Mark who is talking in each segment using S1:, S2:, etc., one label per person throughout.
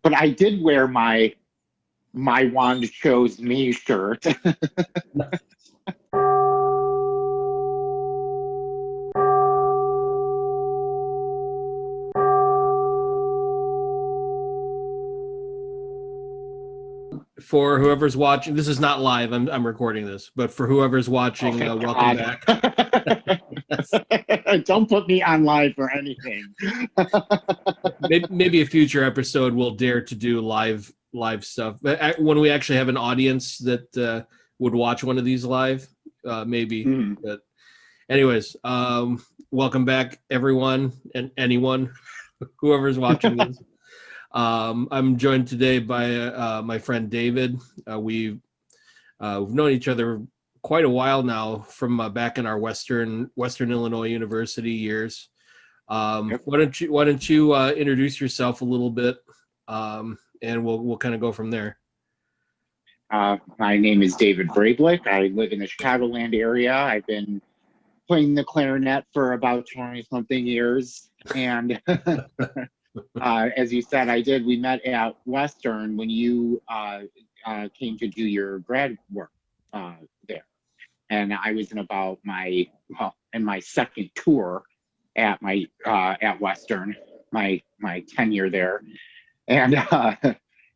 S1: but I did wear my wand chose me shirt.
S2: For whoever's watching, this is not live. I'm recording this, but for whoever's watching, welcome back.
S1: Don't put me on live or anything.
S2: Maybe a future episode we'll dare to do live stuff. But when we actually have an audience that would watch one of these live, maybe.
S1: Mm.
S2: But anyways, welcome back, everyone and anyone, whoever's watching this. I'm joined today by my friend David. We've known each other quite a while now from back in our Western Illinois University years.
S1: Yep.
S2: Why don't you introduce yourself a little bit, and we'll kind of go from there.
S1: My name is David Vrablic. I live in the Chicagoland area. I've been playing the clarinet for about 20-something years, and as you said, we met at Western when you came to do your grad work there. And I was in my second tour at Western, my tenure there. And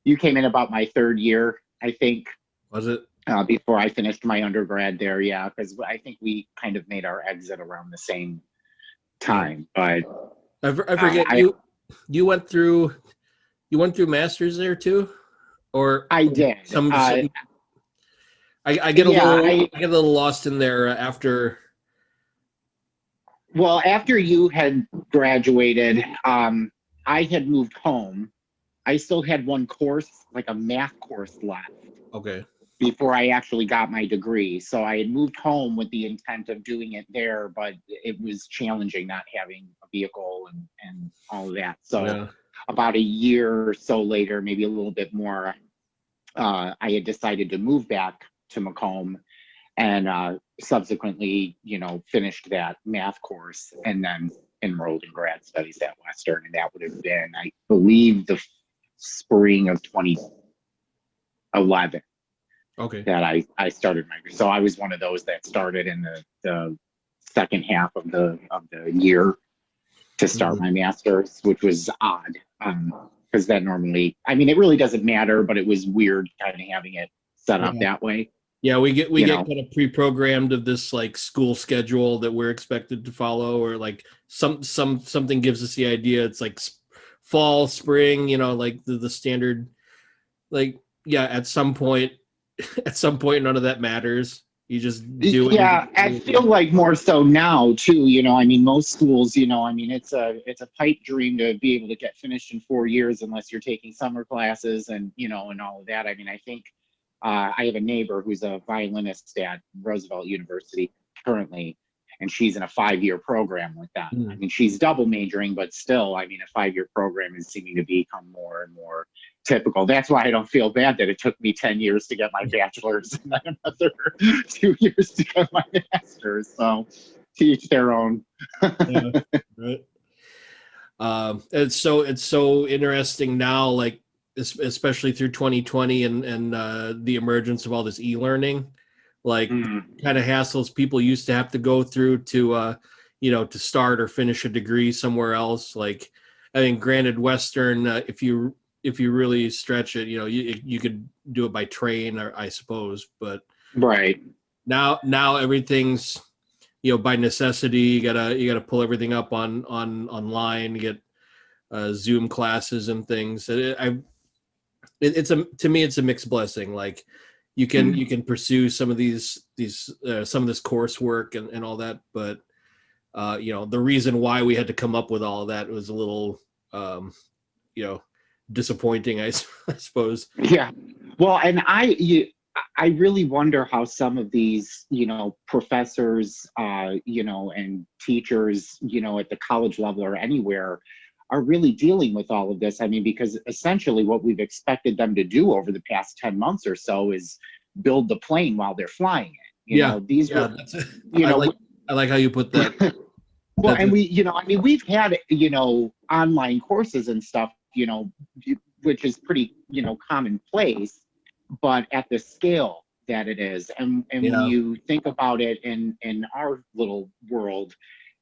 S1: you came in about my third year, I think.
S2: Was it?
S1: Before I finished my undergrad there, yeah, because I think we kind of made our exit around the same time. But
S2: I forget you went through masters there too, or
S1: I did.
S2: I get a little lost in there after.
S1: Well, after you had graduated, I had moved home. I still had one course, like a math course left.
S2: Okay.
S1: Before I actually got my degree. So I had moved home with the intent of doing it there, but it was challenging not having a vehicle and all of that. So about a year or so later, maybe a little bit more, I had decided to move back to Macomb and subsequently, finished that math course and then enrolled in grad studies at Western. And that would have been, I believe, the spring of 2011.
S2: Okay.
S1: That I started so I was one of those that started in the second half of the year to start my master's, which was odd because that normally, it really doesn't matter, but it was weird kind of having it set up that way.
S2: Yeah, we get kind of pre-programmed of this like school schedule that we're expected to follow, or like something gives us the idea it's like fall, spring, like the standard, like at some point none of that matters. You just do it.
S1: Yeah, I feel like more so now too, most schools, it's a pipe dream to be able to get finished in 4 years unless you're taking summer classes and and all of that. I think I have a neighbor who's a violinist at Roosevelt University currently, and she's in a 5-year program with them. She's double majoring, but still, a 5-year program is seeming to become more and more typical. That's why I don't feel bad that it took me 10 years to get my bachelor's and then another 2 years to get my master's. So to each their own.
S2: Right. It's so interesting now, like especially through 2020 and the emergence of all this e-learning, like kind of hassles people used to have to go through to to start or finish a degree somewhere else. Like granted, Western, if you really stretch it, you could do it by train, or I suppose, but
S1: right
S2: now everything's by necessity. You gotta pull everything up on online, get Zoom classes and things. To me it's a mixed blessing. Like you can pursue some of these some of this coursework and all that, but the reason why we had to come up with all of that was a little disappointing, I suppose.
S1: Yeah. Well, and I really wonder how some of these, professors, and teachers, at the college level or anywhere are really dealing with all of this. Because essentially what we've expected them to do over the past 10 months or so is build the plane while they're flying it.
S2: I like how you put that.
S1: Well, and we've had, online courses and stuff, which is pretty, commonplace, but at the scale that it is. And when
S2: Yeah.
S1: you think about it in our little world,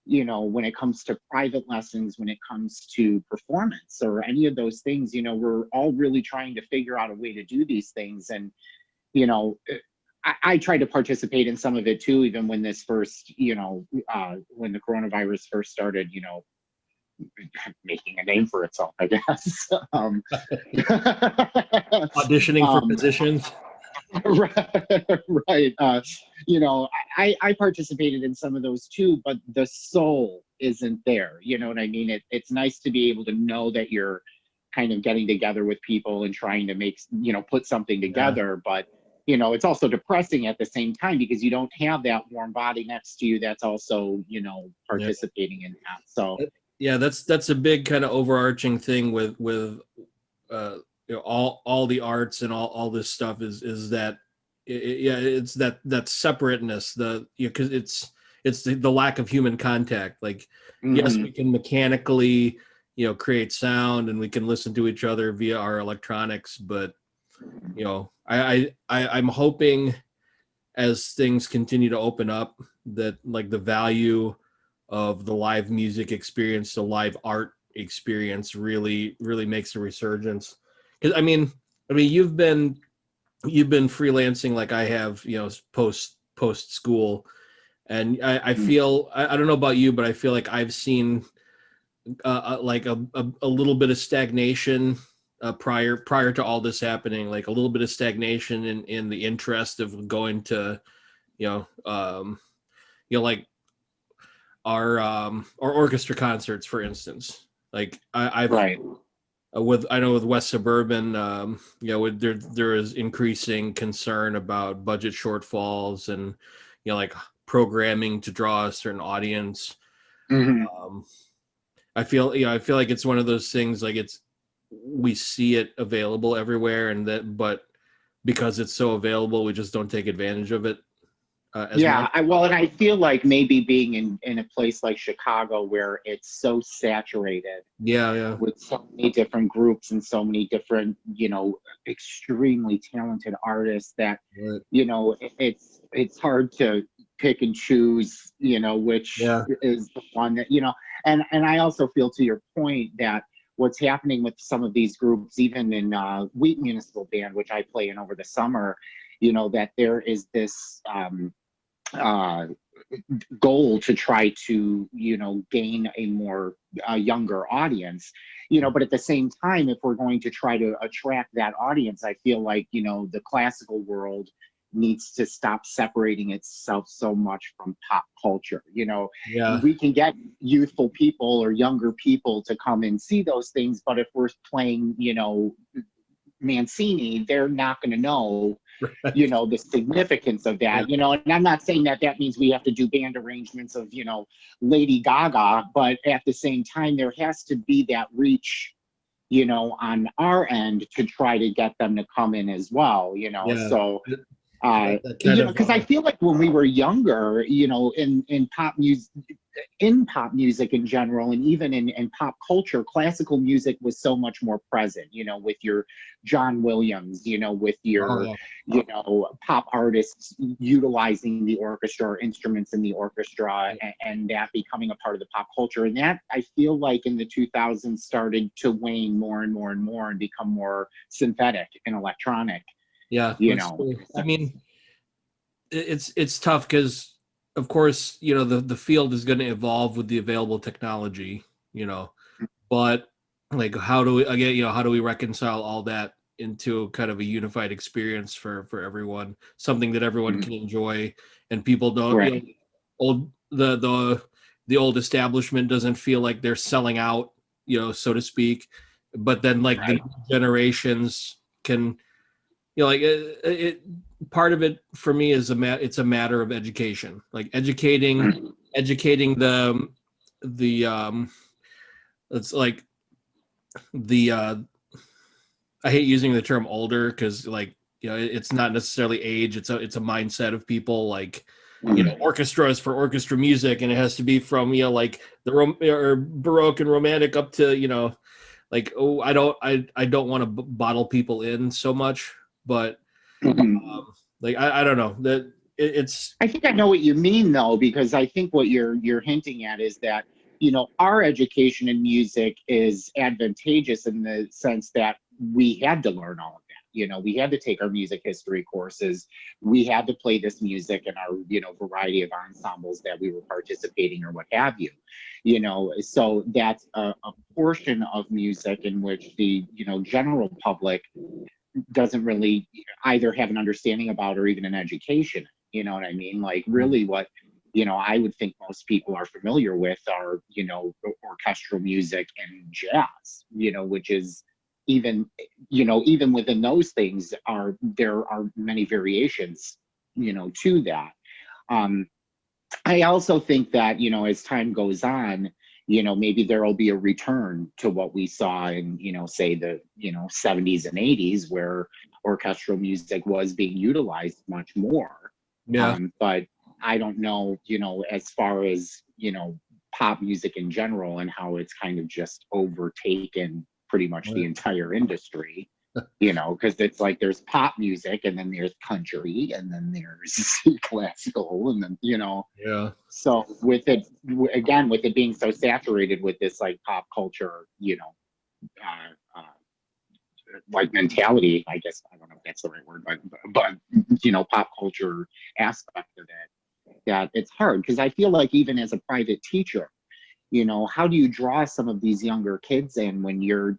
S1: when it comes to private lessons, when it comes to performance or any of those things, we're all really trying to figure out a way to do these things. And, you know, I tried to participate in some of it too, even when this first, when the coronavirus first started, making a name for itself, I guess.
S2: Auditioning for
S1: um,
S2: positions.
S1: right. I participated in some of those too, but the soul isn't there. You know what I mean? It's nice to be able to know that you're kind of getting together with people and trying to make, put something
S2: Yeah.
S1: together. But, it's also depressing at the same time because you don't have that warm body next to you that's also, participating in that. So,
S2: Yeah, that's a big kind of overarching thing with all the arts and all this stuff is that it's that separateness, because it's the lack of human contact. Like, yes, we can mechanically create sound and we can listen to each other via our electronics, but I'm hoping as things continue to open up that like the value of the live music experience, the live art experience really makes a resurgence. Because you've been freelancing like I have, post school, and I feel I don't know about you, but I feel like I've seen like a little bit of stagnation prior to all this happening, like a little bit of stagnation in the interest of going to like our orchestra concerts, for instance. Like I've
S1: right.
S2: I know with West Suburban, there is increasing concern about budget shortfalls and like programming to draw a certain audience. Um, I feel like it's one of those things, like we see it available everywhere, but because it's so available, we just don't take advantage of it as much.
S1: And I feel like maybe being in a place like Chicago where it's so saturated
S2: Yeah.
S1: with so many different groups and so many different, extremely talented artists that,
S2: Right.
S1: It's hard to pick and choose, which
S2: Yeah.
S1: is the one that, and I also feel, to your point, that what's happening with some of these groups, even in Wheat Municipal Band, which I play in over the summer, that there is this uh, goal to try to, gain a more younger audience, but at the same time, if we're going to try to attract that audience, I feel like, the classical world needs to stop separating itself so much from pop culture.
S2: Yeah.
S1: We can get youthful people or younger people to come and see those things, but if we're playing, Mancini, they're not going to know,
S2: Right.
S1: the significance of that, and I'm not saying that means we have to do band arrangements of, Lady Gaga, but at the same time, there has to be that reach, on our end to try to get them to come in as well,
S2: Yeah.
S1: so
S2: That kind of
S1: because I feel like when we were younger, in pop music in general, and even in pop culture, classical music was so much more present, with your John Williams, with your, pop artists utilizing the orchestra or instruments in the orchestra, and that becoming a part of the pop culture. And that, I feel like in the 2000s started to wane more and more and more and become more synthetic and electronic.
S2: Yeah. I mean, it's tough because, of course, the field is going to evolve with the available technology, but like, how do we reconcile all that into kind of a unified experience for everyone, something that everyone can enjoy, and people don't,
S1: Right.
S2: old the old establishment doesn't feel like they're selling out, so to speak, but then like the generations can, like it part of it for me is it's a matter of education, like educating the it's like the I hate using the term older because, like, it's not necessarily age, it's a mindset of people, like, orchestra is for orchestra music and it has to be from like the or Baroque and Romantic up to like, oh, I don't want to bottle people in so much, but like I don't know that it's.
S1: I think I know what you mean though, because I think what you're hinting at is that, our education in music is advantageous in the sense that we had to learn all of that. We had to take our music history courses. We had to play this music in our, variety of ensembles that we were participating or what have you. So that's a portion of music in which the, general public doesn't really either have an understanding about or even an education. You know what I mean? Like really what, I would think most people are familiar with are, orchestral music and jazz, which is even, even within those things there are many variations, to that. I also think that, as time goes on, maybe there will be a return to what we saw in, say the, 70s and 80s where orchestral music was being utilized much more.
S2: Yeah.
S1: But I don't know, as far as, pop music in general and how it's kind of just overtaken pretty much the entire industry. Because it's like there's pop music and then there's country and then there's classical and then,
S2: Yeah.
S1: So with it, again, with it being so saturated with this like pop culture, uh, like mentality, I guess, I don't know if that's the right word, but pop culture aspect of it, that it's hard because I feel like even as a private teacher, how do you draw some of these younger kids in when you're,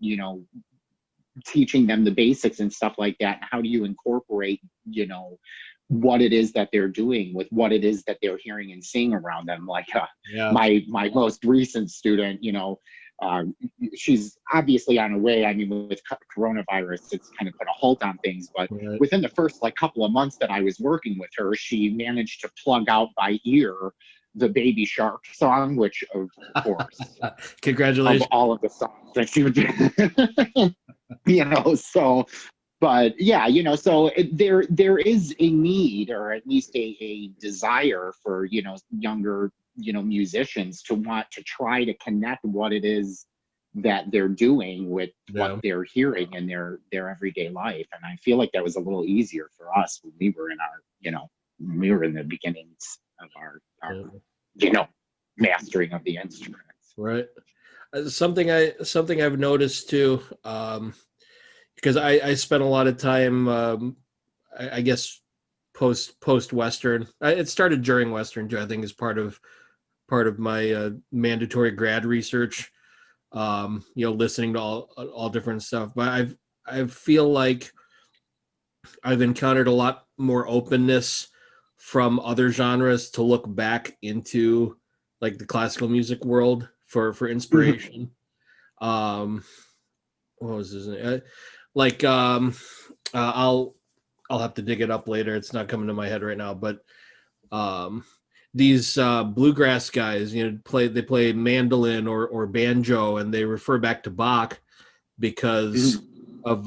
S1: teaching them the basics and stuff like that? How do you incorporate, what it is that they're doing with what it is that they're hearing and seeing around them? Like my most recent student, she's obviously on her way. I mean, with coronavirus, it's kind of put a halt on things, but within the first like couple of months that I was working with her, she managed to plug out by ear the Baby Shark song, which of course,
S2: congratulations,
S1: of all of the songs that she would do, so, but yeah, so there is a need, or at least a desire for, younger, musicians to want to try to connect what it is that they're doing with what they're hearing in their everyday life. And I feel like that was a little easier for us when we were in our, when we were in the beginnings of our mastering of the instruments.
S2: Right. Something I've noticed too, because I spent a lot of time, I guess post Western. It started during Western too. I think is part of my mandatory grad research. Listening to all different stuff. But I feel like I've encountered a lot more openness from other genres to look back into like the classical music world for inspiration. What was his name? I'll have to dig it up later. It's not coming to my head right now, but these bluegrass guys, they play mandolin or banjo, and they refer back to Bach because of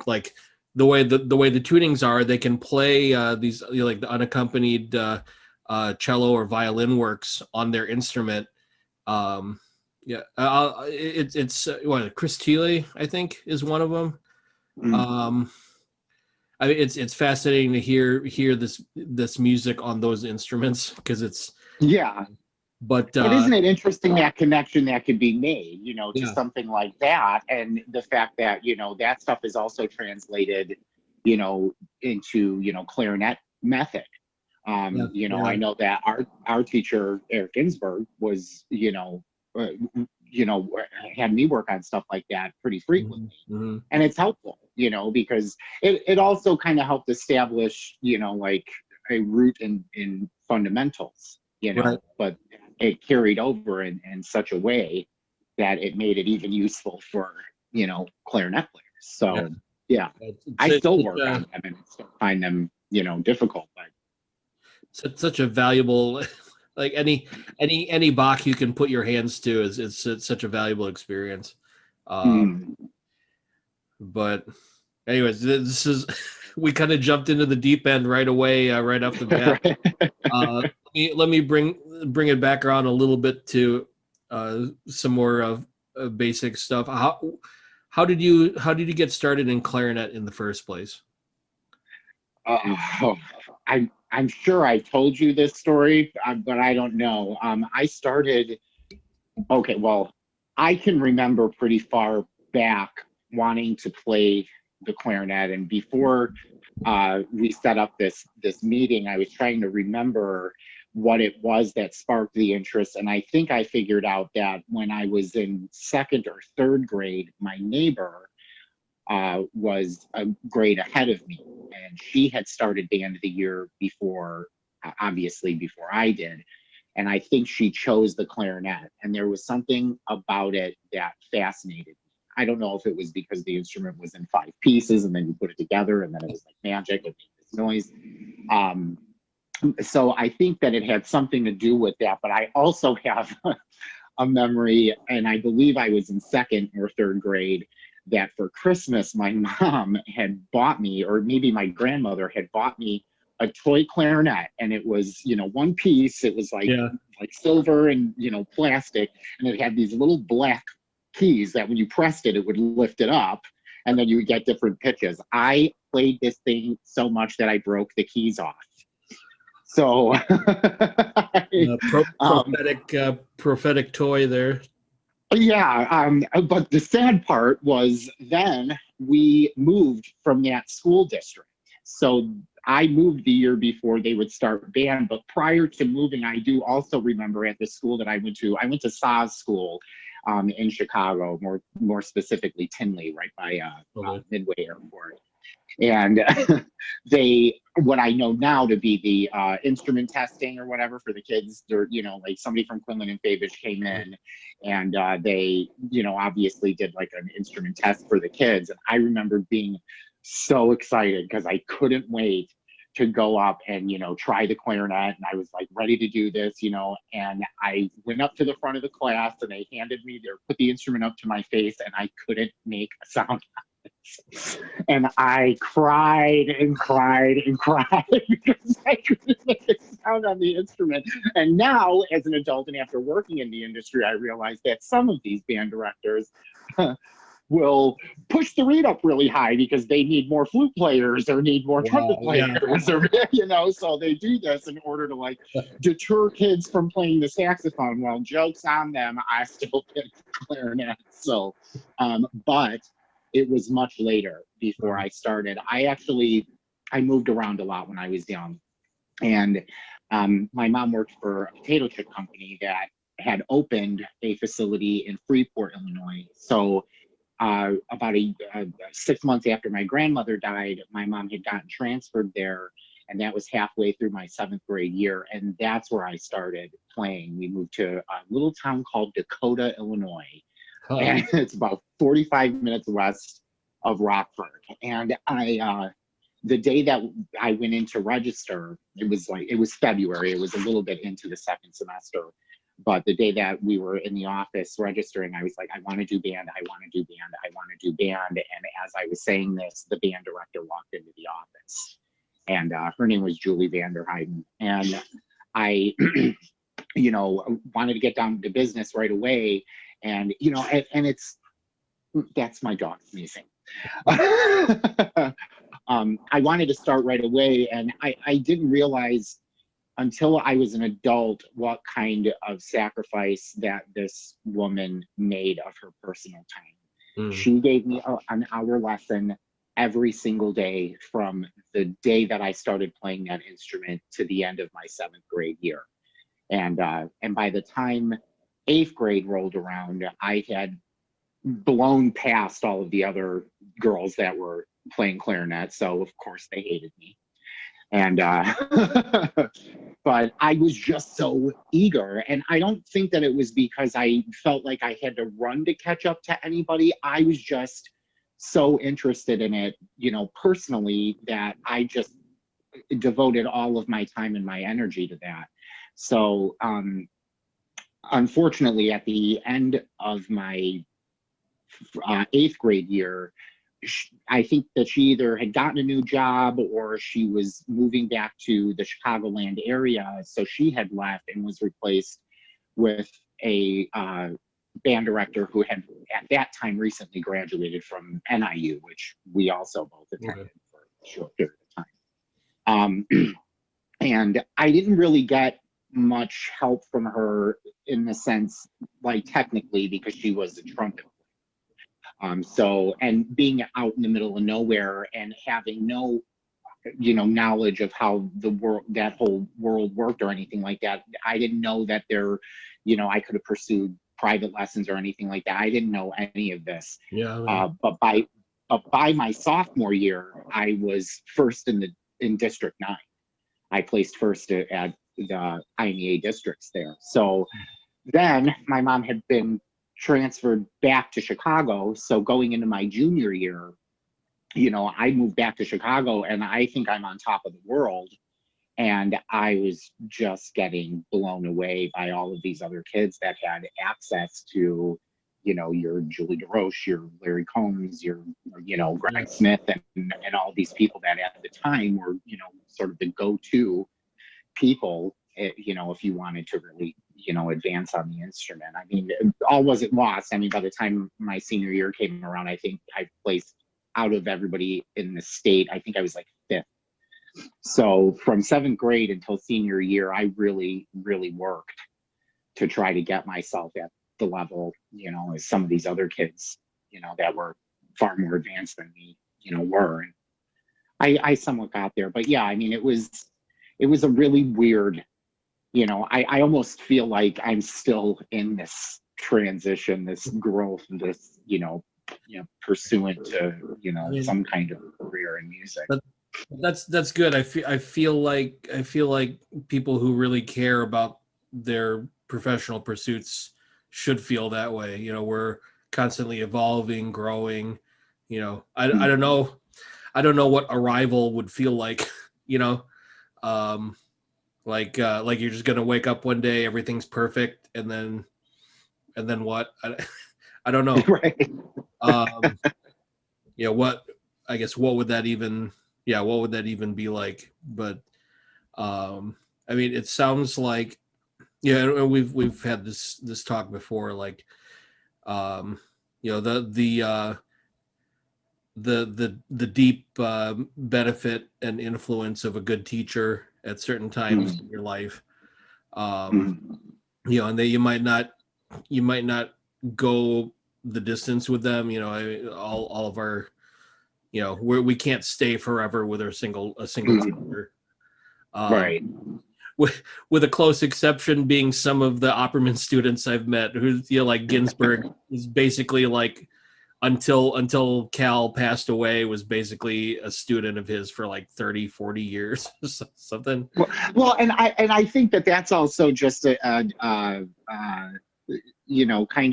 S2: like the way the tunings are. They can play these like the unaccompanied cello or violin works on their instrument. It's what Chris Thiele, I think, is one of them. I mean, it's fascinating to hear this music on those instruments because it's but
S1: isn't it interesting that connection that could be made, to something like that, and the fact that that stuff is also translated, into clarinet method. I know that our teacher Eric Ginsberg was uh, had me work on stuff like that pretty frequently, and it's helpful, because it also kind of helped establish like a root in fundamentals, but it carried over in such a way that it made it even useful for clarinet players. So I still work on them and still find them difficult, but
S2: it's such a valuable like any Bach you can put your hands to is it's such a valuable experience. But anyways, this is we kind of jumped into the deep end right away, right off the bat. Let me bring it back around a little bit to some more of basic stuff. how did you get started in clarinet in the first place?
S1: Oh, I'm sure I told you this story, but I don't know. I started. Okay, well, I can remember pretty far back wanting to play the clarinet, and before we set up this meeting, I was trying to remember what it was that sparked the interest, and I think I figured out that when I was in second or third grade, my neighbor was a grade ahead of me, and she had started band the year before, obviously before I did. And I think she chose the clarinet, and there was something about it that fascinated me. I don't know if it was because the instrument was in five pieces, and then you put it together, and then it was like magic, it made this noise. Um, so I think that it had something to do with that. But I also have a memory, and I believe I was in second or third grade, that for Christmas, my mom had bought me, or maybe my grandmother had bought me a toy clarinet, and it was, one piece. It was
S2: Yeah.
S1: like silver and, plastic, and it had these little black keys that when you pressed it, it would lift it up, and then you would get different pitches. I played this thing so much that I broke the keys off. So,
S2: Prophetic toy there.
S1: yeah, but the sad part was then we moved from that school district. So I moved the year before they would start band, but prior to moving, I do also remember at the school that I went to SAS school in Chicago, more specifically Tinley, right by Midway Airport. And what I know now to be the instrument testing or whatever for the kids, or like somebody from Quinlan and Fabish came in, and they obviously did like an instrument test for the kids, and I remember being so excited because I couldn't wait to go up and try the clarinet, and I was like ready to do this, and I went up to the front of the class, and they put the instrument up to my face, and I couldn't make a sound. And I cried and cried and cried because I couldn't make a sound on the instrument. And now, as an adult and after working in the industry, I realized that some of these band directors will push the rate up really high because they need more flute players or need more trumpet players, or, so they do this in order to like deter kids from playing the saxophone. Well, joke's on them. I still picked clarinet. So, but it was much later before I started. I moved around a lot when I was young. And my mom worked for a potato chip company that had opened a facility in Freeport, Illinois. So about 6 months after my grandmother died, my mom had gotten transferred there. And that was halfway through my 7th grade year. And that's where I started playing. We moved to a little town called Dakota, Illinois. And it's about 45 minutes west of Rockford. And the day that I went in to register, it was February. It was a little bit into the second semester. But the day that we were in the office registering, I was like, I want to do band. I want to do band. I want to do band. And as I was saying this, the band director walked into the office. And her name was Julie Vanderheiden. And I, wanted to get down to business right away. And, that's my dog sneezing. I wanted to start right away. And I didn't realize until I was an adult what kind of sacrifice that this woman made of her personal time. She gave me an hour lesson every single day from the day that I started playing that instrument to the end of my 7th grade year. And by the time 8th grade rolled around, I had blown past all of the other girls that were playing clarinet. So of course they hated me. And but I was just so eager. And I don't think that it was because I felt like I had to run to catch up to anybody. I was just so interested in it, personally, that I just devoted all of my time and my energy to that. So unfortunately, at the end of my 8th grade year, I think that she either had gotten a new job or she was moving back to the Chicagoland area. So she had left and was replaced with a band director who had at that time recently graduated from NIU, which we also both attended for a short period of time. And I didn't really get much help from her in the sense, like technically, because she was a trumpet. So, and being out in the middle of nowhere and having no, knowledge of how the world, that whole world worked or anything like that. I didn't know that there, I could have pursued private lessons or anything like that. I didn't know any of this.
S2: Yeah.
S1: But by my sophomore year, I was first in District 9. I placed first at the IMEA districts there. So then my mom had been transferred back to Chicago. So going into my junior year, I moved back to Chicago and I think I'm on top of the world. And I was just getting blown away by all of these other kids that had access to, your Julie DeRoche, your Larry Combs, your, Greg Smith, and all these people that at the time were, sort of the go-to people, if you wanted to really, advance on the instrument. I mean, all wasn't lost. I mean, by the time my senior year came around, I think I placed out of everybody in the state, I think I was like 5th. So from 7th grade until senior year, I really, really worked to try to get myself at the level, as some of these other kids, that were far more advanced than me, were. And I somewhat got there, but yeah, I mean, it was a really weird, I almost feel like I'm still in this transition, this growth, this, pursuant to, some kind of career in music.
S2: But that's good. I feel like people who really care about their professional pursuits should feel that way. We're constantly evolving, growing. I don't know. I don't know what arrival would feel like. Like you're just gonna wake up one day, everything's perfect, and then what? I don't know.
S1: Right.
S2: What would that even? Yeah, what would that even be like? But I mean, it sounds like, and we've had this talk before, like the deep benefit and influence of a good teacher at certain times in your life. And that you might not go the distance with them. All of our, we can't stay forever with a single teacher.
S1: Right.
S2: With a close exception being some of the Opperman students I've met, who, like Ginsberg is basically like, until Cal passed away, was basically a student of his for like 30, 40 years, something.
S1: Well, and I think that's also just a kind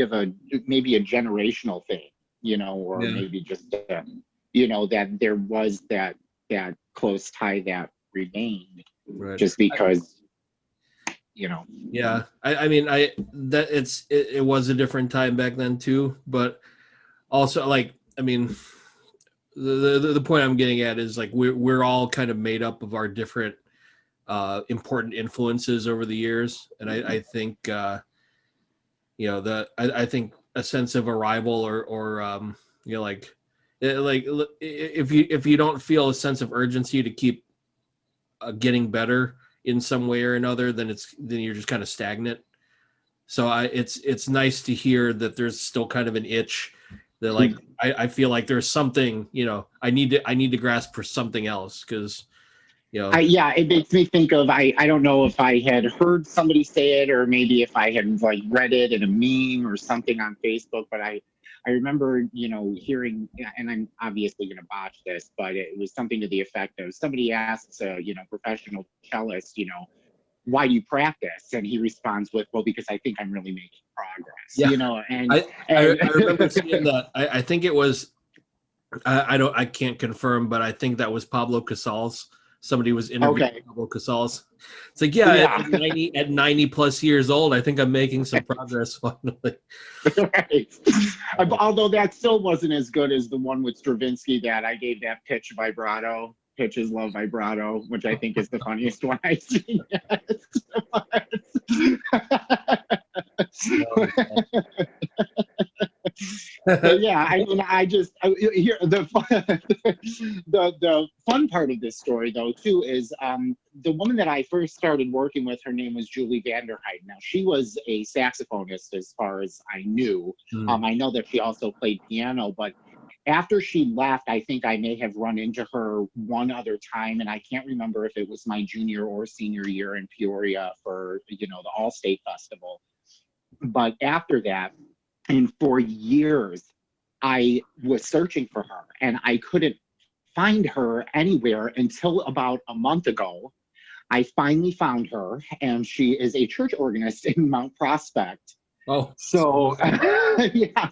S1: of maybe a generational thing, or maybe just that there was that close tie that remained,
S2: right.
S1: Just because
S2: Yeah, I mean, it was a different time back then too, but also, like, I mean, the point I'm getting at is, like, we're all kind of made up of our different important influences over the years, and I think I think a sense of arrival or like if you don't feel a sense of urgency to keep getting better in some way or another, then you're just kind of stagnant. So it's nice to hear that there's still kind of an itch that, like, I feel like there's something, I need to grasp for something else, because
S1: it makes me think of, I don't know if I had heard somebody say it, or maybe if I had like read it in a meme or something on Facebook, but I remember, hearing, and I'm obviously going to botch this, but it was something to the effect of, somebody asks a, professional cellist, why do you practice? And he responds with, well, because I think I'm really making progress,
S2: Yeah.
S1: and
S2: I remember seeing that. I think it was, I can't confirm, but I think that was Pablo Casals. Somebody was interviewing Pablo Casals. It's like, at 90 plus years old, I think I'm making some progress finally.
S1: Right. Although that still wasn't as good as the one with Stravinsky that I gave that pitch vibrato. Pitches love vibrato, which I think is the funniest one I've seen yet. But yeah, I mean, here the the fun part of this story though too is the woman that I first started working with, her name was Julie Vanderheiden. Now she was a saxophonist as far as I knew.
S2: Mm.
S1: I know that she also played piano, but after she left, I think I may have run into her one other time, and I can't remember if it was my junior or senior year in Peoria for the All State Festival. But after that, and for years, I was searching for her and I couldn't find her anywhere until about a month ago. I finally found her, and she is a church organist in Mount Prospect.
S2: Oh,
S1: So yeah,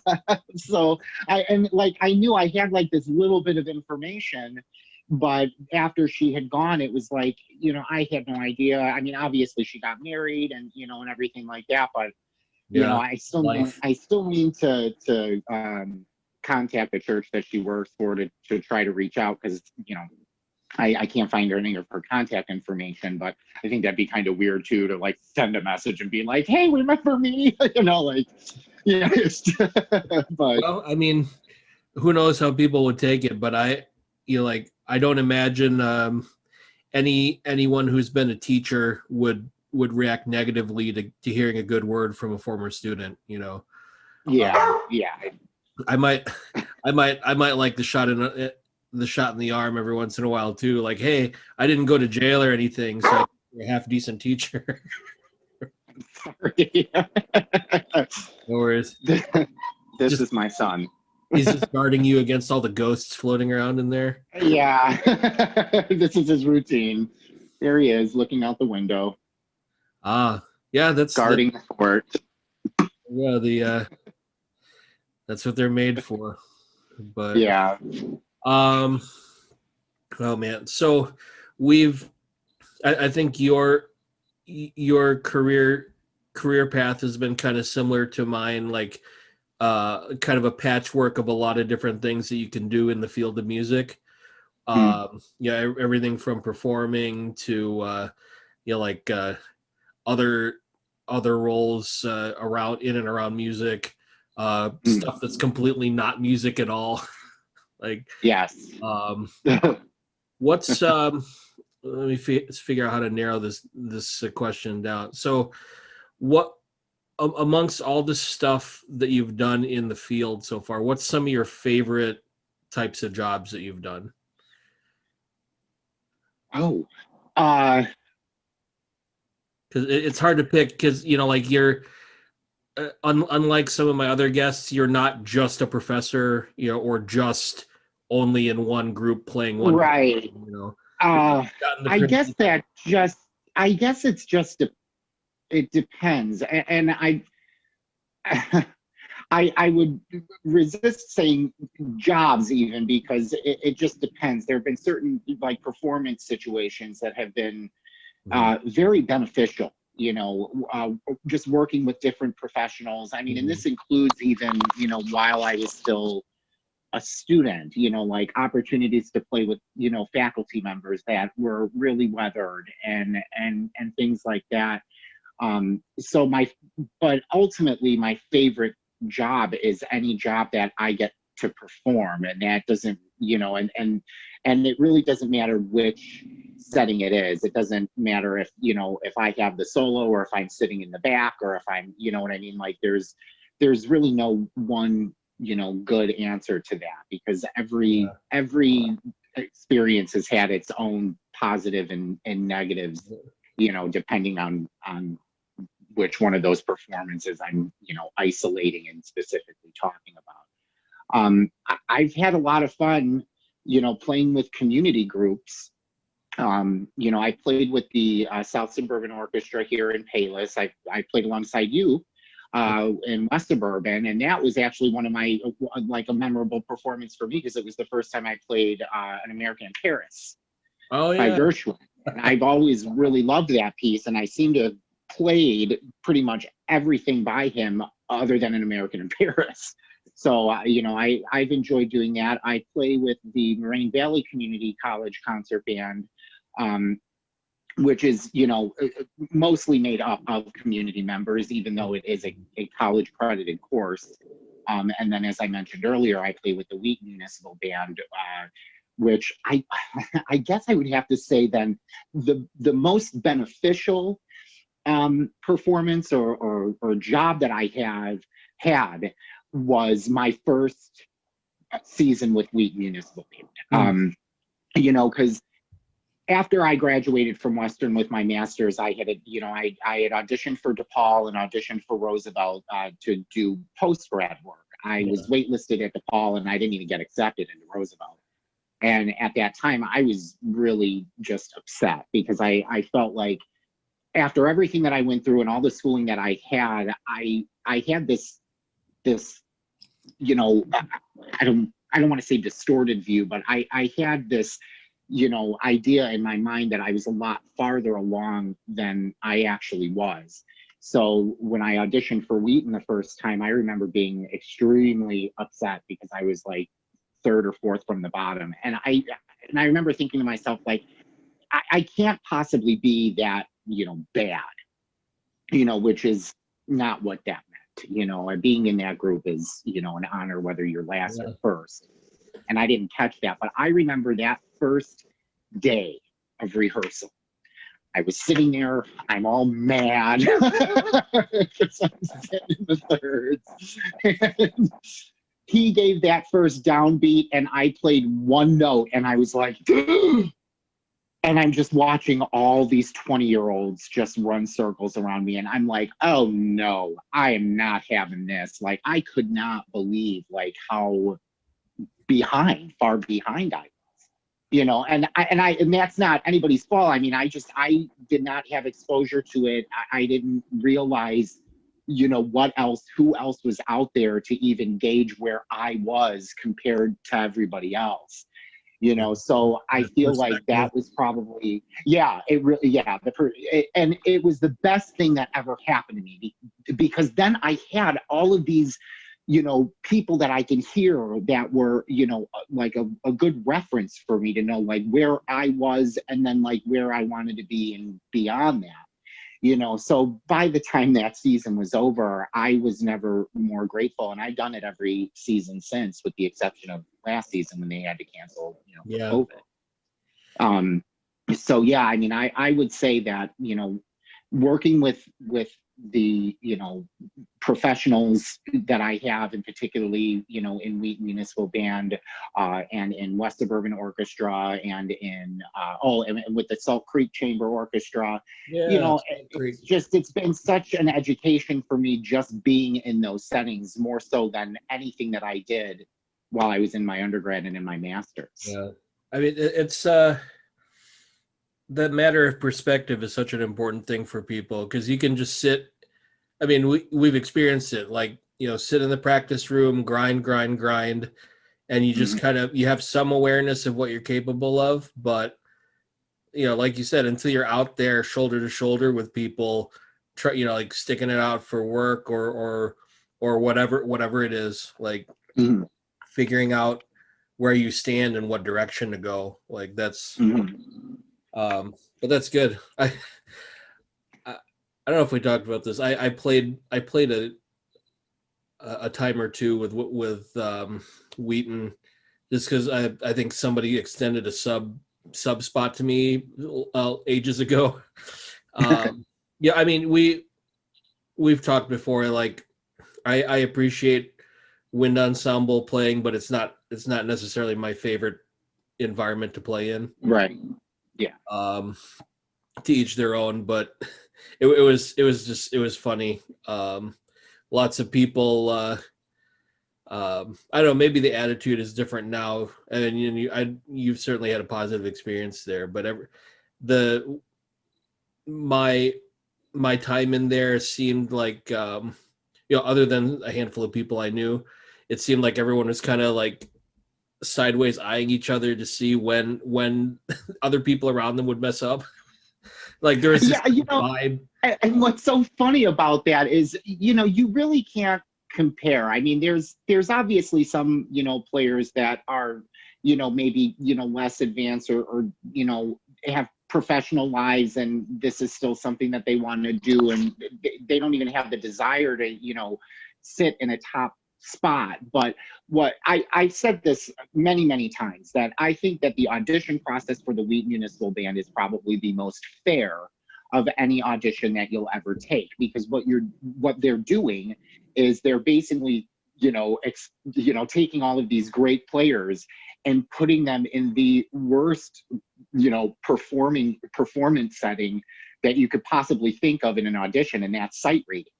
S1: so I knew I had like this little bit of information, but after she had gone, it was like, I had no idea. I mean, obviously she got married and and everything like that, but
S2: yeah,
S1: I still need to contact the church that she works for to try to reach out, because I can't find any of her contact information. But I think that'd be kind of weird too, to like send a message and be like, "Hey, remember me?" Like, yeah. But
S2: well, I mean, who knows how people would take it, but I don't imagine anyone who's been a teacher would react negatively to hearing a good word from a former student.
S1: yeah.
S2: I might like the shot in the arm every once in a while too. Like, hey, I didn't go to jail or anything, so you're a half decent teacher.
S1: Sorry.
S2: No worries.
S1: This is my son.
S2: He's just guarding you against all the ghosts floating around in there.
S1: Yeah. This is his routine. There he is, looking out the window,
S2: Yeah, that's
S1: guarding the fort.
S2: that's what they're made for. But
S1: Yeah.
S2: oh man, so I think your career path has been kind of similar to mine, like kind of a patchwork of a lot of different things that you can do in the field of music. Everything from performing to like other roles around in and around music, stuff that's completely not music at all. Like,
S1: Yes.
S2: what's let me figure out how to narrow this question down. So what amongst all the stuff that you've done in the field so far, what's some of your favorite types of jobs that you've done?
S1: Oh,
S2: Because it's hard to pick, because like you're unlike some of my other guests, you're not just a professor, or just only in one group playing one
S1: right.
S2: part,
S1: I guess it's just it depends, and I would resist saying jobs even, because it just depends. There have been certain like performance situations that have been very beneficial, just working with different professionals. I mean, and this includes even, while I was still a student, like opportunities to play with, faculty members that were really weathered and things like that. But ultimately my favorite job is any job that I get to perform, and that doesn't, and it really doesn't matter which setting it is. It doesn't matter if I have the solo, or if I'm sitting in the back, or if I'm, what I mean? Like there's really no one, good answer to that, because every experience has had its own positive and negatives, depending on which one of those performances I'm, isolating and specifically talking about. I've had a lot of fun, playing with community groups. I played with the South Suburban Orchestra here in Palos. I played alongside you in West Suburban, and that was actually one of my like a memorable performance for me, because it was the first time I played An American in Paris by Gershwin. And I've always really loved that piece, and I seem to have played pretty much everything by him other than An American in Paris. So, I've enjoyed doing that. I play with the Moraine Valley Community College Concert Band, which is, mostly made up of community members, even though it is a college credited course. And then, as I mentioned earlier, I play with the Wheaton Municipal Band, which I guess I would have to say then the most beneficial performance or job that I have had was my first season with Wheaton Municipal Band. Because after I graduated from Western with my master's, I had auditioned for DePaul and auditioned for Roosevelt to do post-grad work. I was waitlisted at DePaul and I didn't even get accepted into Roosevelt. And at that time, I was really just upset because I felt like after everything that I went through and all the schooling that I had had this, I don't want to say distorted view, but I had this, idea in my mind that I was a lot farther along than I actually was. So when I auditioned for Wheaton the first time, I remember being extremely upset because I was like third or fourth from the bottom. And I remember thinking to myself, like, I can't possibly be that, bad, which is not what that meant. Being in that group is, an honor whether you're last or first. And I didn't catch that. But I remember that first day of rehearsal. I was sitting there, I'm all mad because I'm sitting in the thirds. And he gave that first downbeat and I played one note and I was like, and I'm just watching all these 20-year-olds just run circles around me. And I'm like, oh no, I am not having this. Like, I could not believe like how far behind I was, and that's not anybody's fault. I mean, I did not have exposure to it. I didn't realize, who else was out there to even gauge where I was compared to everybody else. So I feel like that was probably, and it was the best thing that ever happened to me because then I had all of these, people that I can hear that were, like a good reference for me to know like where I was and then like where I wanted to be and beyond that. So by the time that season was over, I was never more grateful. And I've done it every season since, with the exception of last season when they had to cancel, for COVID. So yeah, I mean, I would say that, working with the, professionals that I have, and particularly, in Wheaton Municipal Band, and in West Suburban Orchestra, and in and with the Salt Creek Chamber Orchestra, it's been such an education for me just being in those settings, more so than anything that I did while I was in my undergrad and in my master's.
S2: Yeah, I mean, it's that matter of perspective is such an important thing for people, because you can just sit. I mean, we've experienced it, like, sit in the practice room, grind, and you just kind of, you have some awareness of what you're capable of, but like you said, until you're out there shoulder to shoulder with people, like sticking it out for work or whatever it is, like figuring out where you stand and what direction to go, like that's but that's good. I don't know if we talked about this. I played a time or two with Wheaton, just because I think somebody extended a sub spot to me ages ago. Yeah, I mean, we've talked before. Like, I appreciate wind ensemble playing, but it's not necessarily my favorite environment to play in.
S1: Right. Yeah.
S2: To each their own, but it was funny. Lots of people. I don't know. Maybe the attitude is different now, and you've certainly had a positive experience there. But my time in there seemed like, other than a handful of people I knew, it seemed like everyone was kind of like sideways eyeing each other to see when other people around them would mess up. Like, there was this vibe.
S1: And what's so funny about that is, you really can't compare. I mean, there's obviously some, players that are, maybe, less advanced or have professional lives, and this is still something that they want to do, and they don't even have the desire to, sit in a top spot. But what I said this many, many times, that I think that the audition process for the Wheat Municipal Band is probably the most fair of any audition that you'll ever take, because what they're doing is they're basically, taking all of these great players and putting them in the worst, performance setting that you could possibly think of in an audition, and that's sight reading.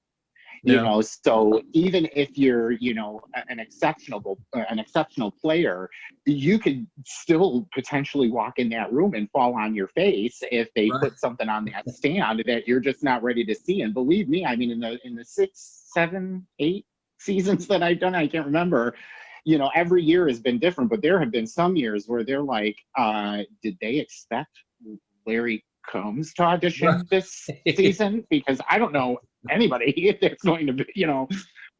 S2: Yeah.
S1: So even if you're, an exceptional player, you could still potentially walk in that room and fall on your face if they
S2: Right.
S1: put something on that stand that you're just not ready to see. And believe me, I mean, in the 6, 7, 8 seasons that I've done, I can't remember, every year has been different, but there have been some years where they're like, did they expect Larry Combs to audition this season? Because I don't know anybody that's going to be,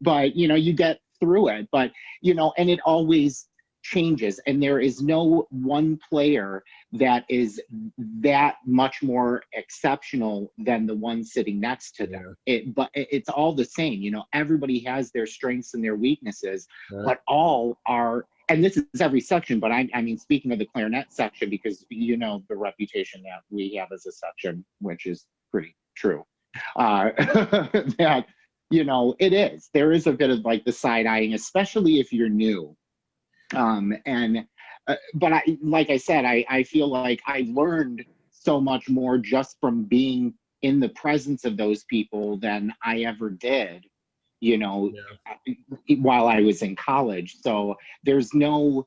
S1: but you get through it. But and it always changes, and there is no one player that is that much more exceptional than the one sitting next to them. But it's all the same. Everybody has their strengths and their weaknesses, but all are. And this is every section, but I mean, speaking of the clarinet section, because the reputation that we have as a section, which is pretty true, that there is a bit of like the side eyeing, especially if you're new. But like I said, I feel like I learned so much more just from being in the presence of those people than I ever did, while I was in college. So there's no,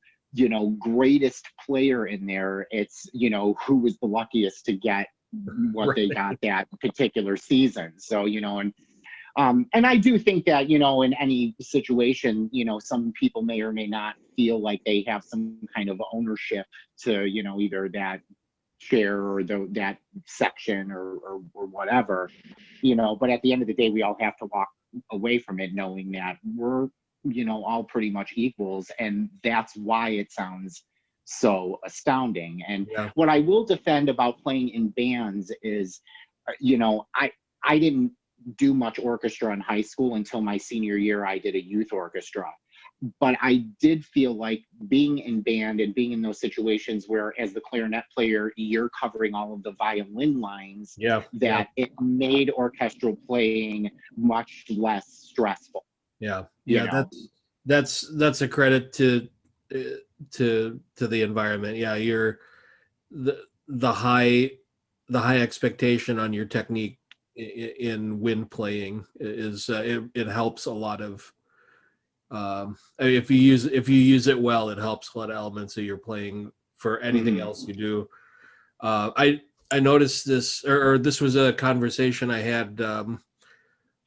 S1: greatest player in there. It's, who was the luckiest to get what they got that particular season. So, and I do think that, in any situation, some people may or may not feel like they have some kind of ownership to, either that chair or that section or whatever, but at the end of the day, we all have to walk away from it knowing that we're, all pretty much equals. And that's why it sounds so astounding. And what I will defend about playing in bands is, I didn't do much orchestra in high school until my senior year. I did a youth orchestra, but I did feel like being in band and being in those situations where, as the clarinet player, you're covering all of the violin lines, that it made orchestral playing much less stressful.
S2: That's a credit to the environment. You're the high expectation on your technique in wind playing is it helps a lot of if you use it well, it helps a lot of elements of your playing for anything else you do. I noticed this, or this was a conversation I had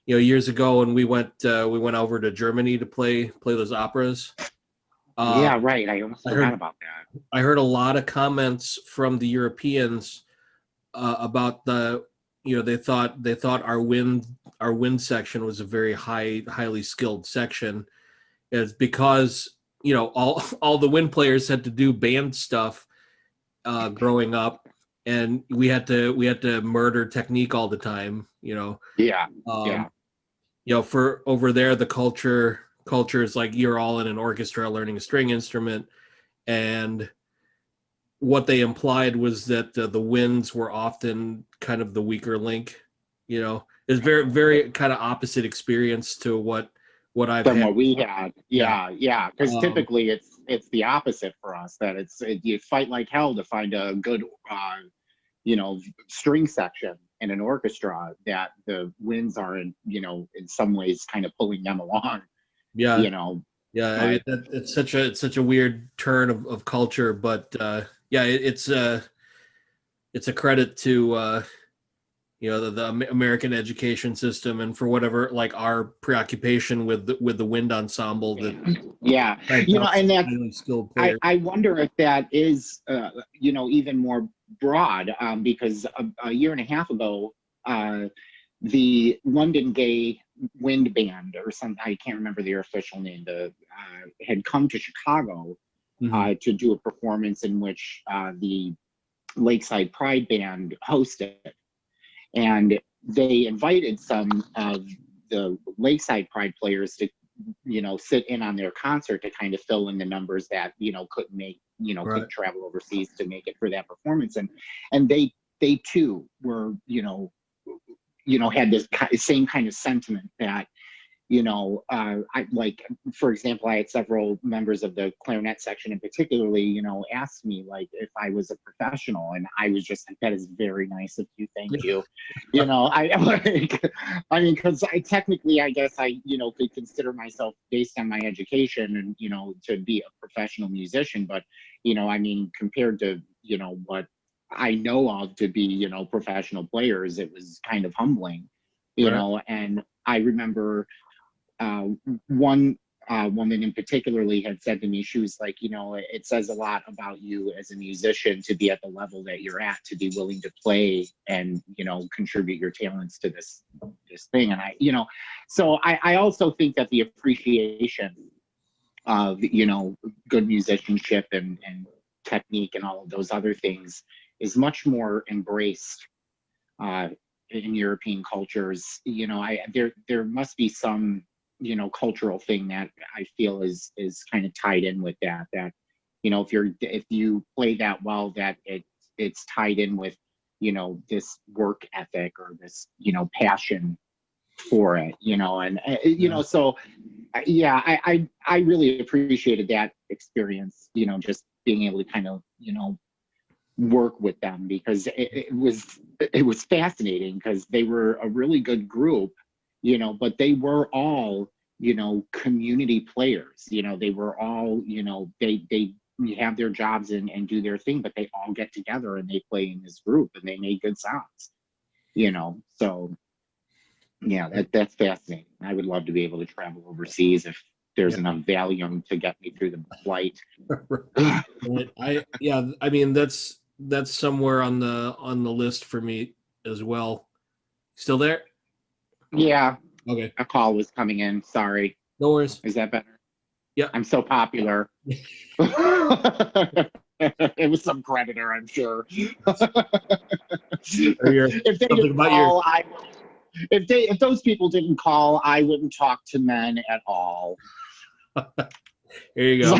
S2: years ago when we went over to Germany to play those operas.
S1: Right. I almost forgot about that.
S2: I heard a lot of comments from the Europeans about they thought our wind section was a very highly skilled section. It's because all the wind players had to do band stuff growing up, and we had to murder technique all the time. For over there, the culture is like you're all in an orchestra learning a string instrument, and what they implied was that the winds were often kind of the weaker link. It's very, very kind of opposite experience to what I've had.
S1: What we had. Because typically it's the opposite for us, that you fight like hell to find a good string section in an orchestra, that the winds are in some ways kind of pulling them along.
S2: It's such a weird turn of culture, but it's a credit to the American education system, and for whatever, like, our preoccupation with the wind ensemble that
S1: and that's
S2: highly skilled players.
S1: I wonder if that is even more broad, because a year and a half ago, the London Gay Wind Band, or something, I can't remember their official name, had come to Chicago to do a performance in which the Lakeside Pride Band hosted. And they invited some of the Lakeside Pride players to, sit in on their concert to kind of fill in the numbers that, couldn't make,
S2: Right.
S1: couldn't travel overseas to make it for that performance. And they too were, had this same kind of sentiment that, I like, for example, I had several members of the clarinet section in particularly, asked me like if I was a professional, and I was just like, that is very nice of you, thank you. I like, I mean, because I technically, I guess I, could consider myself based on my education and, to be a professional musician, but, I mean, compared to, what I know of to be, professional players, it was kind of humbling,
S2: Right.
S1: and I remember one woman in particularly had said to me, she was like, it says a lot about you as a musician to be at the level that you're at, to be willing to play and, contribute your talents to this thing. And so I also think that the appreciation of, good musicianship and technique and all of those other things is much more embraced in European cultures. There must be some, cultural thing that I feel is kind of tied in with that, if you play that well, that it's tied in with, this work ethic or this, passion for it, and
S2: Yeah.
S1: so yeah, I really appreciated that experience, just being able to kind of, work with them, because it was fascinating, because they were a really good group, but they were all, community players. They were all, they have their jobs and do their thing, but they all get together and they play in this group and they make good sounds. So yeah, that's fascinating. I would love to be able to travel overseas if there's
S2: Yeah.
S1: enough Valium to get me through the flight.
S2: Right. I mean, that's somewhere on the list for me as well. Still there?
S1: Yeah,
S2: Okay.
S1: a call was coming in. Sorry.
S2: No worries.
S1: Is that better?
S2: Yeah.
S1: I'm so popular. It was some creditor, I'm sure. If they
S2: Something
S1: didn't
S2: about
S1: call, if those people didn't call, I wouldn't talk to men at all.
S2: There you go.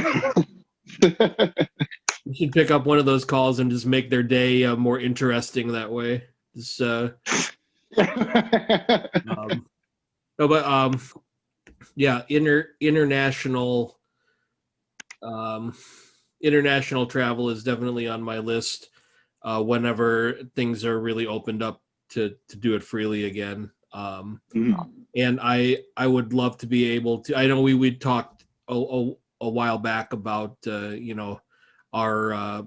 S2: You should pick up one of those calls and just make their day more interesting that way. Just, no, but yeah, international international travel is definitely on my list whenever things are really opened up to do it freely again. And I would love to be able to. I know we talked a while back about our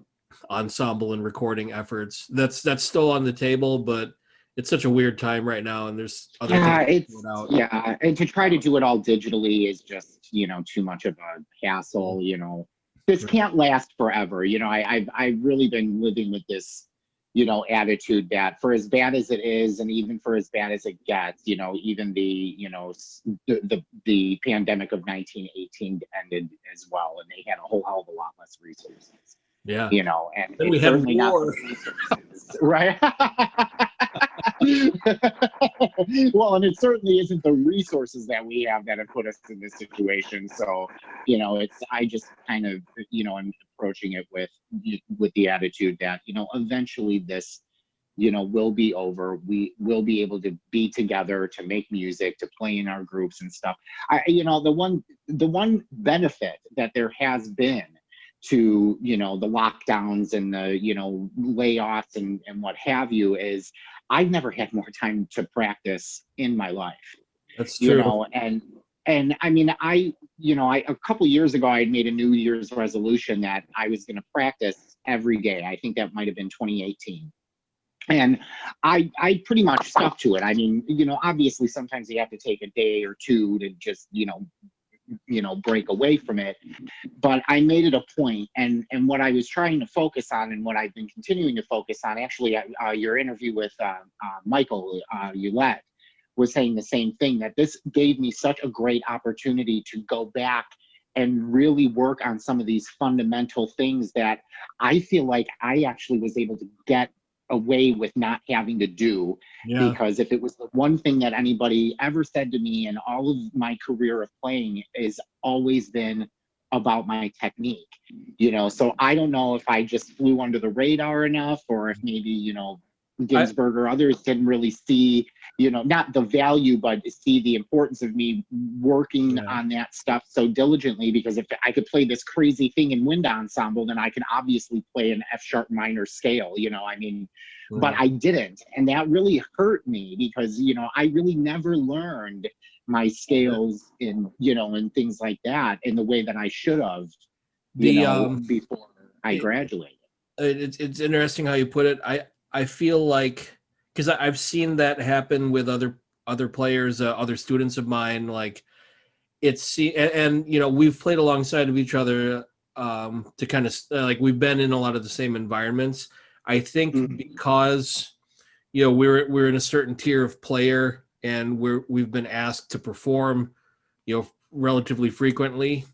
S2: ensemble and recording efforts. That's still on the table, but it's such a weird time right now, and there's other things to sort out.
S1: Yeah, and to try to do it all digitally is just too much of a hassle. This can't last forever. I've really been living with this attitude that for as bad as it is, and even for as bad as it gets, even the pandemic of 1918 ended as well, and they had a whole hell of a lot less resources.
S2: Yeah.
S1: And
S2: then we
S1: it's
S2: had
S1: certainly not
S2: war.
S1: the resources, right? Well, and it certainly isn't the resources that we have that have put us in this situation. So, I just kind of, I'm approaching it with the attitude that, eventually this, will be over. We will be able to be together, to make music, to play in our groups and stuff. The one benefit that there has been to the lockdowns and the layoffs and what have you is I've never had more time to practice in my life.
S2: That's true.
S1: And I mean, I a couple of years ago I had made a New Year's resolution that I was going to practice every day. I think that might have been 2018. And I pretty much stuck to it. I mean, obviously sometimes you have to take a day or two to just break away from it, but I made it a point, and what I was trying to focus on, and what I've been continuing to focus on, actually, your interview with Michael Ulett was saying the same thing, that this gave me such a great opportunity to go back and really work on some of these fundamental things that I feel like I actually was able to get away with not having to do.
S2: Yeah.
S1: Because if it was the one thing that anybody ever said to me in all of my career of playing, is always been about my technique, so I don't know if I just flew under the radar enough, or if maybe, Ginsberg or others didn't really see, not the value, but see the importance of me working on that stuff so diligently. Because if I could play this crazy thing in wind ensemble, then I can obviously play an F sharp minor scale, but I didn't. And that really hurt me because, I really never learned my scales and things like that in the way that I should have, before I graduated.
S2: It's interesting how you put it. I feel like, because I've seen that happen with other players, other students of mine. Like and we've played alongside of each other to kind of like we've been in a lot of the same environments. I think because we're in a certain tier of player, and we've been asked to perform relatively frequently,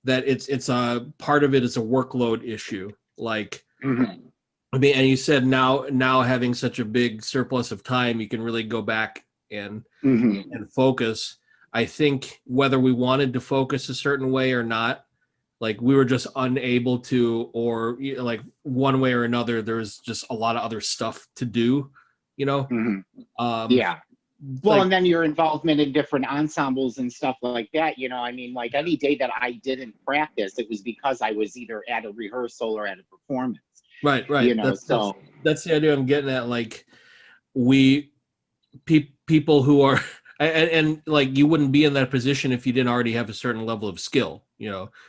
S2: that it's a part of it is a workload issue. Like I mean, and you said now having such a big surplus of time, you can really go back and focus. I think whether we wanted to focus a certain way or not, like we were just unable to, or like one way or another, there's just a lot of other stuff to do,
S1: Yeah. Well, and then your involvement in different ensembles and stuff like that, like any day that I didn't practice, it was because I was either at a rehearsal or at a performance.
S2: Right. That's the idea I'm getting at. Like people who are, and like you wouldn't be in that position if you didn't already have a certain level of skill,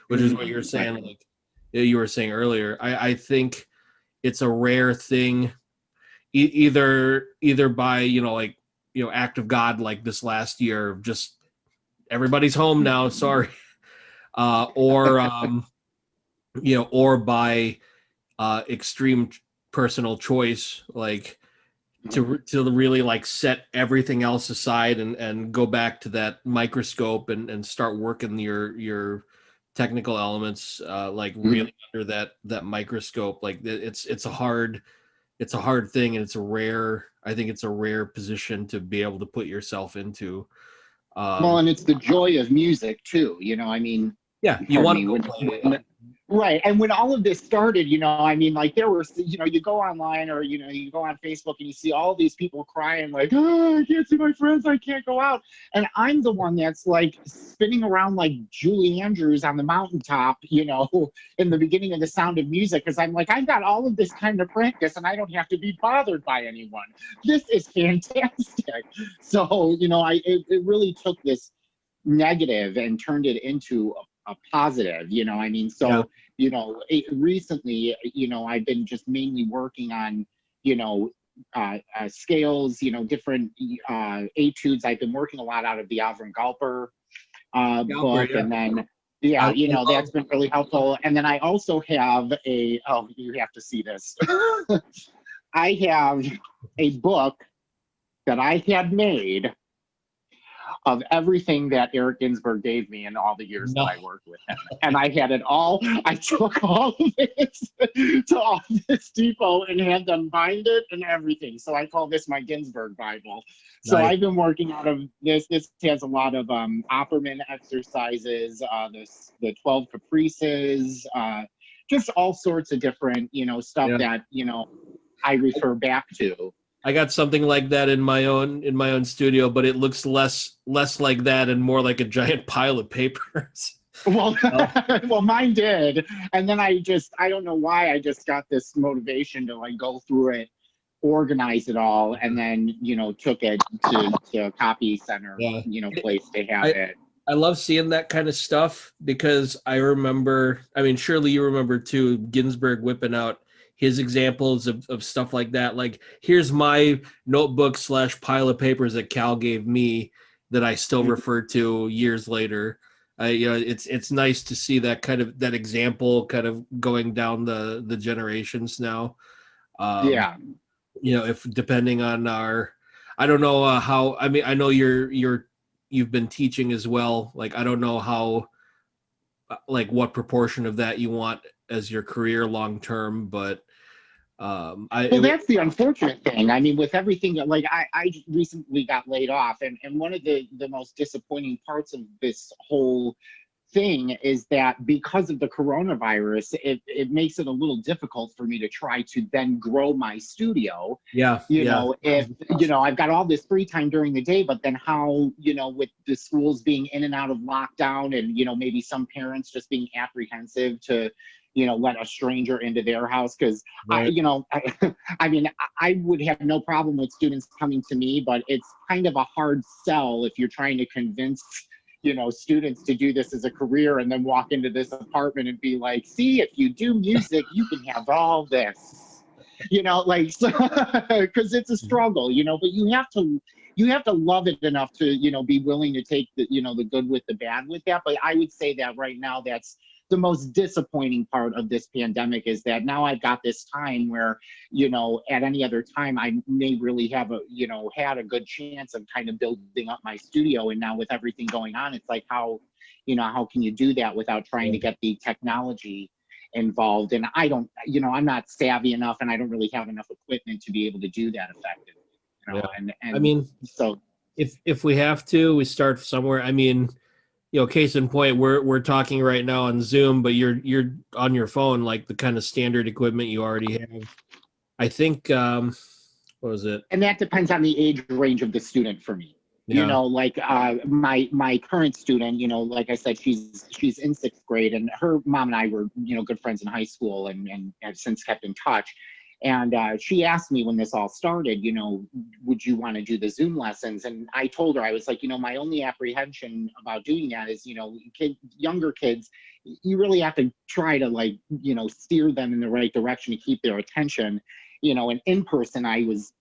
S2: which is what you're saying. Like you were saying earlier, I think it's a rare thing, either by act of God, like this last year, just everybody's home now, sorry, or by extreme personal choice, like to really like set everything else aside and go back to that microscope and start working your technical elements like really under that microscope. Like it's a hard thing, and I think it's a rare position to be able to put yourself into.
S1: Well, and it's the joy of music too,
S2: yeah, you want to play it.
S1: Right. And when all of this started, like there were, you go online or, you go on Facebook and you see all these people crying like, oh, I can't see my friends, I can't go out. And I'm the one that's like spinning around like Julie Andrews on the mountaintop, in the beginning of The Sound of Music. Cause I'm like, I've got all of this time to practice and I don't have to be bothered by anyone. This is fantastic. So, it really took this negative and turned it into a positive, so recently, I've been just mainly working on scales, different etudes. I've been working a lot out of the Avram Galper book, and then that's been really helpful. And then I also have you have to see this. I have a book that I had made of everything that Eric Ginsberg gave me in all the years that I worked with him. And I had it all. I took all of it to Office Depot and had them bind it and everything. So I call this my Ginsberg Bible. So nice. I've been working out of this. This has a lot of Opperman exercises, the 12 caprices, just all sorts of different, stuff that, I refer back to.
S2: I got something like that in my own studio, but it looks less like that and more like a giant pile of papers.
S1: Well, well, mine did, and then I don't know why I just got this motivation to like go through it, organize it all, and then took it to a copy center, place to have it.
S2: I love seeing that kind of stuff because I remember. I mean, surely you remember too, Ginsberg whipping out his examples of stuff like that. Like, here's my notebook / pile of papers that Cal gave me that I still refer to years later. It's nice to see that kind of that example kind of going down the generations now. If depending on I don't know how. I mean, I know you've been teaching as well. Like, I don't know how like what proportion of that you want as your career long term, but
S1: Well, that's the unfortunate thing. I mean, with everything, like I recently got laid off, and one of the most disappointing parts of this whole thing is that because of the coronavirus, it makes it a little difficult for me to try to then grow my studio.
S2: yeah,
S1: You
S2: yeah,
S1: know, if, you know, I've got all this free time during the day, but then how, you know, with the schools being in and out of lockdown and, you know, maybe some parents just being apprehensive to, you know, let a stranger into their house. Cause I,
S2: right.
S1: you know, I mean, I would have no problem with students coming to me, but it's kind of a hard sell if you're trying to convince, you know, students to do this as a career and then walk into this apartment and be like, see, if you do music, you can have all this, you know, like, so, because it's a struggle, you know, but you have to love it enough to, you know, be willing to take the, you know, the good with the bad with that. But I would say that right now, that's the most disappointing part of this pandemic, is that now I've got this time where, you know, at any other time I may really have a, you know, had a good chance of kind of building up my studio. And now with everything going on, it's like, how, you know, how can you do that without trying to get the technology involved? And I don't, you know, I'm not savvy enough and I don't really have enough equipment to be able to do that effectively, you know,
S2: Yeah. I
S1: and
S2: mean,
S1: so.
S2: if we have to, we start somewhere. I mean, you know, case in point, we're talking right now on Zoom, but you're on your phone, like the kind of standard equipment you already have. I think what was it?
S1: And that depends on the age range of the student for me. You
S2: Yeah.
S1: know, like my current student, you know, like I said, she's in sixth grade, and her mom and I were, you know, good friends in high school, and have since kept in touch. And she asked me when this all started, you know, would you want to do the Zoom lessons? And I told her, I was like, you know, my only apprehension about doing that is, you know, younger kids, you really have to try to, like, you know, steer them in the right direction to keep their attention. You know, and in person, I was,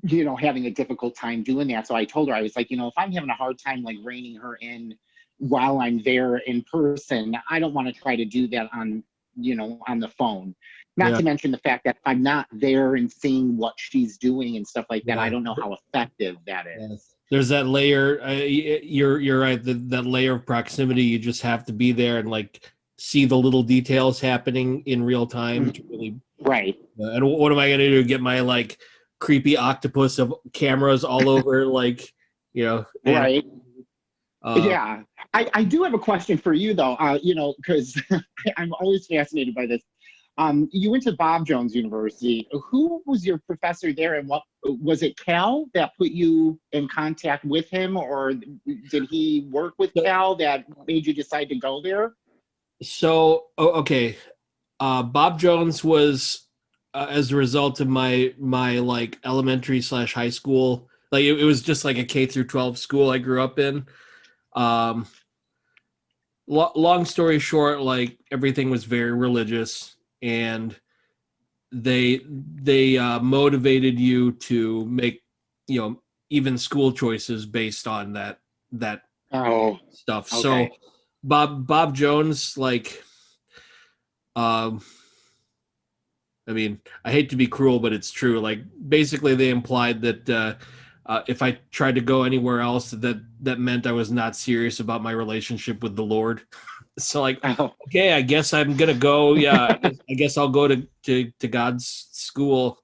S1: you know, having a difficult time doing that. So I told her, I was like, you know, if I'm having a hard time like reining her in while I'm there in person, I don't want to try to do that on, you know, on the phone. Not
S2: Yeah.
S1: to mention the fact that I'm not there and seeing what she's doing and stuff like that. I
S2: Yeah.
S1: don't know how effective that
S2: Yes.
S1: is.
S2: There's that layer. You're right. That layer of proximity. You just have to be there and like see the little details happening in real time to really.
S1: Right.
S2: And what am I going to do? Get my like creepy octopus of cameras all over, like, you know, and
S1: Right.
S2: uh,
S1: Yeah. I do have a question for you though, you know, because I'm always fascinated by this. You went to Bob Jones University. Who was your professor there, and what was it? Cal that put you in contact with him, or did he work with Cal that made you decide to go there?
S2: okay. Bob Jones was as a result of my like elementary slash high school. Like it was just like a K through 12 school I grew up in. Um, long story short, like everything was very religious, and they motivated you to make, you know, even school choices based on that
S1: Oh,
S2: stuff. So
S1: okay.
S2: Bob Jones, like, um, I mean, I hate to be cruel, but it's true. Like, basically, they implied that if I tried to go anywhere else, that meant I was not serious about my relationship with the Lord. So, like,
S1: Oh.
S2: okay, I guess I'm gonna go. Yeah, I guess I'll go to God's school.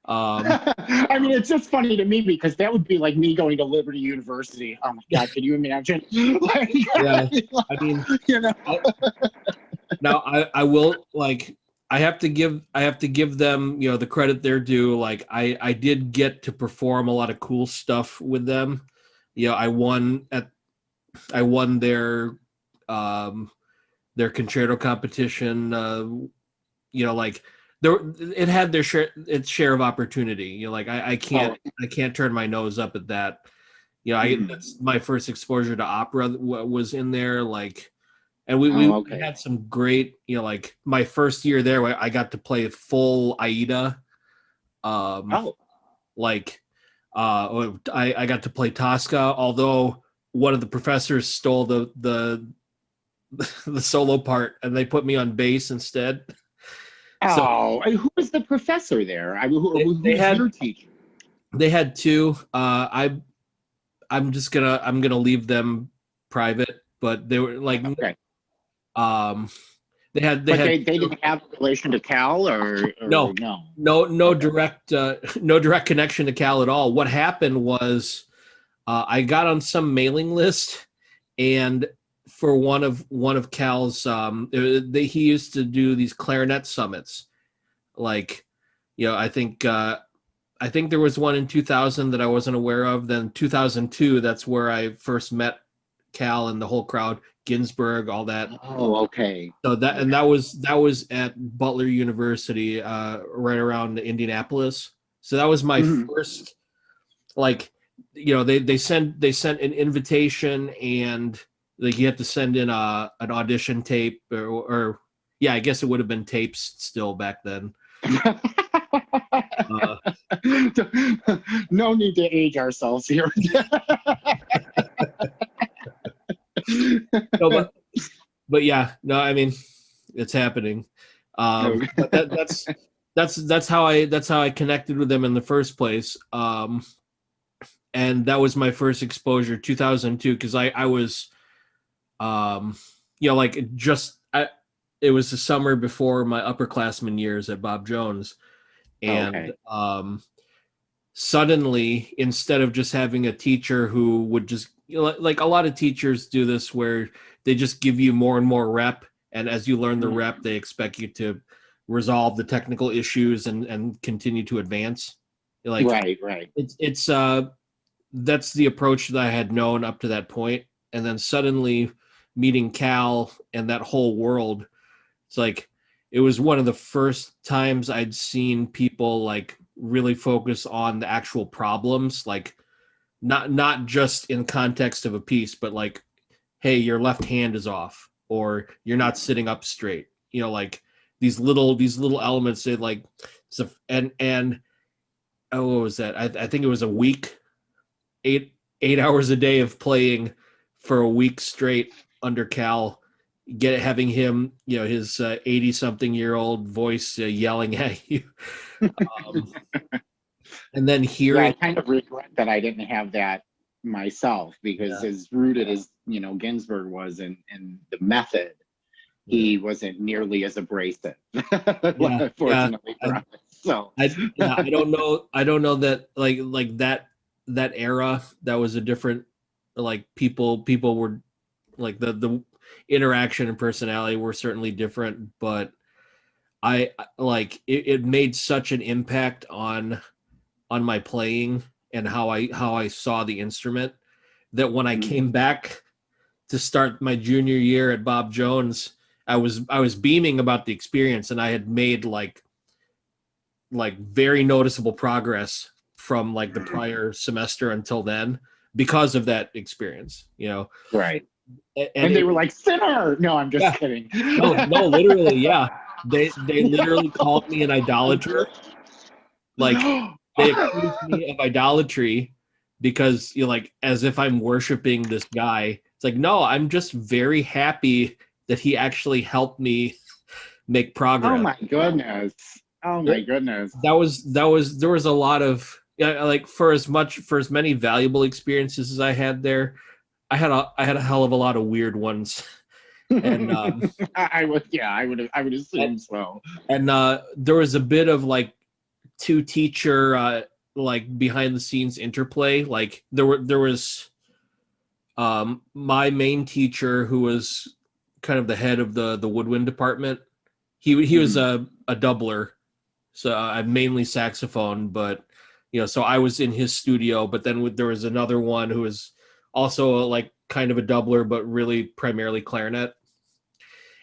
S1: I mean, it's just funny to me because that would be like me going to Liberty University. Oh my God, can you imagine? Like,
S2: Yeah, I mean,
S1: you know.
S2: I, now I will, like, I have to give them, you know, the credit they're due. Like I did get to perform a lot of cool stuff with them. You know, I won um their concerto competition. You know, like there it had its share of opportunity. You know, like
S1: Oh,
S2: I can't turn my nose up at that. You know,
S1: mm.
S2: that's my first exposure to opera was in there. Like, and
S1: Oh,
S2: we
S1: okay.
S2: had some great, you know, like my first year there, I got to play full Aida. Um,
S1: Oh,
S2: like, I got to play Tosca, although one of the professors stole the solo part, and they put me on bass instead. So
S1: oh, and who was the professor there? I mean, who
S2: they
S1: was
S2: had
S1: your teacher?
S2: they had two. I'm gonna leave them private, but they were like
S1: Okay.
S2: Um,
S1: But they didn't have a relation to Cal or
S2: no,
S1: no?
S2: no
S1: Okay.
S2: direct no direct connection to Cal at all. What happened was I got on some mailing list, and for one of Cal's, he used to do these clarinet summits. Like, I think there was one in 2000 that I wasn't aware of. Then 2002, that's where I first met Cal and the whole crowd, Ginsberg, all that.
S1: Oh, okay.
S2: So that and
S1: Okay.
S2: that was at Butler University, right around Indianapolis. So that was my
S1: Mhm.
S2: first, like, they sent an invitation, and like you had to send in an audition tape, or yeah, I guess it would have been tapes still back then. Uh,
S1: No need to age ourselves here.
S2: no, but yeah, no, I mean, it's happening. But that's how I connected with them in the first place. And that was my first exposure, 2002, because I was, um, like, it was the summer before my upperclassman years at Bob Jones, and
S1: Okay.
S2: suddenly, instead of just having a teacher who would just, like a lot of teachers do this, where they just give you more and more rep, and as you learn the rep, they expect you to resolve the technical issues and continue to advance. Like,
S1: Right, right.
S2: it's that's the approach that I had known up to that point. And then suddenly meeting Cal and that whole world, it's like it was one of the first times I'd seen people like really focus on the actual problems, like not just in context of a piece, but like, hey, your left hand is off, or you're not sitting up straight. Like these little elements. They like, so, and oh, what was that? I think it was a week, 8 hours a day of playing for a week straight under Cal, having him, his 80 something year old voice yelling at you. Um, and then
S1: Yeah, I
S2: hearing,
S1: kind of regret that I didn't have that myself because
S2: yeah,
S1: as rooted as, Ginsburg was in the method,
S2: yeah,
S1: he wasn't nearly as abrasive,
S2: yeah, yeah.
S1: fortunately for us. So,
S2: Yeah, I don't know that, like that era, that was a different, like, people were like, the interaction and personality were certainly different, but like it made such an impact on my playing and how I saw the instrument, that when I
S1: mhm.
S2: came back to start my junior year at Bob Jones, I was beaming about the experience, and I had made like very noticeable progress from like the prior semester until then, because of that experience.
S1: Right.
S2: And
S1: And
S2: it
S1: they were
S2: was,
S1: like, sinner. No, I'm just
S2: yeah,
S1: kidding.
S2: no, literally, yeah. They literally called me an idolater. Like, they accused me of idolatry, because like, as if I'm worshiping this guy. It's like, no, I'm just very happy that he actually helped me make
S1: Oh
S2: progress.
S1: my goodness. Oh
S2: There,
S1: my goodness.
S2: there was a lot of, yeah, like, for as many valuable experiences as I had there, I had a hell of a lot of weird ones. And
S1: I would
S2: and,
S1: assume so.
S2: there was a bit of like two teacher, like, behind the scenes interplay. Like, there was my main teacher, who was kind of the head of the woodwind department. He was
S1: Mhm.
S2: a doubler, so I'm mainly saxophone, but so I was in his studio. But then there was another one who was also like kind of a doubler, but really primarily clarinet.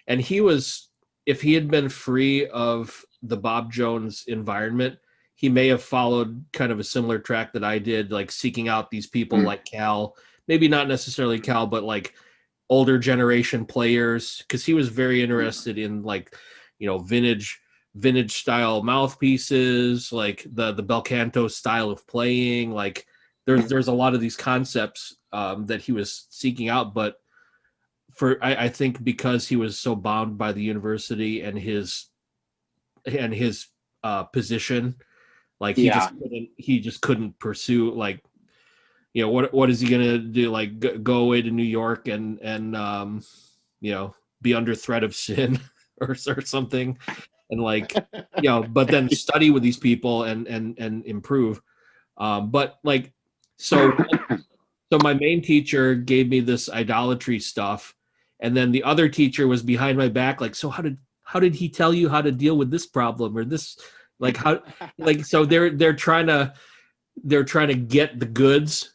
S2: And if he had been free of the Bob Jones environment, he may have followed kind of a similar track that I did, like seeking out these people
S1: Mm.
S2: like Cal, maybe not necessarily Cal, but like older generation players, because he was very interested in, like, vintage style mouthpieces, like the bel canto style of playing. Like, there's a lot of these concepts, that he was seeking out. But I think because he was so bound by the university and his position, like,
S1: Yeah.
S2: he just couldn't pursue, like, what is he gonna do, like, go away to New York and you know be under threat of sin or something, and like, but then study with these people and improve. But like, so my main teacher gave me this idolatry stuff, and then the other teacher was behind my back, like, so how did he tell you how to deal with this problem or this, like, how, like, so they're trying to get the goods,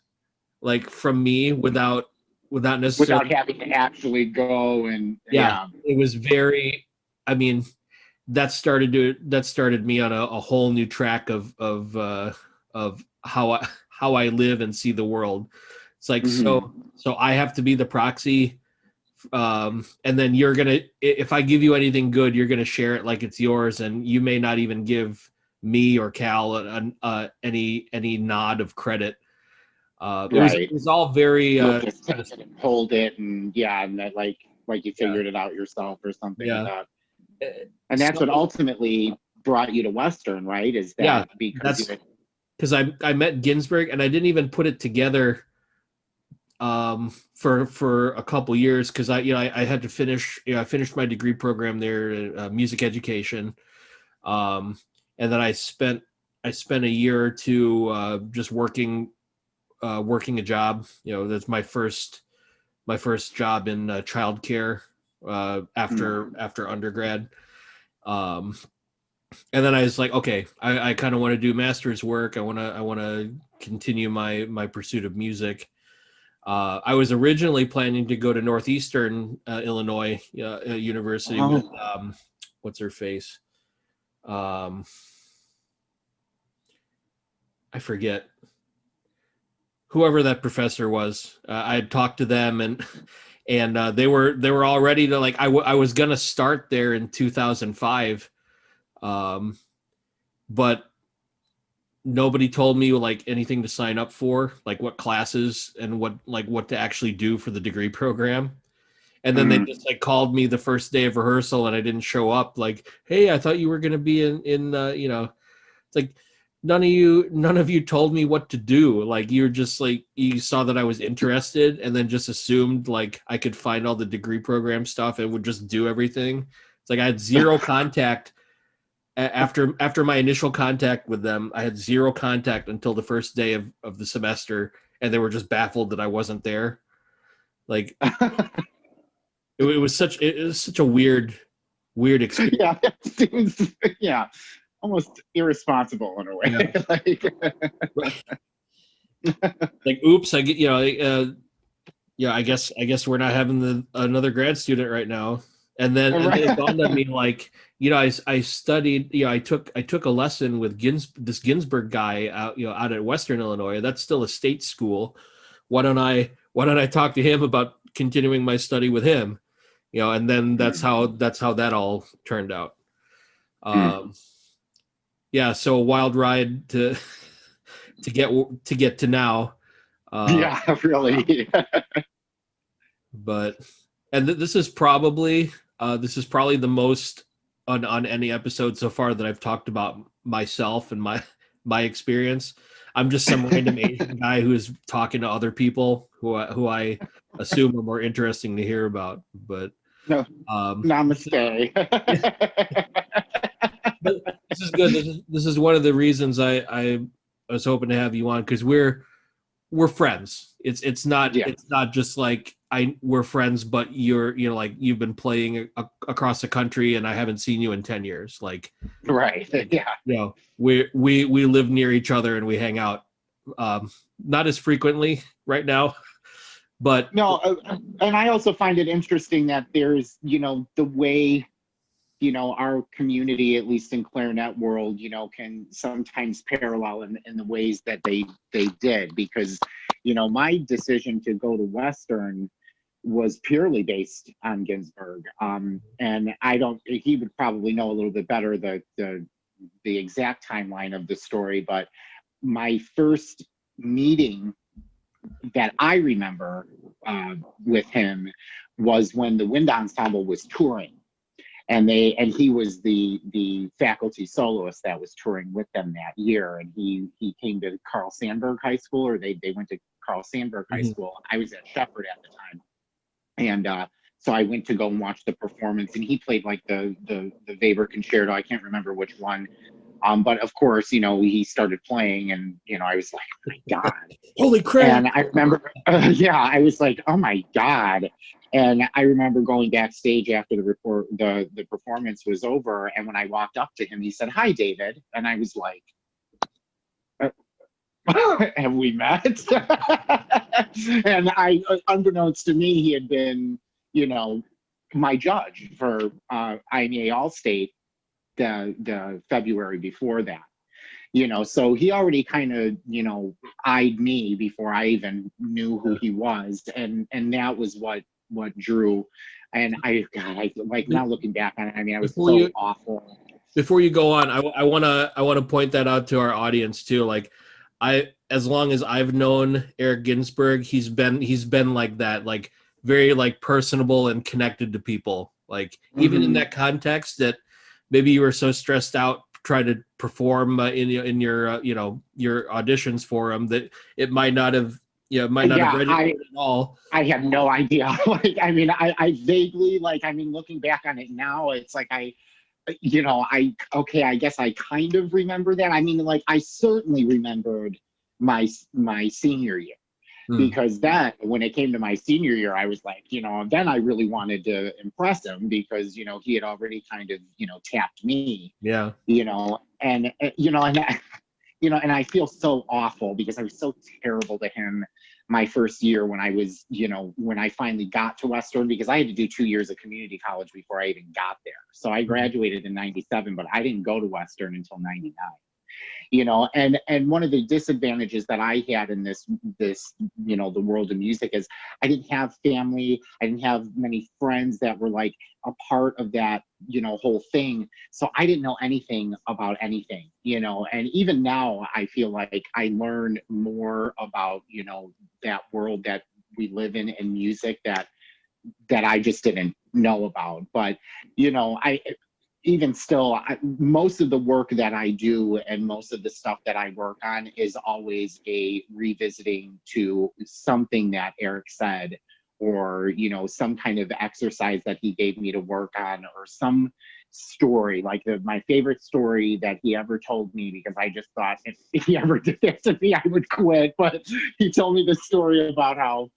S2: like, from me without necessarily,
S1: without having to actually go and
S2: yeah.
S1: yeah.
S2: It was very, I mean, that started me on a whole new track of how I live and see the world. It's like, so I have to be the proxy, and then you're gonna, if I give you anything good, you're gonna share it like it's yours, and you may not even give me or Cal any nod of credit. It was all very
S1: You'll just take it and hold it, and yeah, and that, like you figured it out yourself or something like
S2: yeah.
S1: that. And that's what ultimately brought you to Western, right? Is that
S2: Yeah,
S1: because
S2: that's because I met Ginsberg, and I didn't even put it together for a couple years, because I had to finish, I finished my degree program there, music education, and then I spent a year or two just working a job. That's my first job in childcare after undergrad. And then I was like, okay, I kind of want to do master's work. I want to continue my pursuit of music. I was originally planning to go to Northeastern Illinois University with what's her face? I forget whoever that professor was. I had talked to them, and they were all ready to, like, I was gonna start there in 2005, but nobody told me like anything to sign up for, like what classes and what to actually do for the degree program. And then they just like called me the first day of rehearsal, and I didn't show up. Like, hey, I thought you were going to be in it's like, none of you told me what to do. Like, you're just like, you saw that I was interested and then just assumed like I could find all the degree program stuff and would just do everything. It's like I had zero contact after my initial contact with them. I had zero contact until the first day of the semester, and they were just baffled that I wasn't there. Like, it was such a weird experience.
S1: yeah, it seems almost irresponsible in a way.
S2: Like, oops, I get, I guess we're not having another grad student right now. And then it dawned on me, like, I studied, I took a lesson with this Ginsberg guy out at Western Illinois. That's still a state school. Why don't I talk to him about continuing my study with him? And then that's how that all turned out. Yeah, so a wild ride to get to now.
S1: Yeah, really.
S2: But this is probably the most on any episode so far that I've talked about myself and my experience. I'm just some random Asian guy who is talking to other people who I assume are more interesting to hear about. But
S1: No, namaste.
S2: but this is good. This is one of the reasons I was hoping to have you on, because we're friends. It's not just like we're friends, but you're like, you've been playing across the country and I haven't seen you in 10 years. Like,
S1: right. Yeah.
S2: We live near each other and we hang out, not as frequently right now, but
S1: No, and I also find it interesting that there's, the way, our community, at least in clarinet world, can sometimes parallel in the ways that they did, because, my decision to go to Western was purely based on Ginsberg. And he would probably know a little bit better the exact timeline of the story, but my first meeting that I remember with him was when the wind ensemble was touring, and he was the faculty soloist that was touring with them that year, and he came to Carl Sandburg High School, or they went to Carl Sandburg High School. I was at Shepherd at the time, and So I went to go and watch the performance, and he played like the Weber concerto. I can't remember which one. But of course, he started playing, and I was like, oh my God.
S2: Holy crap.
S1: And I remember, yeah, I was like, oh my God. And I remember going backstage after the performance was over. And when I walked up to him, he said, "Hi, David." And I was like, have we met? And unbeknownst to me, he had been, my judge for IMEA All-State the February before that. So he already kind of, eyed me before I even knew who he was. And that was what drew. And I like now looking back on it, I mean, I was so awful.
S2: Before you go on, I want to point that out to our audience too. Like as long as I've known Eric Ginsberg, he's been like that, like very like personable and connected to people. Like even in that context that maybe you were so stressed out trying to perform in your your auditions for him that it might not have have registered at all.
S1: I have no idea. Like, I mean, I vaguely, like, I mean, looking back on it now, it's like I guess I kind of remember that. I mean, like, I certainly remembered my senior year. Because then when it came to my senior year, I was like, then I really wanted to impress him because, he had already kind of, tapped me.
S2: Yeah.
S1: And I feel so awful because I was so terrible to him my first year when I was, when I finally got to Western, because I had to do 2 years of community college before I even got there. So I graduated in 97, but I didn't go to Western until 99. And one of the disadvantages that I had in this the world of music is I didn't have family. I didn't have many friends that were like a part of that, whole thing. So I didn't know anything about anything, and even now I feel like I learned more about, that world that we live in music that I just didn't know about. But, even still, most of the work that I do and most of the stuff that I work on is always a revisiting to something that Eric said, or, some kind of exercise that he gave me to work on, or some story. Like my favorite story that he ever told me, because I just thought if he ever did that to me, I would quit. But he told me the story about how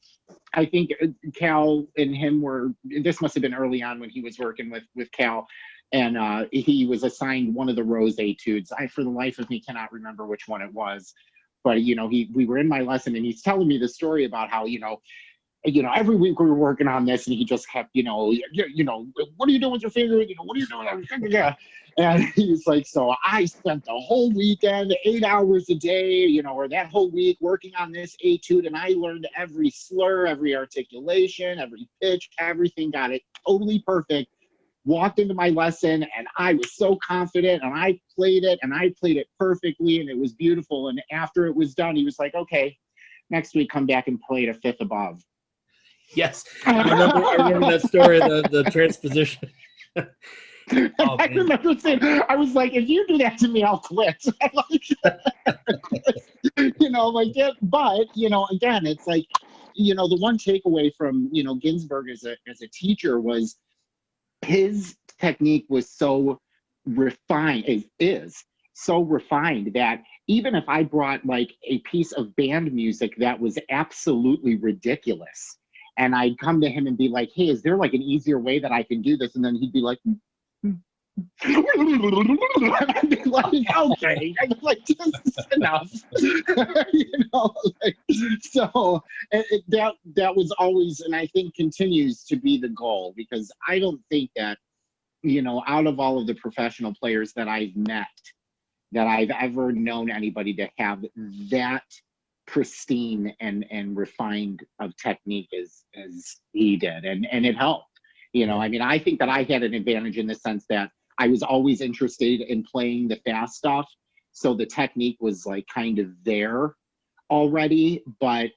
S1: I think Cal and him this must have been early on when he was working with Cal. And he was assigned one of the Rose etudes. I, for the life of me, cannot remember which one it was. But, we were in my lesson and he's telling me the story about how, every week we were working on this and he just kept, what are you doing with your finger? What are you doing with your finger? Yeah. And he's like, so I spent the whole weekend, 8 hours a day, or that whole week working on this etude. And I learned every slur, every articulation, every pitch, everything, got it totally perfect. Walked into my lesson and I was so confident and I played it perfectly and it was beautiful. And after it was done, he was like, okay, next week come back and play it a fifth above.
S2: Yes. I remember that story, the transposition.
S1: I remember saying, I was like, if you do that to me, I'll quit. Like that. But, again, it's like, the one takeaway from, Ginsberg as a teacher was his technique was so refined, is so refined that even if I brought like a piece of band music that was absolutely ridiculous, and I'd come to him and be like, hey, is there like an easier way that I can do this? And then he'd be like, I'd be like, okay, like this is enough. So that was always, and I think continues to be the goal, because I don't think that, out of all of the professional players that I've met, that I've ever known anybody to have that pristine and refined of technique as he did. And it helped. I mean, I think that I had an advantage in the sense that I was always interested in playing the fast stuff. So the technique was like kind of there already, but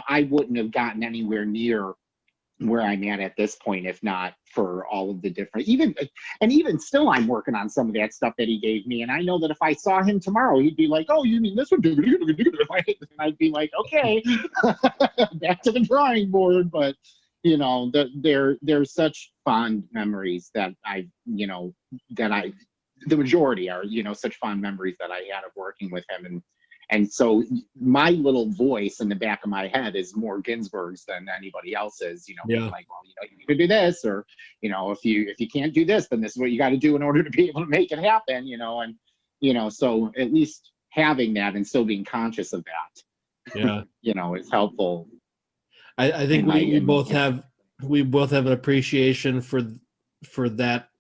S1: I wouldn't have gotten anywhere near where I'm at this point if not for all of the different, even still I'm working on some of that stuff that he gave me. And I know that if I saw him tomorrow, he'd be like, oh, you mean this one? And I'd be like, okay, back to the drawing board. But they're such fond memories that the majority are, such fond memories that I had of working with him. And so my little voice in the back of my head is more Ginsberg's than anybody else's, being
S2: Yeah.
S1: like, well, you need to do this, or, if you can't do this, then this is what you got to do in order to be able to make it happen, and, so at least having that and still being conscious of that,
S2: Yeah.
S1: is helpful.
S2: I think we both have an appreciation for that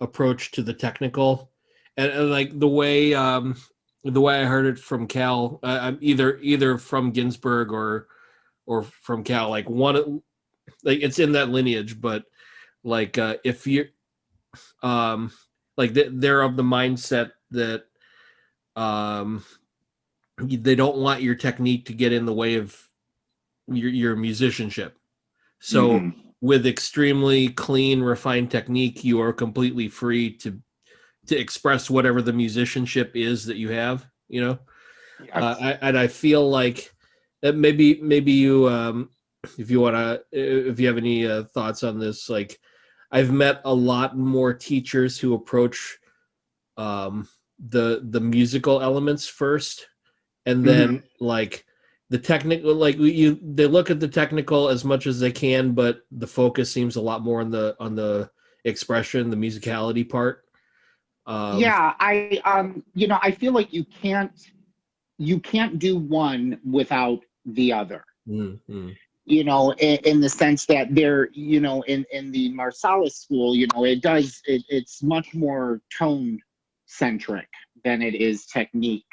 S2: approach to the technical, and like the way I heard it from Cal, either from Ginsberg or from Cal, like one, like it's in that lineage, but like if you like they're of the mindset that they don't want your technique to get in the way of your musicianship. So with extremely clean, refined technique, you are completely free to express whatever the musicianship is that you have,
S1: Yes.
S2: I feel like that maybe you, if you want to, if you have any thoughts on this, like I've met a lot more teachers who approach the musical elements first, and then like the technical, like they look at the technical as much as they can, but the focus seems a lot more on the expression, the musicality part.
S1: Yeah, I feel like you can't do one without the other.
S2: Mm-hmm.
S1: In the sense that they're, in the Marsalis school, it's much more tone centric than it is technique,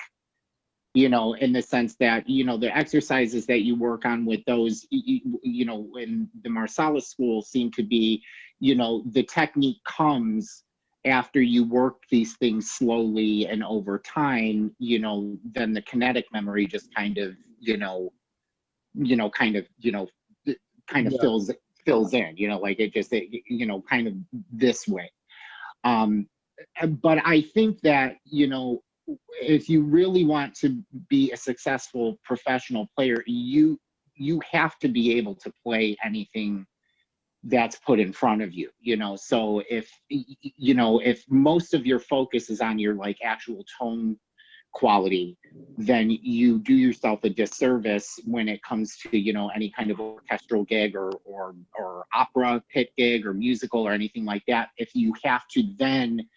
S1: in the sense that, the exercises that you work on with those, in the Marsalis school seem to be, the technique comes after you work these things slowly and over time, then the kinetic memory just kind of, kind of, kind of
S2: Yeah.
S1: fills in, like kind of this way. Um, but I think that, if you really want to be a successful professional player, you have to be able to play anything that's put in front of you, so if most of your focus is on your like actual tone quality, then you do yourself a disservice when it comes to, any kind of orchestral gig or opera pit gig or musical or anything like that, if you have to then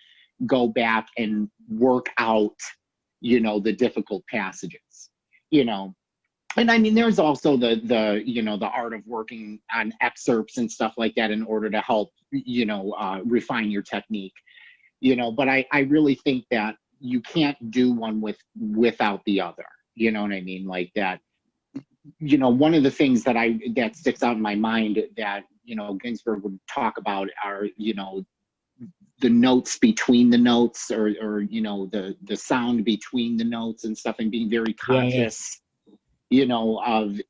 S1: go back and work out, the difficult passages, and I mean, there's also the art of working on excerpts and stuff like that in order to help, refine your technique, but I really think that you can't do one without the other. You know what I mean? Like that, one of the things that sticks out in my mind that, Ginsberg would talk about are, the notes between the notes, or the sound between the notes and stuff, and being very
S2: Yeah.
S1: conscious, of,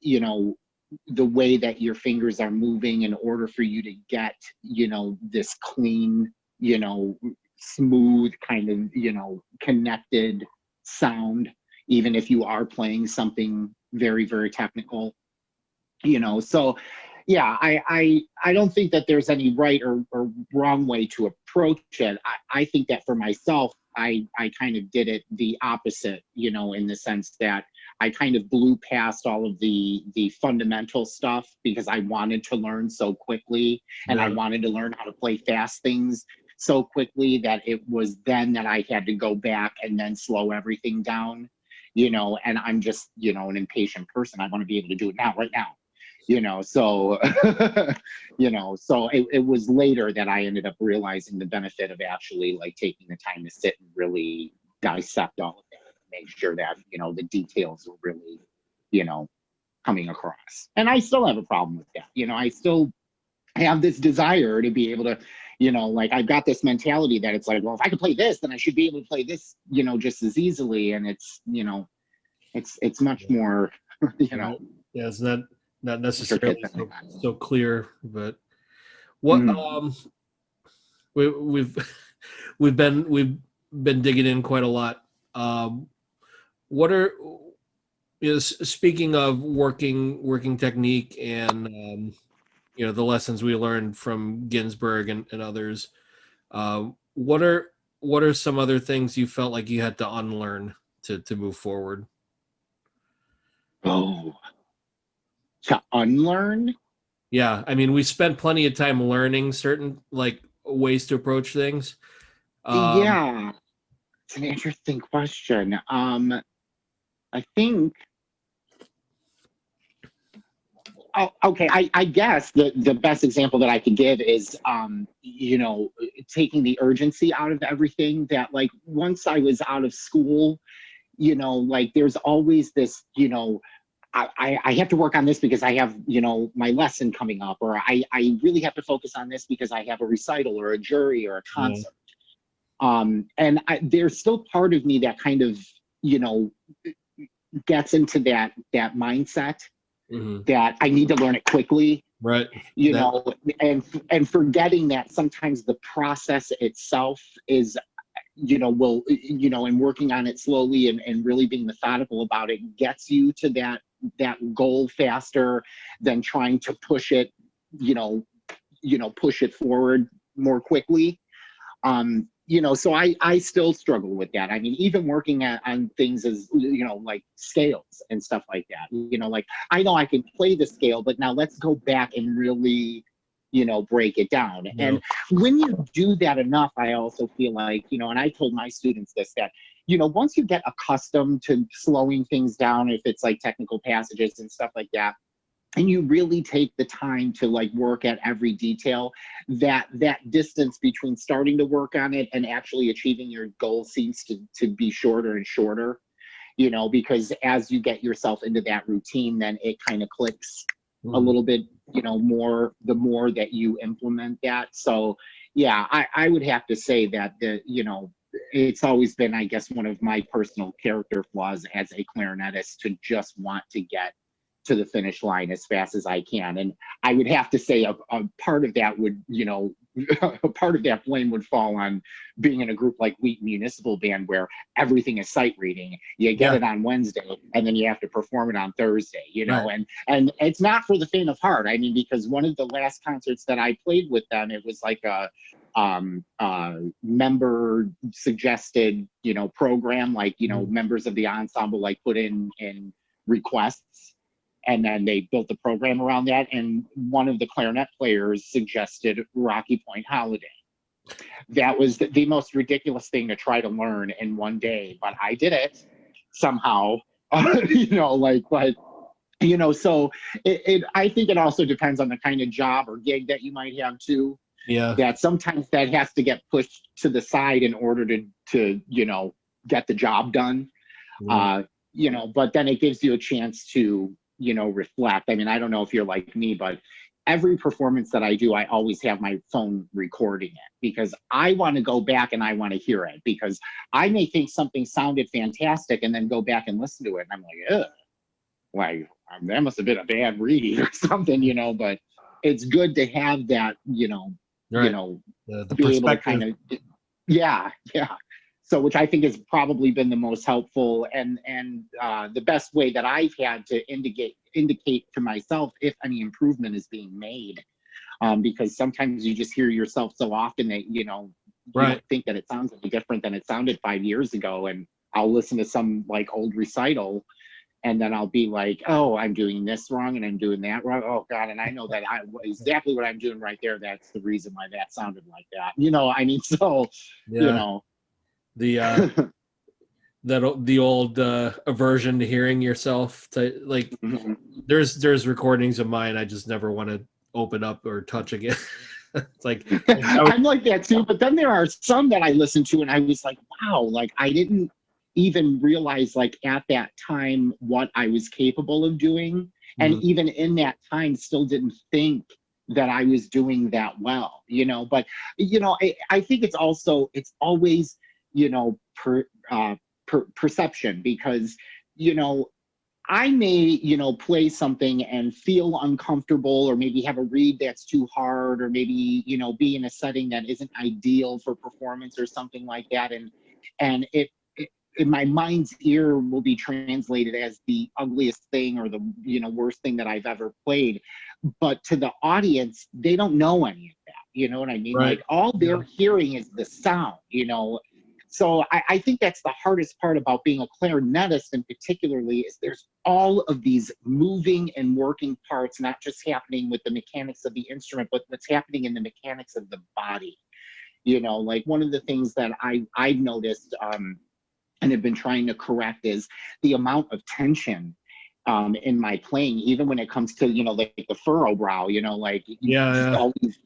S1: the way that your fingers are moving in order for you to get, this clean, smooth kind of, connected sound, even if you are playing something very, very technical, so yeah, I don't think that there's any right or wrong way to approach it. I think that for myself, I kind of did it the opposite, in the sense that I kind of blew past all of the fundamental stuff because I wanted to learn so quickly, and I wanted to learn how to play fast things so quickly that it was then that I had to go back and then slow everything down, and I'm just, an impatient person. I want to be able to do it now, right now. So so it was later that I ended up realizing the benefit of actually like taking the time to sit and really dissect all of that, make sure that, the details were really, coming across. And I still have a problem with that. I still have this desire to be able to, like I've got this mentality that it's like, well, if I could play this, then I should be able to play this, just as easily. And it's, it's much more,
S2: Yeah, it's not necessarily
S1: intricate than that.
S2: so clear, but what we've we've been digging in quite a lot. What are speaking of working technique and you know, the lessons we learned from Ginsberg and others. What are some other things you felt like you had to unlearn to move forward?
S1: Oh, to unlearn?
S2: Yeah, I mean, we spent plenty of time learning certain like ways to approach things. Um,
S1: Yeah, it's an interesting question. I think, oh, okay, I guess the best example that I could give is, taking the urgency out of everything. That, like, once I was out of school, like, there's always this, I have to work on this because I have, my lesson coming up, or I really have to focus on this because I have a recital or a jury or a
S2: yeah.
S1: concert. And there's still part of me that kind of, you know, gets into that mindset
S2: Hmm.
S1: that I need to learn it quickly,
S2: Right.
S1: you
S2: That.
S1: know, and forgetting that sometimes the process itself is, and working on it slowly and really being methodical about it gets you to that goal faster than trying to push it, you know, push it forward more quickly. So I still struggle with that. I mean, even working on things as, like scales and stuff like that, like, I know I can play the scale, but now let's go back and really, break it down.
S2: You know,
S1: And when you do that enough, I also feel like, and I told my students this, that, once you get accustomed to slowing things down, if it's like technical passages and stuff like that, and you really take the time to, like, work at every detail, that distance between starting to work on it and actually achieving your goal seems to be shorter and shorter, because as you get yourself into that routine, then it kind of clicks a
S2: mhm.
S1: little bit, more, the more that you implement that. So yeah, I would have to say that it's always been, I guess, one of my personal character flaws as a clarinetist to just want to get to the finish line as fast as I can. And I would have to say a part of that would, a part of that blame would fall on being in a group like Wheat Municipal Band, where everything is sight reading. You get
S2: Yeah.
S1: it on Wednesday and then you have to perform it on Thursday,
S2: Right.
S1: and it's not for the faint of heart. I mean, because one of the last concerts that I played with them, it was like a member suggested, program, like,
S2: Mhm.
S1: members of the ensemble, like, put in requests, and then they built the program around that. And one of the clarinet players suggested Rocky Point Holiday. That was the most ridiculous thing to try to learn in one day, but I did it somehow. But so I think it also depends on the kind of job or gig that you might have too.
S2: Yeah.
S1: That sometimes that has to get pushed to the side in order to get the job done.
S2: Yeah.
S1: uh, but then it gives you a chance to, reflect. I mean, I don't know if you're like me, but every performance that I do, I always have my phone recording it because I want to go back and I want to hear it, because I may think something sounded fantastic and then go back and listen to it. And I'm like, ugh, like, that must have been a bad read or something, but it's good to have that,
S2: Right. The
S1: be able to
S2: perspective.
S1: kind of, yeah, yeah. So, which I think has probably been the most helpful and the best way that I've had to indicate to myself if any improvement is being made, because sometimes you just hear yourself so often that you
S2: Right.
S1: don't think that it sounds any different than it sounded 5 years ago. And I'll listen to some, like, old recital, and then I'll be like, oh, I'm doing this wrong and I'm doing that wrong. Oh God, and I know that exactly what I'm doing right there. That's the reason why that sounded like that. I mean, so you
S2: Yeah.
S1: know,
S2: The the old aversion to hearing yourself, to like, there's recordings of mine I just never want to open up or touch again. It's like I would,
S1: I'm like that too. But then there are some that I listen to, and I was like, wow, like, I didn't even realize, like, at that time what I was capable of doing, and
S2: mhm.
S1: even in that time, still didn't think that I was doing that well. But I think it's always, perception, because you know I may, play something and feel uncomfortable, or maybe have a read that's too hard, or maybe, be in a setting that isn't ideal for performance or something like that. And it in my mind's ear will be translated as the ugliest thing or the, worst thing that I've ever played. But to the audience, they don't know any of that. You know what I mean?
S2: Right.
S1: Like all they're hearing is the sound, So I think that's the hardest part about being a clarinetist, and particularly is there's all of these moving and working parts, not just happening with the mechanics of the instrument, but what's happening in the mechanics of the body. Like one of the things that I've noticed, and have been trying to correct, is the amount of tension in my playing, even when it comes to, like the furrow brow, like always,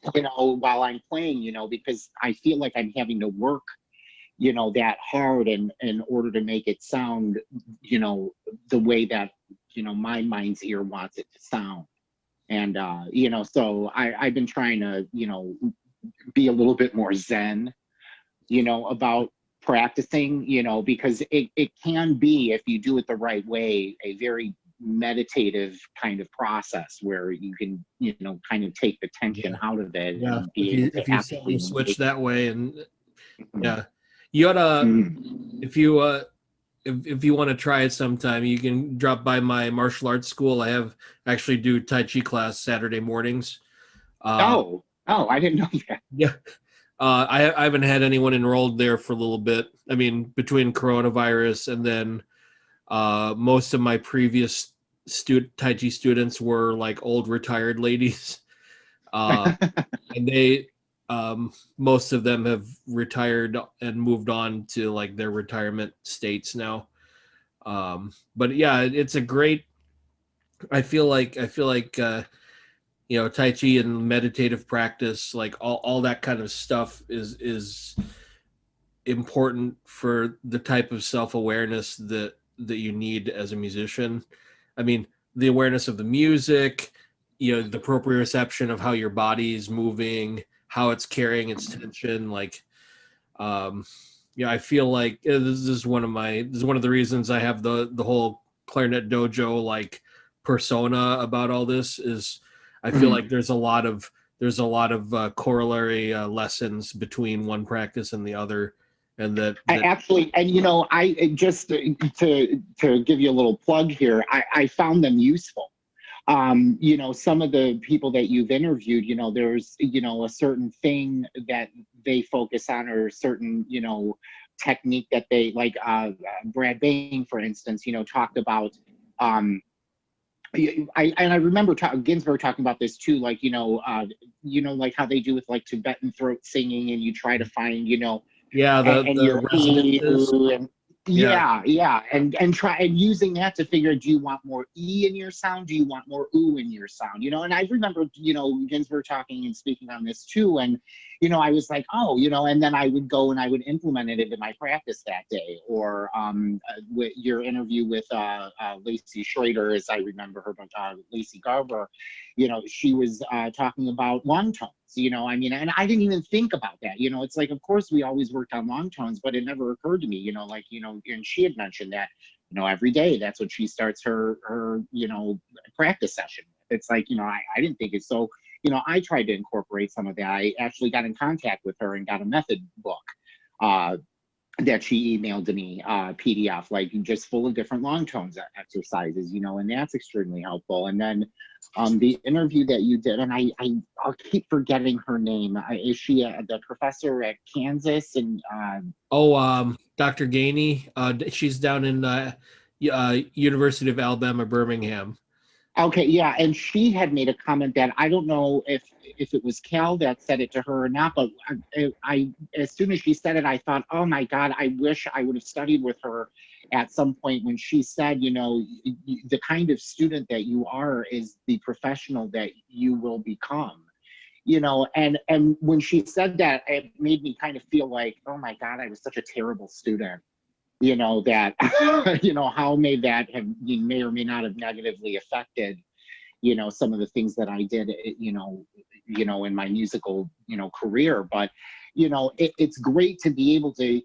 S1: while I'm playing, because I feel like I'm having to work, that hard in order to make it sound, the way that, my mind's ear wants it to sound. And, so I've been trying to, be a little bit more zen, about practicing, because it can be, if you do it the right way, a very meditative kind of process where you can, kind of take the tension out of it and be able to
S2: If you set the
S1: actually
S2: switch that way, and
S1: Mhm.
S2: you ought to,
S1: Mhm.
S2: if you if you want to try it sometime, you can drop by my martial arts school. I have actually do Tai Chi class Saturday mornings.
S1: I didn't know that.
S2: Yeah. I haven't had anyone enrolled there for a little bit. I mean, between coronavirus and then most of my previous Tai Chi students were like old retired ladies. And they, most of them have retired and moved on to like their retirement states now. But yeah, it's a great, I feel like, Tai Chi and meditative practice, like all that kind of stuff is important for the type of self-awareness that you need as a musician. I mean, the awareness of the music, the proprioception of how your body is moving, how it's carrying its tension. Like, I feel like this is one of the reasons I have the whole Clarinet Dojo like persona about all this. Is I feel like there's a lot of corollary lessons between one practice and the other, and
S1: I
S2: that
S1: actually, and I just to give you a little plug here, I found them useful. Some of the people that you've interviewed, there's, a certain thing that they focus on, or a certain, technique that they like. Brad Bain, for instance, talked about. I remember Ginsberg talking about this too, like like how they do with like Tibetan throat singing, and you try to find, and
S2: the
S1: your
S2: resonances.
S1: EU, and
S2: Yeah,
S1: and try and using that to figure, do you want more E in your sound, do you want more oo in your sound, and I remember Ginsberg talking and speaking on this too, and I was like, oh, and then I would go and I would implement it into my practice that day. Or with your interview with Lacey Schrader, as I remember her, but Lacey Garber, she was talking about long tones, and I didn't even think about that. It's like, of course, we always worked on long tones, but it never occurred to me, and she had mentioned that, every day, that's what she starts her practice session with. It's like, I didn't think it's so, I tried to incorporate some of that. I actually got in contact with her and got a method book that she emailed to me, PDF, like just full of different long tones exercises, and that's extremely helpful. And then the interview that you did, and I'll keep forgetting her name. Is she the professor at Kansas? And
S2: Dr. Gainey, she's down in University of Alabama, Birmingham.
S1: Okay, yeah, and she had made a comment that I don't know if it was Cal that said it to her or not, but I as soon as she said it, I thought, oh my God, I wish I would have studied with her at some point, when she said, the kind of student that you are is the professional that you will become. And when she said that, it made me kind of feel like, oh my God, I was such a terrible student. That how may that have, may or may not have negatively affected, some of the things that I did, in my musical, career. But it's great to be able to,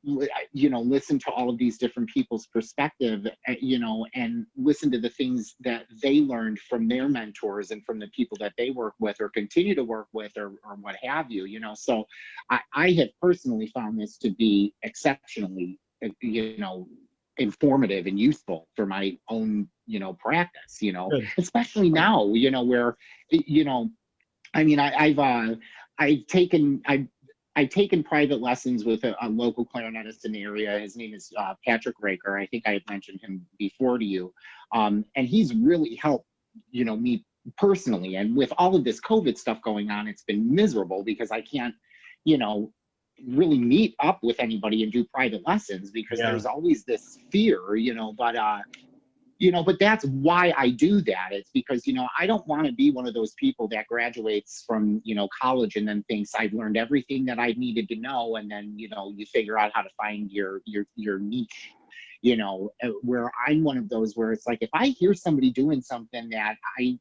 S1: listen to all of these different people's perspective, and listen to the things that they learned from their mentors and from the people that they work with or continue to work with, or what have you. So I have personally found this to be exceptionally you know, informative and useful for my own, practice,
S2: Good.
S1: especially now, where, you know, I mean, I've taken, private lessons with a local clarinetist in the area. His name is Patrick Raker. I think I had mentioned him before to you. And he's really helped, me personally. And with all of this COVID stuff going on, it's been miserable because I can't, you know, really meet up with anybody and do private lessons because
S2: Yeah.
S1: there's always this fear, but that's why I do that. It's because, I don't want to be one of those people that graduates from, college and then thinks I've learned everything that I needed to know. And then, you figure out how to find your niche, where I'm one of those where it's like, if I hear somebody doing something that I,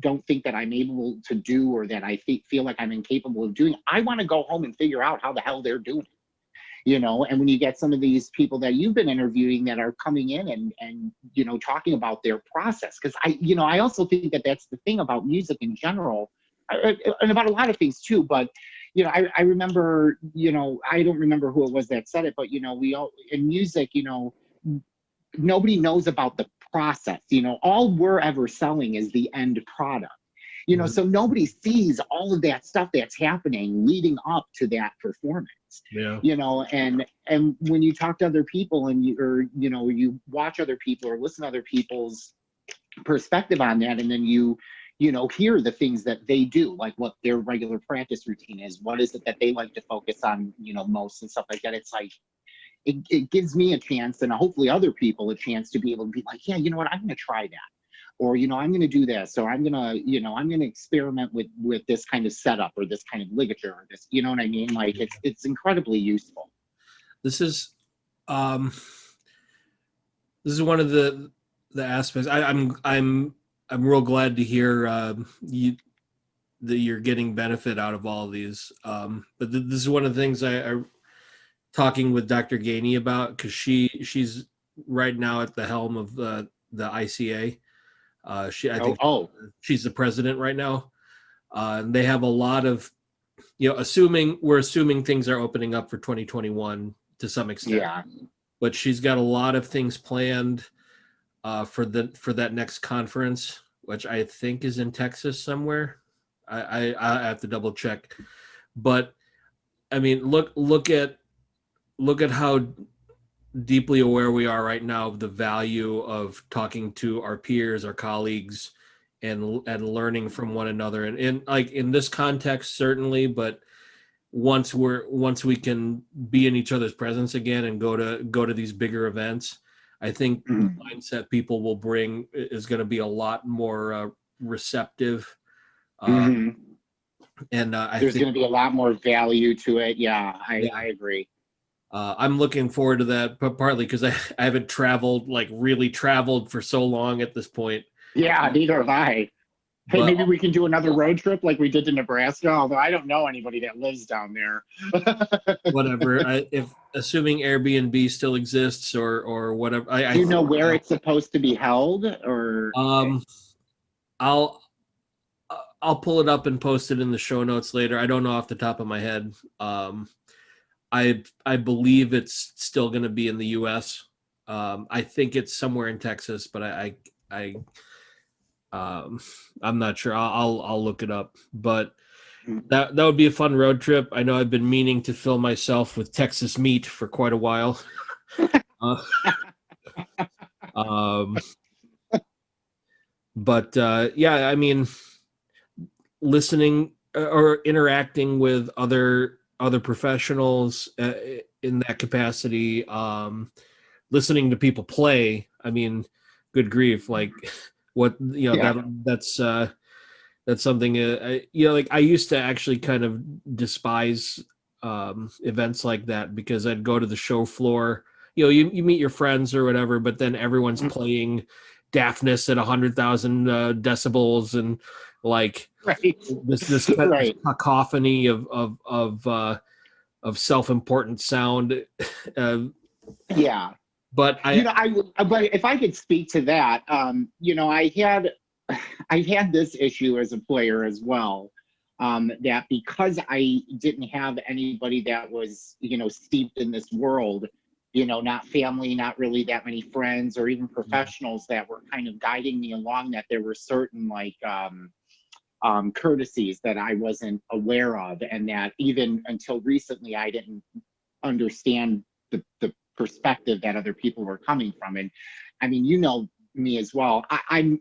S1: don't think that I'm able to do, or that I feel like I'm incapable of doing, I want to go home and figure out how the hell they're doing it. And when you get some of these people that you've been interviewing that are coming in and talking about their process, because I also think that that's the thing about music in general, and about a lot of things too. But I remember, I don't remember who it was that said it, but we all in music, nobody knows about the process. All we're ever selling is the end product. So nobody sees all of that stuff that's happening leading up to that performance.
S2: Yeah.
S1: And when you talk to other people and you watch other people or listen to other people's perspective on that, and then you hear the things that they do, like what their regular practice routine is, what is it that they like to focus on, most and stuff like that. It's like, it gives me a chance, and hopefully other people a chance, to be able to be like, yeah, you know what, I'm going to try that. Or, I'm going to do this, or I'm going to experiment with this kind of setup, or this kind of ligature, or this, you know what I mean? Like, it's incredibly useful.
S2: This is one of the aspects. I'm real glad to hear that you're getting benefit out of all of these. But this is one of the things I talking with Dr. Gainey about, because she's right now at the helm of the ICA. I think she's the president right now. They have a lot of, we're assuming things are opening up for 2021 to some extent.
S1: Yeah.
S2: But she's got a lot of things planned for that next conference, which I think is in Texas somewhere. I have to double check. But I mean, look at how deeply aware we are right now of the value of talking to our peers, our colleagues, and learning from one another. And like in this context, certainly, but once we can be in each other's presence again and go to these bigger events, I think the mindset people will bring is going to be a lot more receptive. And I
S1: there's
S2: think
S1: going to be a lot more value to it. Yeah, I agree.
S2: I'm looking forward to that, but partly because I haven't really traveled for so long at this point.
S1: Yeah, neither have I. Hey,
S2: But
S1: maybe we can do another road trip like we did to Nebraska, although I don't know anybody that lives down there.
S2: whatever, if assuming Airbnb still exists or whatever.
S1: Do you know where it's supposed to be held, or?
S2: I'll pull it up and post it in the show notes later. I don't know off the top of my head. I believe it's still going to be in the U.S. I think it's somewhere in Texas, but I'm not sure. I'll look it up. But that would be a fun road trip. I know I've been meaning to fill myself with Texas meat for quite a while. But yeah, I mean, listening or interacting with other professionals in that capacity, listening to people play. I mean, good grief, like what that's something. Like I used to actually kind of despise events like that, because I'd go to the show floor. You meet your friends or whatever, but then everyone's playing Daphnis at 100,000 decibels, and like this cacophony of self-important sound.
S1: Yeah.
S2: But
S1: but if I could speak to that, I've had this issue as a player as well, that because I didn't have anybody that was, steeped in this world, not family, not really that many friends or even professionals that were kind of guiding me along, that there were certain like courtesies that I wasn't aware of, and that even until recently I didn't understand the perspective that other people were coming from. And I mean, me as well. I'm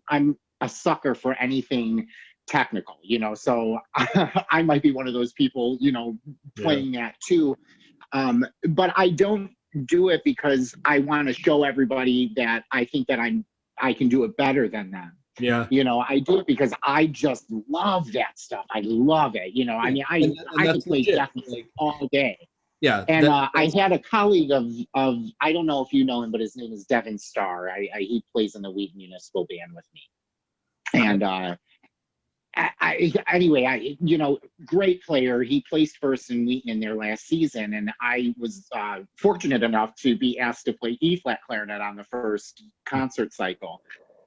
S1: a sucker for anything technical, so I might be one of those people, playing that too. But I don't do it because I want to show everybody that I think that I can do it better than them.
S2: Yeah.
S1: I do it because I just love that stuff. I love it. I mean,
S2: and
S1: I could
S2: that's
S1: play
S2: legit.
S1: definitely all day.
S2: Yeah.
S1: And I had a colleague of I don't know if you know him, but his name is Devin Starr. He plays in the Wheaton Municipal Band with me. And anyway, great player. He placed first in Wheaton in their last season, and I was fortunate enough to be asked to play E-flat clarinet on the first concert cycle.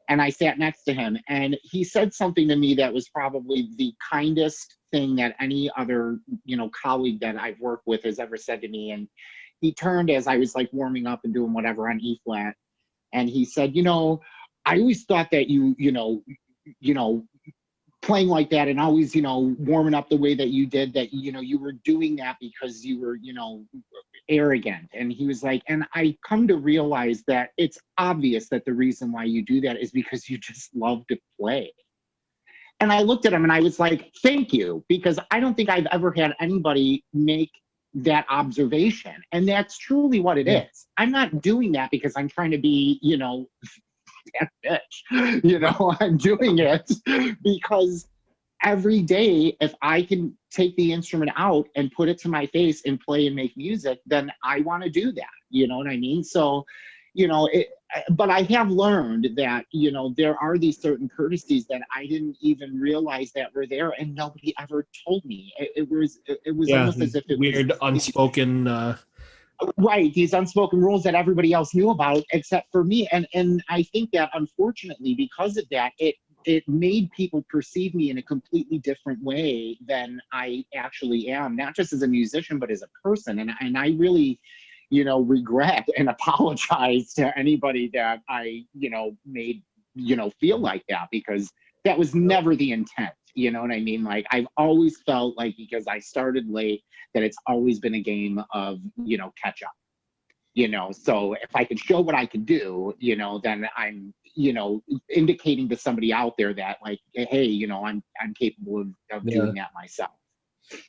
S1: And I sat next to him, and he said something to me that was probably the kindest thing that any other, colleague that I've worked with has ever said to me. And he turned as I was like warming up and doing whatever on E-flat, and he said, I always thought that playing like that and always, warming up the way that you did, that, you were doing that because you were, arrogant. And he was like, and I come to realize that it's obvious that the reason why you do that is because you just love to play. And I looked at him and I was like, thank you, because I don't think I've ever had anybody make that observation. And that's truly what it is. I'm not doing that because I'm trying to be, that bitch. I'm doing it because every day, if I can take the instrument out and put it to my face and play and make music, then I want to do that. You know what I mean? So, but I have learned that, there are these certain courtesies that I didn't even realize that were there, and nobody ever told me. It was almost as if it
S2: weird,
S1: was
S2: unspoken.
S1: Right, these unspoken rules that everybody else knew about except for me. And I think that unfortunately, because of that, it made people perceive me in a completely different way than I actually am, not just as a musician, but as a person. And I really, regret and apologize to anybody that I, made, feel like that, because that was never the intent. You know what I mean? Like, I've always felt like, because I started late, that it's always been a game of, catch up. So if I can show what I can do, then I'm, indicating to somebody out there that, like, hey, I'm capable of doing that myself.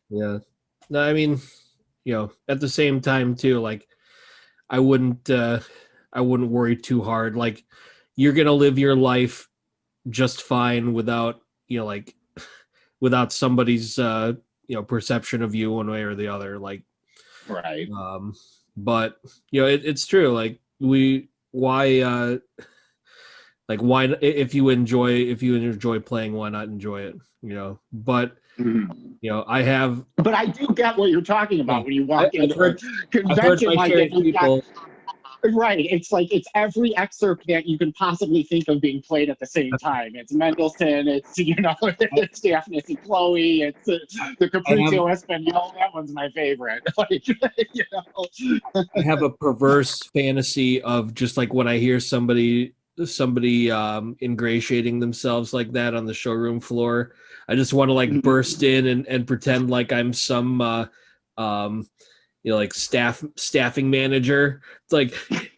S2: Yeah. No, I mean, at the same time too, like, I wouldn't worry too hard. Like, you're gonna live your life just fine without, like, without somebody's perception of you one way or the other. Like,
S1: right.
S2: But it's true. Like, why if you enjoy playing, why not enjoy it? But I have.
S1: But I do get what you're talking about when you walk into a convention
S2: I've heard my
S1: like
S2: share
S1: it.
S2: of people.
S1: Right. It's like, it's every excerpt that you can possibly think of being played at the same time. It's Mendelssohn, it's, it's Daphnis and Chloe, it's the Capriccio Espanol. That one's my favorite. Like,
S2: I have a perverse fantasy of just like when I hear somebody ingratiating themselves like that on the showroom floor, I just want to like burst in and pretend like I'm some like staffing manager. It's like,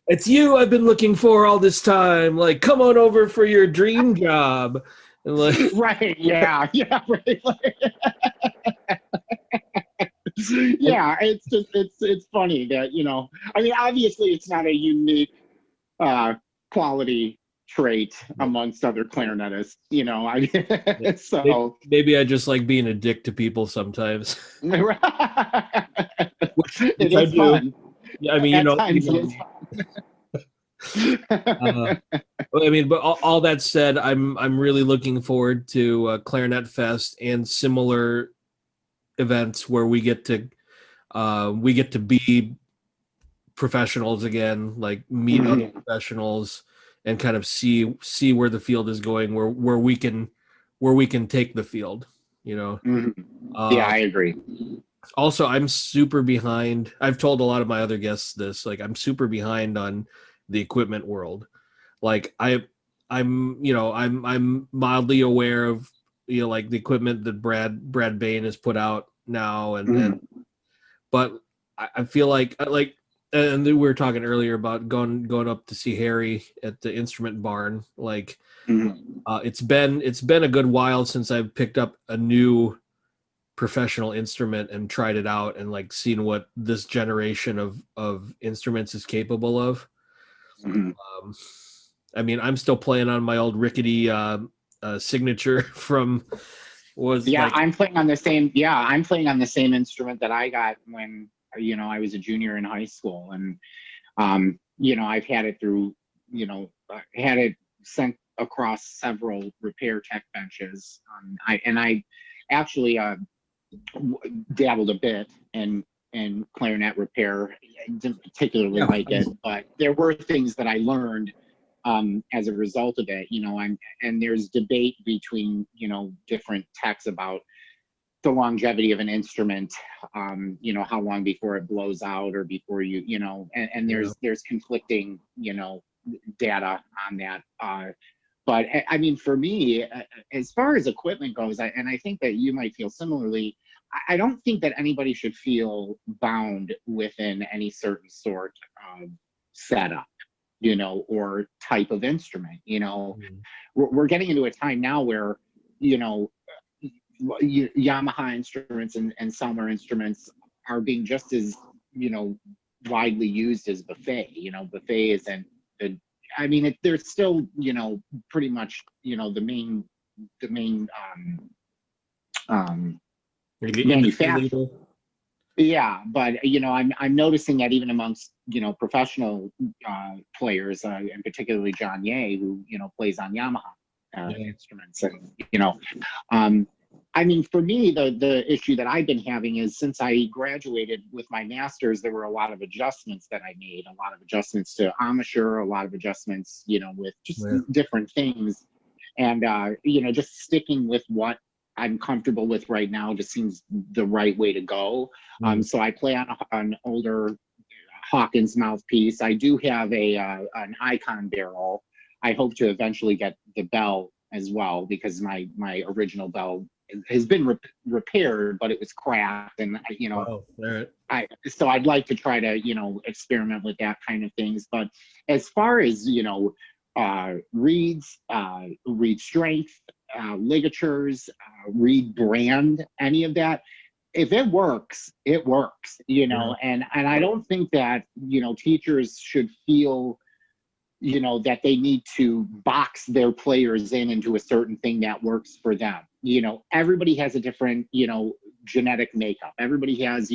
S2: it's you I've been looking for all this time. Like, come on over for your dream job. And like,
S1: right. Yeah. Right. Yeah. It's just, it's funny that, I mean, obviously it's not a unique quality trait amongst other clarinetists, so
S2: maybe I just like being a dick to people sometimes. which
S1: it
S2: I
S1: is
S2: do.
S1: fun.
S2: Yeah, I mean,
S1: At times it is fun.
S2: I mean, but all that said, I'm really looking forward to Clarinet Fest and similar events where we get to be professionals again, like meet other professionals and kind of see where the field is going, where we can take the field.
S1: Yeah, I agree.
S2: Also, I'm super behind. I've told a lot of my other guests this. Like, I'm super behind on the equipment world. Like, I'm mildly aware of like the equipment that Brad Bain has put out now, and but I feel like, and we were talking earlier about going up to see Harry at the instrument barn. Like, it's been a good while since I've picked up a new professional instrument and tried it out and like seen what this generation of instruments is capable of. I mean, I'm still playing on my old rickety signature from
S1: I'm playing on the same instrument that I got when I was a junior in high school, and I've had it through, had it sent across several repair tech benches. I actually dabbled a bit in clarinet repair. I didn't particularly like it, but there were things that I learned as a result of it. And there's debate between different techs about the longevity of an instrument, how long before it blows out or before and there's conflicting data on that. But I mean, for me, as far as equipment goes, and I think that you might feel similarly, I don't think that anybody should feel bound within any certain sort of setup, or type of instrument. We're getting into a time now where, Yamaha instruments and Selmer instruments are being just as, widely used as buffet. Buffet isn't the, I mean, they're still, pretty much, the main manufacturer. Yeah, but I'm noticing that even amongst professional players, and particularly John Ye, who plays on Yamaha instruments, and I mean, for me, the issue that I've been having is since I graduated with my master's, there were a lot of adjustments that I made, a lot of adjustments to embouchure, a lot of adjustments, with just different things, and just sticking with what I'm comfortable with right now just seems the right way to go. So I play on an older Hawkins mouthpiece. I do have an Icon barrel. I hope to eventually get the bell as well, because my original bell has been repaired, but it was cracked, and so I'd like to try to experiment with that kind of things. But as far as reeds, reed strength, ligatures, reed brand, any of that, if it works, it works. And I don't think that teachers should feel that they need to box their players into a certain thing that works for them. Everybody has a different genetic makeup. Everybody has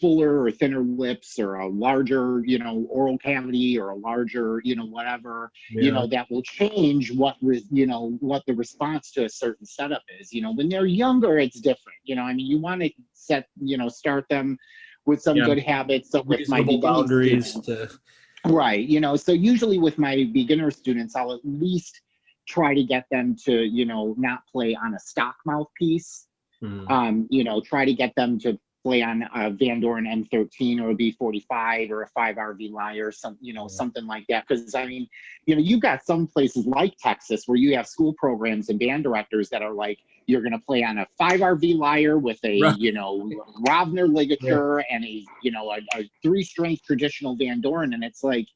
S1: fuller or thinner lips, or a larger oral cavity, or a larger whatever that will change what the response to a certain setup is. When they're younger, it's different. I mean, you want to start them with some good habits. So with my
S2: boundaries
S1: students, right. So usually with my beginner students, I'll at least try to get them to, not play on a stock mouthpiece. Try to get them to play on a Van Doren M13 or a B45 or a 5RV Lyre, something like that. Because I mean, you've got some places like Texas where you have school programs and band directors that are like, you're going to play on a 5RV Lyre with a Rovner ligature and a 3-strength traditional Van Doren, and it's like,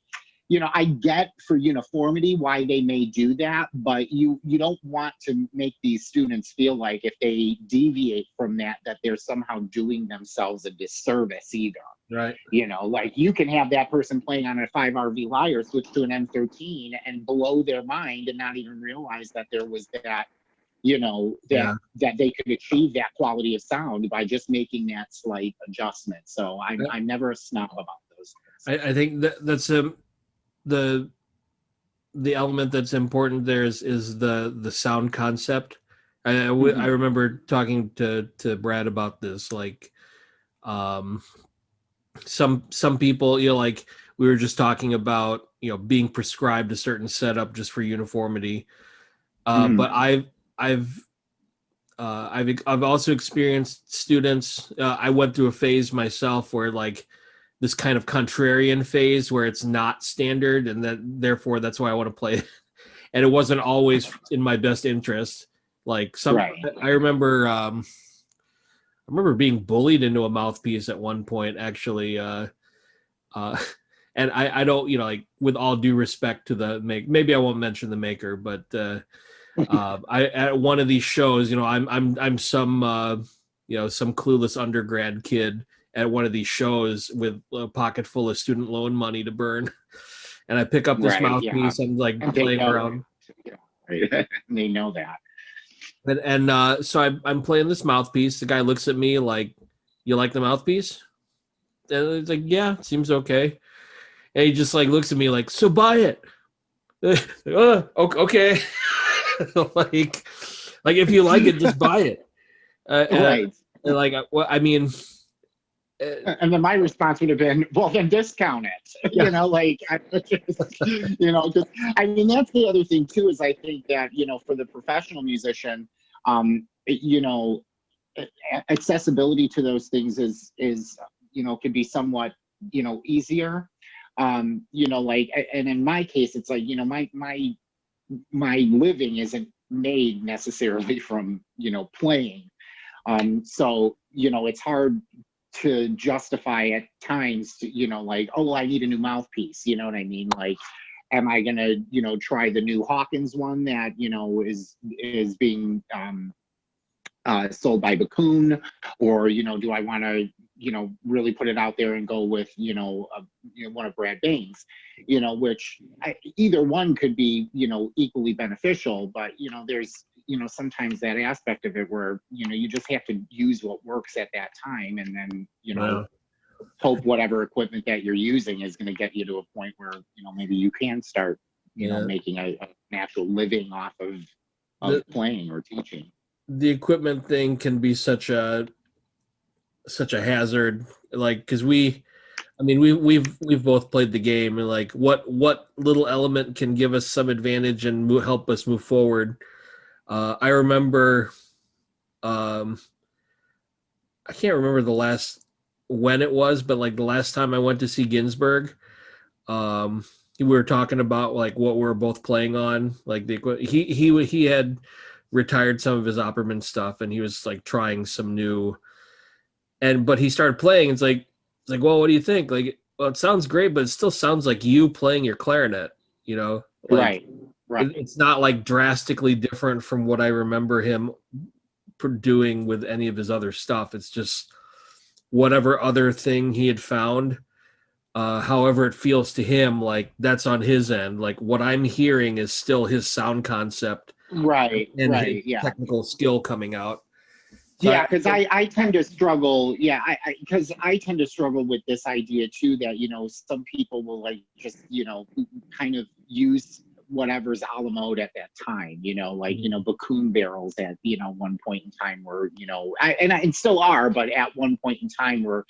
S1: I get for uniformity why they may do that, but you don't want to make these students feel like if they deviate from that they're somehow doing themselves a disservice either.
S2: Right.
S1: Like you can have that person playing on a 5RV Lyre switch to an M13 and blow their mind and not even realize that there was that, that they could achieve that quality of sound by just making that slight adjustment. So I'm never a snob about those things.
S2: I think that's the element that's important there is the sound concept. I remember talking to Brad about this, like some people, like we were just talking about, being prescribed a certain setup just for uniformity. But I've I've also experienced students. I went through a phase myself where like this kind of contrarian phase where it's not standard, and that therefore that's why I want to play. And it wasn't always in my best interest. Like
S1: Right.
S2: I remember being bullied into a mouthpiece at one point, actually. Uh, and I don't, like with all due respect to the maybe I won't mention the maker, but I at one of these shows, I'm some some clueless undergrad kid at one of these shows with a pocket full of student loan money to burn, and I pick up this
S1: Right. Yeah.
S2: mouthpiece and like
S1: And they
S2: playing
S1: know,
S2: around.
S1: right? They know that.
S2: So I'm playing this mouthpiece. The guy looks at me like, "You like the mouthpiece?" And it's like, "Yeah, seems okay." And he just like looks at me like, "So buy it." Okay. like if you like it, just buy it.
S1: Right.
S2: And like, well, I mean,
S1: And then my response would have been, well, then discount it.
S2: Yeah.
S1: Just, I mean, that's the other thing too, is I think that, for the professional musician, accessibility to those things is could be somewhat, easier. And in my case, it's like, my living isn't made necessarily from, playing. So, it's hard to justify at times to, like, oh, well, I need a new mouthpiece. You know what I mean? Like, am I gonna, try the new Hawkins one that, is being sold by Bakun, or, do I want to, really put it out there and go with, one of Brad Bain's, either one could be, equally beneficial, but, there's, sometimes that aspect of it where, you just have to use what works at that time, and then,
S2: Wow.
S1: hope whatever equipment that you're using is going to get you to a point where, maybe you can start, making an actual living off of playing or teaching.
S2: The equipment thing can be such a hazard, like, because we've both played the game, and like what little element can give us some advantage and help us move forward. I remember, I can't remember when it was, but like the last time I went to see Ginsberg, we were talking about like what we were both playing on, like he had retired some of his Opperman stuff, and he was like trying some new, but he started playing. It's like, well, what do you think? Like, well, it sounds great, but it still sounds like you playing your clarinet, like
S1: Right.
S2: it's not like drastically different from what I remember him doing with any of his other stuff. It's just whatever other thing he had found, however it feels to him, like that's on his end. Like what I'm hearing is still his sound concept
S1: Right.
S2: and his
S1: Yeah.
S2: technical skill coming out. So
S1: Yeah, because I tend to struggle. Yeah, because I tend to struggle with this idea too, that some people will like just kind of use whatever's a la mode at that time. Like Bakun barrels at one point in time were and still are, but at one point in time were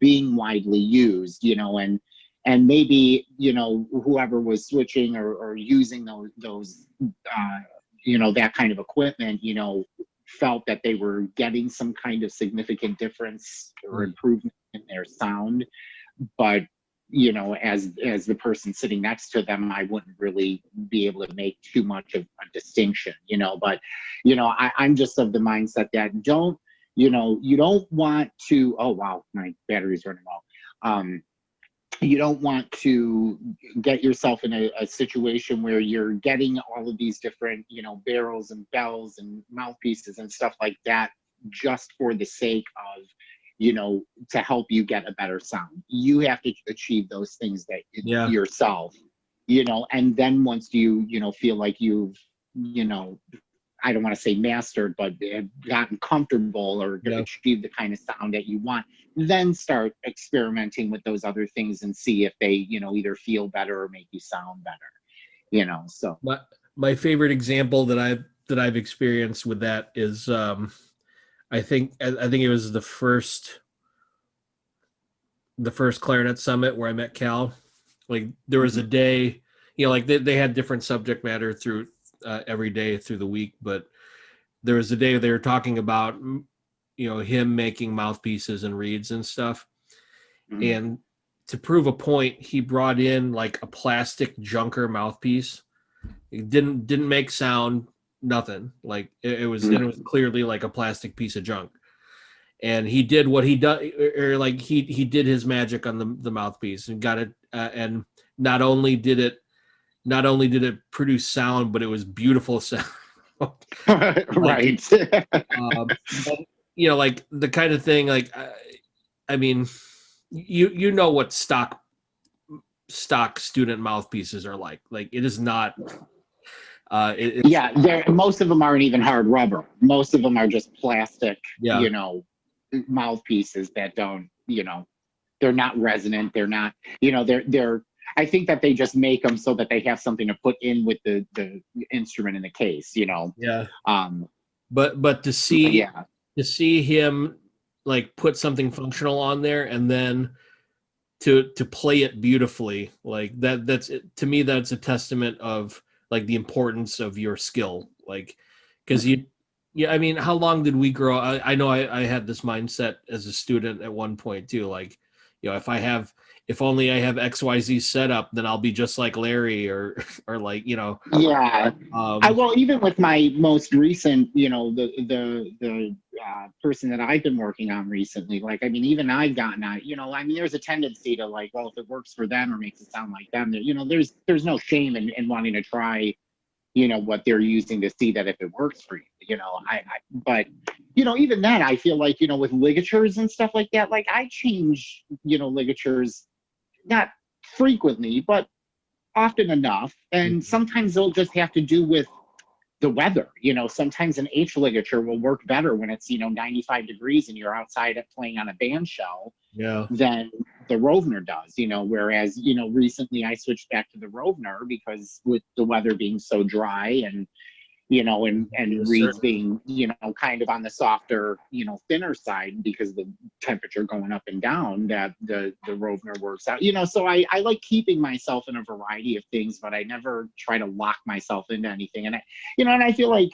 S1: being widely used. And maybe whoever was switching or using those that kind of equipment felt that they were getting some kind of significant difference or improvement in their sound, but as the person sitting next to them, I wouldn't really be able to make too much of a distinction. But I'm just of the mindset that you don't want to. Oh wow, my battery's running low. You don't want to get yourself in a situation where you're getting all of these different, barrels and bells and mouthpieces and stuff like that just for the sake of, to help you get a better sound. You have to achieve those things that yourself, and then once you, feel like you've, I don't want to say mastered, but gotten comfortable or achieved the kind of sound that you want, then start experimenting with those other things and see if they, either feel better or make you sound better. So
S2: my favorite example that I've experienced with that is I think it was the first clarinet summit where I met Cal. Like there was a day, like they had different subject matter through every day through the week, but there was a day they were talking about, him making mouthpieces and reeds and stuff. And to prove a point, he brought in like a plastic junker mouthpiece. It didn't make sound, nothing. Like it was clearly like a plastic piece of junk. And he did what he does, or like he did his magic on the mouthpiece and got it. And not only did it produce sound, but it was beautiful sound.
S1: Right.
S2: And, like the kind of thing, like, I mean, you know what stock student mouthpieces are like. Like it is not.
S1: Most of them aren't even hard rubber. Most of them are just plastic.
S2: Yeah.
S1: Mouthpieces that don't. They're not resonant. They're not. They're. I think that they just make them so that they have something to put in with the instrument in the case.
S2: Yeah. But to see him like put something functional on there and then to play it beautifully, like that's to me, that's a testament of like the importance of your skill. Like, because I mean, how long did we grow? I know I had this mindset as a student at one point too. Like, if only I have XYZ set up, then I'll be just like Larry or like,
S1: Yeah. Even with my most recent, the person that I've been working on recently, like, I mean, even I've gotten out, I mean, there's a tendency to like, well, if it works for them or makes it sound like them, there's no shame in wanting to try, what they're using to see that if it works for you, but even then I feel like, with ligatures and stuff like that, like I change, ligatures, not frequently, but often enough. And sometimes they'll just have to do with the weather. Sometimes an H ligature will work better when it's, 95 degrees and you're outside playing on a band shell than the Rovner does, whereas, recently I switched back to the Rovner because with the weather being so dry and, and reeds being, kind of on the softer, thinner side because the temperature going up and down, that the Rovner works out, so I like keeping myself in a variety of things, but I never try to lock myself into anything. And I feel like,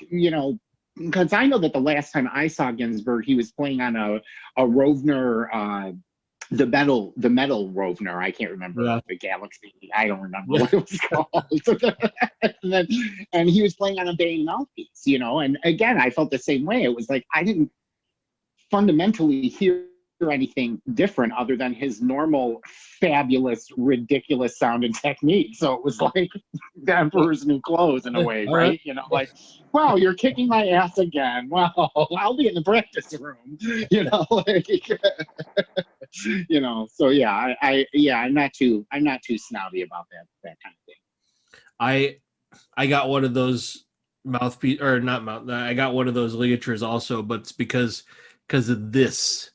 S1: because I know that the last time I saw Ginsberg, he was playing on a Rovner, the metal Rovner. I can't remember the Galaxy. I don't remember what it was called. and he was playing on a Bang mouthpiece, and again, I felt the same way. It was like, I didn't fundamentally hear anything different other than his normal, fabulous, ridiculous sounding technique. So it was like the Emperor's New Clothes in a way, right? Like, wow, you're kicking my ass again. Wow, I'll be in the practice room, So yeah, I'm not too snobby about that kind of thing.
S2: I got one of those mouthpiece, or not mouth. I got one of those ligatures also, but it's because of this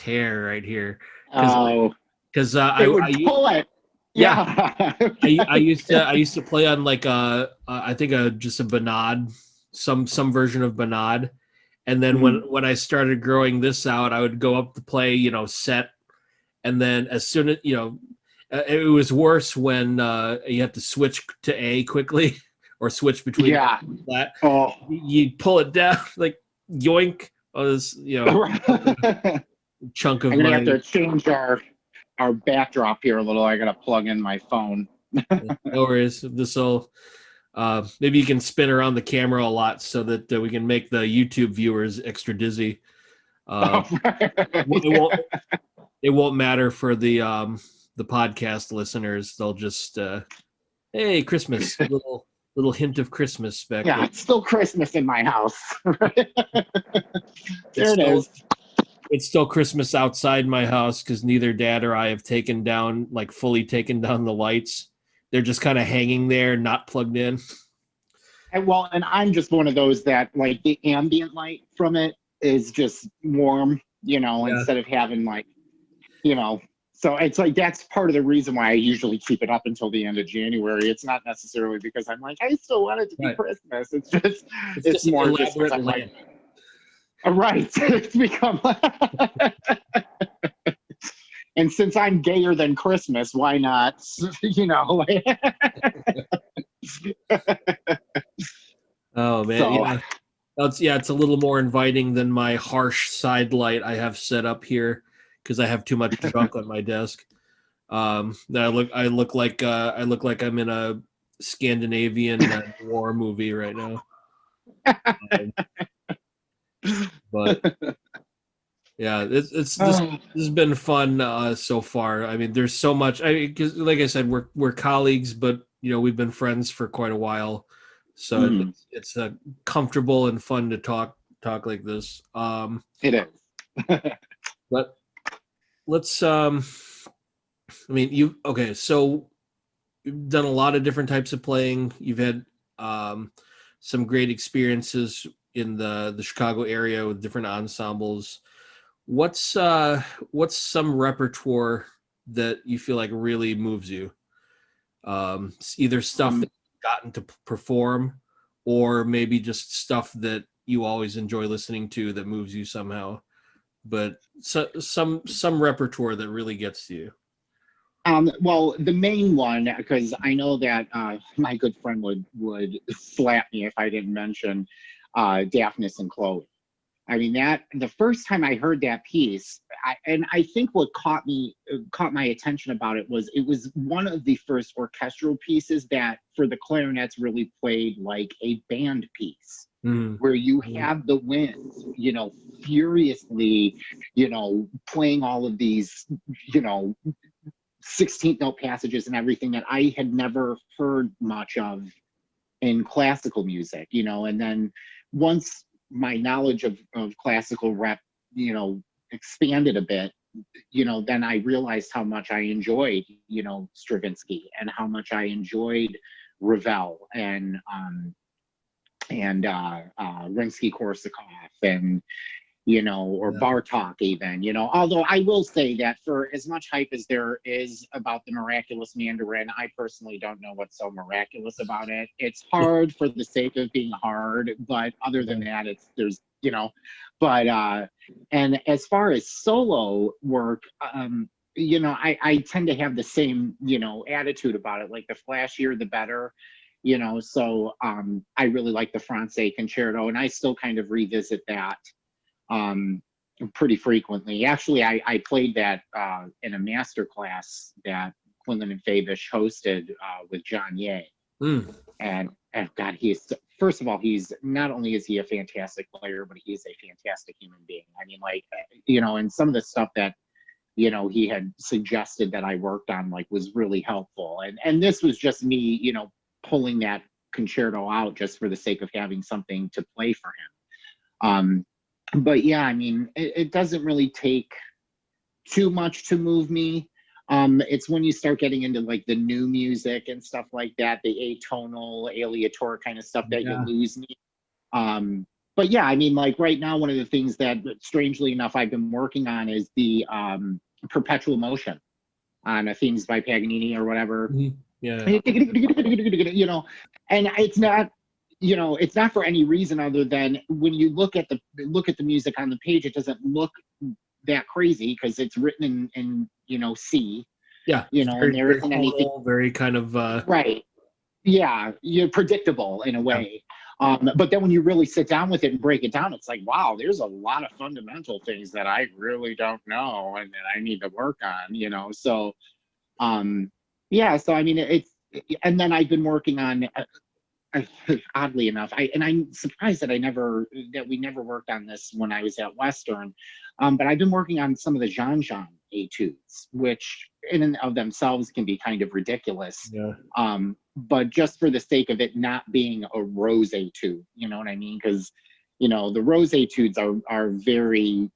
S2: hair right here. Because
S1: I would pull it.
S2: Yeah. I used to play on like I think just a Bonad, some version of Bonad, and then when I started growing this out, I would go up to play set, and then as soon as it was worse when you had to switch to A quickly or switch between that. You pull it down like yoink. This chunk of.
S1: I'm gonna have to change our backdrop here a little. I gotta plug in my phone.
S2: No worries. This'll maybe you can spin around the camera a lot so that we can make the YouTube viewers extra dizzy. It won't matter for the podcast listeners. They'll just hey, Christmas, little hint of Christmas back there.
S1: It's still Christmas in my house. There it is.
S2: It's still Christmas outside my house because neither Dad or I have fully taken down the lights. They're just kind of hanging there, not plugged in.
S1: And I'm just one of those that like the ambient light from it is just warm, instead of having so it's like that's part of the reason why I usually keep it up until the end of January. It's not necessarily because I'm like, I still want it to be Christmas. It's just it's more just because I'm like, right. It's become and since I'm gayer than Christmas, why not?
S2: Oh man, It's a little more inviting than my harsh side light I have set up here because I have too much junk on my desk. I look like I'm in a Scandinavian war movie right now. Um, but yeah, this
S1: Oh,
S2: has been fun so far. I mean, there's so much. Because like I said, we're colleagues, but we've been friends for quite a while, so
S1: mm,
S2: it's comfortable and fun to talk like this.
S1: it is.
S2: But let's. I mean, so you've done a lot of different types of playing. You've had some great experiences in the Chicago area with different ensembles. What's some repertoire that you feel like really moves you? Either stuff that
S1: Um,
S2: you've gotten to perform, or maybe just stuff that you always enjoy listening to that moves you somehow. But some repertoire that really gets to you.
S1: well, the main one, because I know that my good friend would slap me if I didn't mention Daphnis and Chloe. I mean, that the first time I heard that piece, and I think what caught my attention about it was one of the first orchestral pieces that for the clarinets really played like a band piece,
S2: Mm.
S1: where you have the wind, furiously, playing all of these, you know, 16th note passages and everything that I had never heard much of in classical music, and then once my knowledge of classical rep, expanded a bit, then I realized how much I enjoyed, Stravinsky, and how much I enjoyed Ravel and Rimsky-Korsakov and or
S2: Yeah.
S1: Bartok even, although I will say that for as much hype as there is about the miraculous Mandarin, I personally don't know what's so miraculous about it. It's hard for the sake of being hard, but other than that, but and as far as solo work, I tend to have the same, attitude about it. Like the flashier, the better. So I really like the Francais Concerto, and I still kind of revisit that um, pretty frequently. Actually, I played that in a master class that Quinlan and Fabish hosted with John Ye.
S2: Mm.
S1: And God, first of all, he's not only is he a fantastic player, but he is a fantastic human being. I mean, like, and some of the stuff that, he had suggested that I worked on, like, was really helpful. And this was just me, pulling that concerto out just for the sake of having something to play for him. But yeah, I mean, it doesn't really take too much to move me. It's when you start getting into like the new music and stuff like that, the atonal, aleator kind of stuff, that you
S2: Yeah.
S1: lose me. But yeah, I mean, like right now, one of the things that, strangely enough, I've been working on is the perpetual motion on themes by Paganini or whatever.
S2: Mhm. Yeah.
S1: And it's not for any reason other than when you look at the music on the page, it doesn't look that crazy because it's written in C,
S2: Yeah. It's
S1: and
S2: very,
S1: there
S2: very
S1: isn't anything.
S2: tonal, very kind of
S1: Right. Yeah, you're predictable in a
S2: yeah.
S1: way. But then when you really sit down with it and break it down, it's like, wow, there's a lot of fundamental things that I really don't know and that I need to work on. So yeah, so I mean, and then I've been working on, oddly enough, I'm surprised that we never worked on this when I was at Western, but I've been working on some of the Jean etudes, which in and of themselves can be kind of ridiculous.
S2: Yeah.
S1: But just for the sake of it not being a rose etude, you know what I mean? Because the rose etudes are very,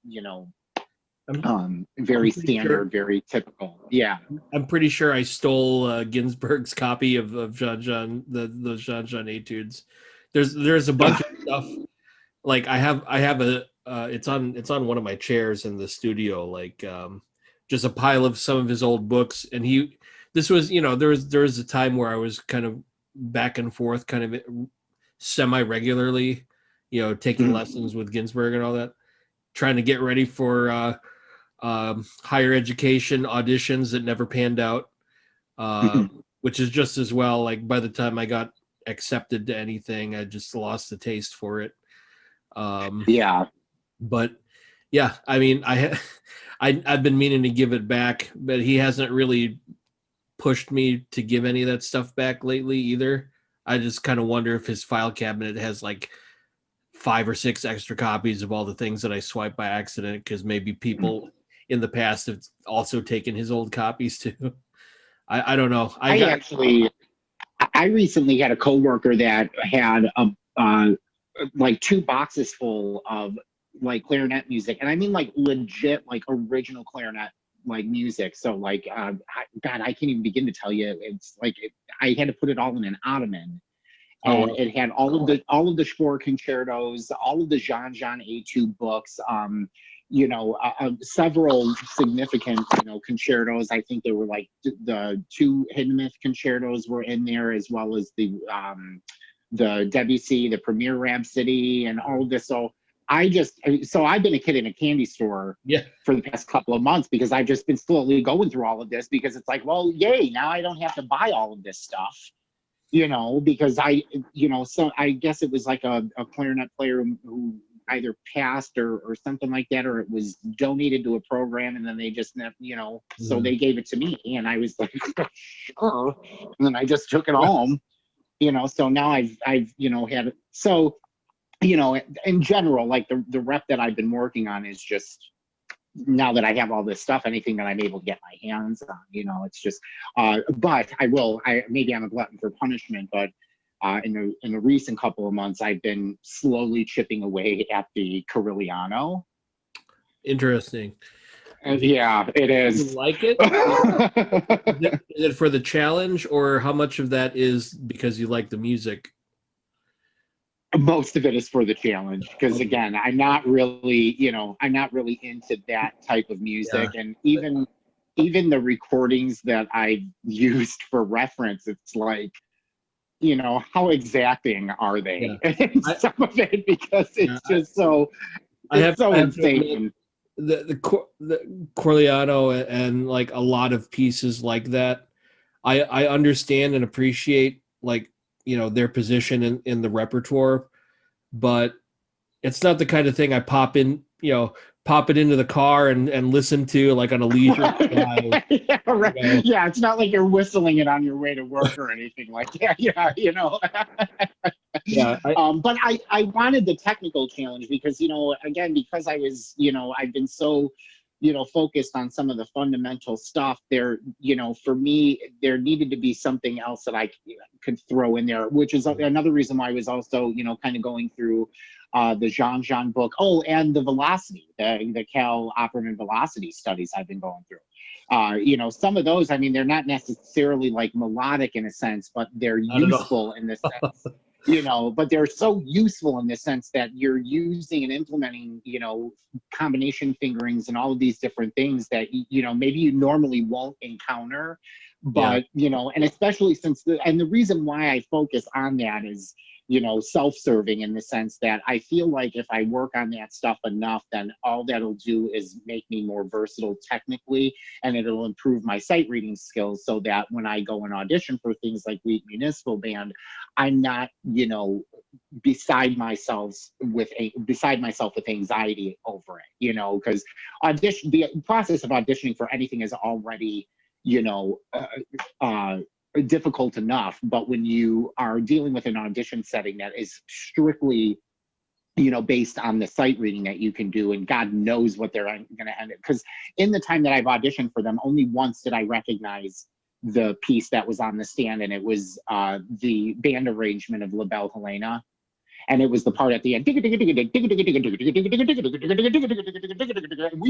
S2: I'm
S1: very
S2: pretty sure.
S1: standard, very typical. Yeah.
S2: I'm pretty sure I stole Ginsberg's copy of Jean those Jean etudes. There's a bunch of stuff. Like I have a it's on one of my chairs in the studio. Like just a pile of some of his old books. And this was there was a time where I was kind of back and forth, kind of semi regularly, taking
S1: Mm.
S2: lessons with Ginsberg and all that, trying to get ready for higher education auditions that never panned out, which is just as well. Like by the time I got accepted to anything, I just lost the taste for it.
S1: Yeah.
S2: But yeah, I mean, I've been meaning to give it back, but he hasn't really pushed me to give any of that stuff back lately either. I just kind of wonder if his file cabinet has like 5 or 6 extra copies of all the things that I swiped by accident, because maybe people in the past have also taken his old copies too. I don't know.
S1: I recently had a coworker that had like 2 boxes full of like clarinet music, and I mean like legit like original clarinet like music. So like God, I can't even begin to tell you. It's like I had to put it all in an ottoman, and it had all of the Spohr concertos, all of the Jean Etude books, several significant concertos. I think there were like the 2 Hindemith concertos were in there, as well as the Debussy, the Premier Rhapsody, and all of this. So I've been a kid in a candy store for the past couple of months, because I've just been slowly going through all of this, because it's like, well, yay, now I don't have to buy all of this stuff. Because so I guess it was like a clarinet player who either passed or something like that, or it was donated to a program, and then they just, so they gave it to me, and I was like, sure. And then I just took it home, so now I've had it. So, in general, like the rep that I've been working on is just, now that I have all this stuff, anything that I'm able to get my hands on, it's just, but maybe I'm a glutton for punishment, but in the recent couple of months, I've been slowly chipping away at the Corigliano.
S2: Interesting.
S1: Yeah, it is.
S2: You like it? Is it for the challenge, or how much of that is because you like the music?
S1: Most of it is for the challenge, because again, I'm not really into that type of music. And even the recordings that I used for reference, it's like, how exacting are they? Some of it, because it's just so insane.
S2: The Corigliano and like a lot of pieces like that, I understand and appreciate, like, their position in the repertoire, but it's not the kind of thing I pop it into the car and listen to like on a leisure drive.
S1: Yeah, right. Yeah, it's not like you're whistling it on your way to work or anything like that. But I wanted the technical challenge, because again, because I was I've been so focused on some of the fundamental stuff there. For me, there needed to be something else that I could throw in there, which is another reason why I was also kind of going through the Jean book. Oh, and the velocity, the Cal Opperman velocity studies I've been going through. Some of those, I mean, they're not necessarily like melodic in a sense, but they're useful in the sense, but they're so useful in the sense that you're using and implementing, combination fingerings and all of these different things that, maybe you normally won't encounter. But, and especially since the reason why I focus on that is, self-serving, in the sense that I feel like if I work on that stuff enough, then all that'll do is make me more versatile technically, and it'll improve my sight reading skills, so that when I go and audition for things like Wheat Municipal Band, I'm not, beside myself with anxiety over it, because the process of auditioning for anything is already, difficult enough. But when you are dealing with an audition setting that is strictly based on the sight reading that you can do, and God knows what they're going to end it, because in the time that I've auditioned for them, only once did I recognize the piece that was on the stand, and it was the band arrangement of La Belle Helena. And it was the part at the end. We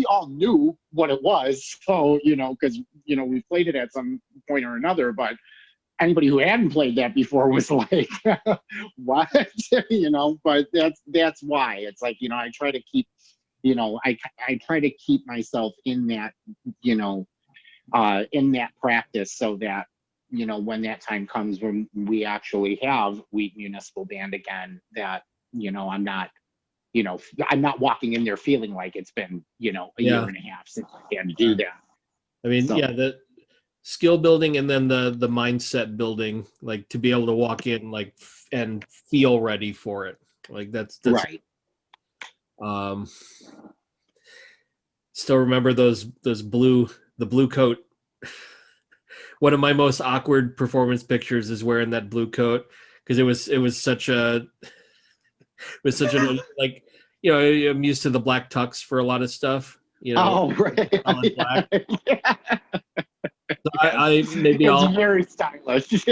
S1: all knew what it was. So, because, we played it at some point or another, but anybody who hadn't played that before was like, what? But that's why. It's like, I try to keep, I try to keep myself in that, in that practice, so that, when that time comes when we actually have Wheat Municipal Band again, that, I'm not, I'm not walking in there feeling like it's been, a year and a half since I had to do that.
S2: I mean, the skill building, and then the mindset building, like to be able to walk in like and feel ready for it. Like that's
S1: right.
S2: Um, Still remember the blue coat. One of my most awkward performance pictures is wearing that blue coat because it was such a like, I'm used to the black tux for a lot of stuff.
S1: Oh, right.
S2: Solid black.
S1: Yeah.
S2: So
S1: Yes.
S2: I maybe
S1: It's
S2: I'll
S1: very stylish.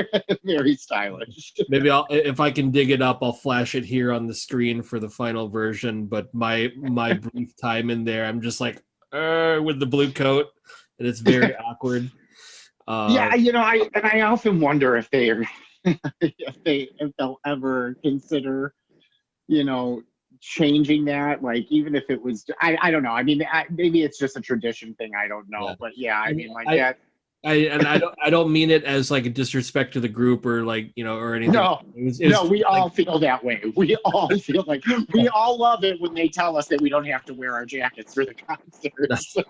S1: Very stylish.
S2: maybe I'll if I can dig it up, I'll flash it here on the screen for the final version. But my brief time in there, I'm just like with the blue coat, and it's very awkward.
S1: Yeah, I often wonder if if they'll ever consider, you know, changing that. Like, even if it was, I don't know. I mean, maybe it's just a tradition thing. I don't
S2: Yeah,
S1: know, but yeah, I
S2: and
S1: mean, like that.
S2: I don't mean it as like a disrespect to the group or like or anything.
S1: No,
S2: It's
S1: no, we
S2: like,
S1: all feel that way. We all feel like we all love it when they tell us that we don't have to wear our jackets for the concert. So,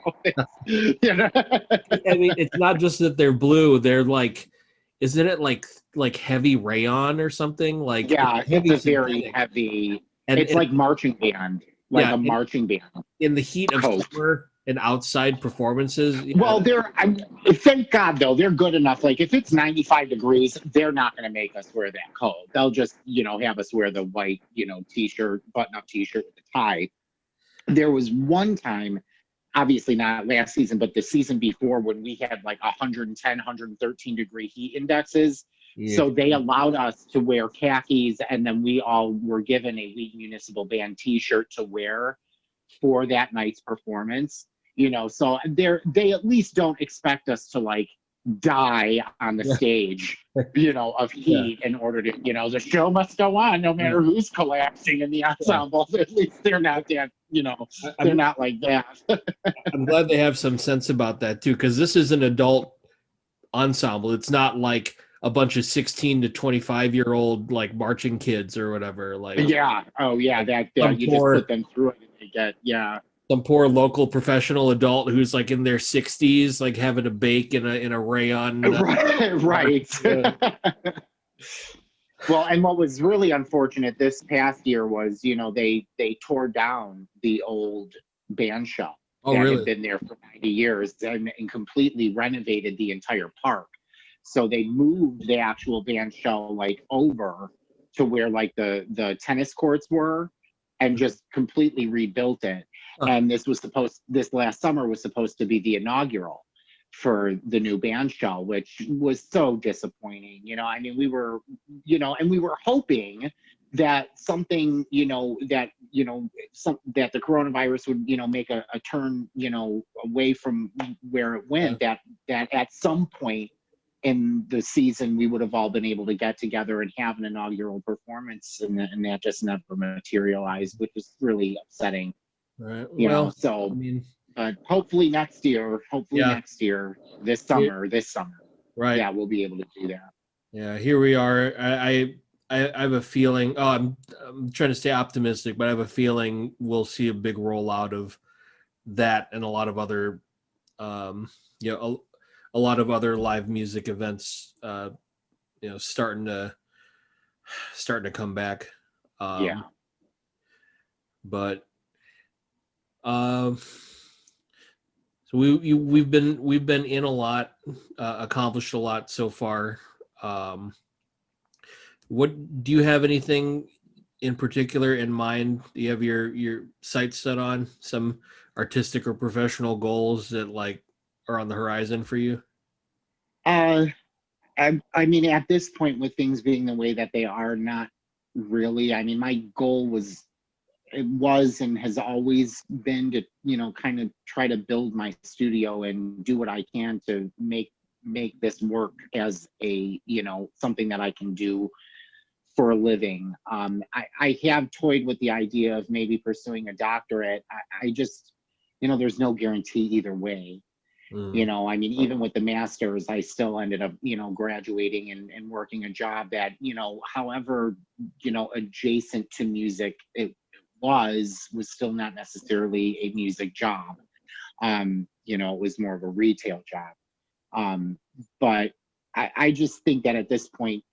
S1: you know,
S2: I mean, it's not just that they're blue. They're like, isn't it like heavy rayon or something? Like it's
S1: yeah, it's
S2: heavy
S1: a very
S2: synthetic,
S1: heavy.
S2: and,
S1: It's
S2: and
S1: like marching band, like
S2: yeah,
S1: a marching band
S2: in the heat of
S1: coat.
S2: summer and outside performances. Yeah,
S1: Well, thank God though, they're good enough. Like if it's 95 degrees, they're not going to make us wear that coat. They'll just, have us wear the white, t-shirt, button-up t-shirt with the tie. There was one time, obviously not last season, but the season before when we had like 110, 113-degree heat indexes.
S2: yeah.
S1: So they allowed us to wear khakis, and then we all were given a Wheaton Municipal Band t-shirt to wear for that night's performance. So they at least don't expect us to like die on the
S2: Yeah.
S1: stage, of
S2: Yeah.
S1: heat in order to, the show must go on no matter who's collapsing in the ensemble. At least they're not that, they're
S2: I'm
S1: not like that.
S2: I'm glad they have some sense about that too, because this is an adult ensemble. It's not like a bunch of 16 to 25-year-old like marching kids or whatever.
S1: Yeah. Oh yeah.
S2: Like
S1: That you just put them through it and they get, yeah.
S2: some poor local professional adult who's like in their 60s, like having a bake in a rayon.
S1: Right. Well, and what was really unfortunate this past year was, they tore down the old band shell
S2: Oh,
S1: that had
S2: really?
S1: been there for 90 years and completely renovated the entire park. So they moved the actual band shell like over to where like the tennis courts were and just completely rebuilt it.
S2: Huh.
S1: And this last summer was supposed to be the inaugural for the new band shell, which was so disappointing. I mean, and we were hoping that something, that the coronavirus would, make a turn, away from where it went,
S2: Yeah.
S1: that at some point in the season we would have all been able to get together and have an inaugural performance, and that just never materialized, which is really upsetting.
S2: Right.
S1: Know,
S2: Well,
S1: so
S2: I mean,
S1: but hopefully next year,
S2: yeah.
S1: this
S2: Here-
S1: summer,
S2: Right.
S1: yeah, we'll be able to do that.
S2: Yeah. Here we are. I have a feeling. Oh, I'm trying to stay optimistic, but I have a feeling we'll see a big rollout of that and a lot of other, um, a lot of other live music events, starting to come back.
S1: Yeah.
S2: But um, so we've been in a lot, accomplished a lot so far. Um, what do you have anything in particular in mind? Do you have your sights set on some artistic or professional goals that like are on the horizon for you?
S1: Uh, I mean, at this point, with things being the way that they are, not really. I mean, my goal was and has always been to, kind of try to build my studio and do what I can to make this work as a, something that I can do for a living. I have toyed with the idea of maybe pursuing a doctorate. I just, there's no guarantee either way.
S2: Mm.
S1: I mean, even with the master's, I still ended up, graduating and working a job that, however, adjacent to music was still not necessarily a music job. It was more of a retail job. But I just think that at this point,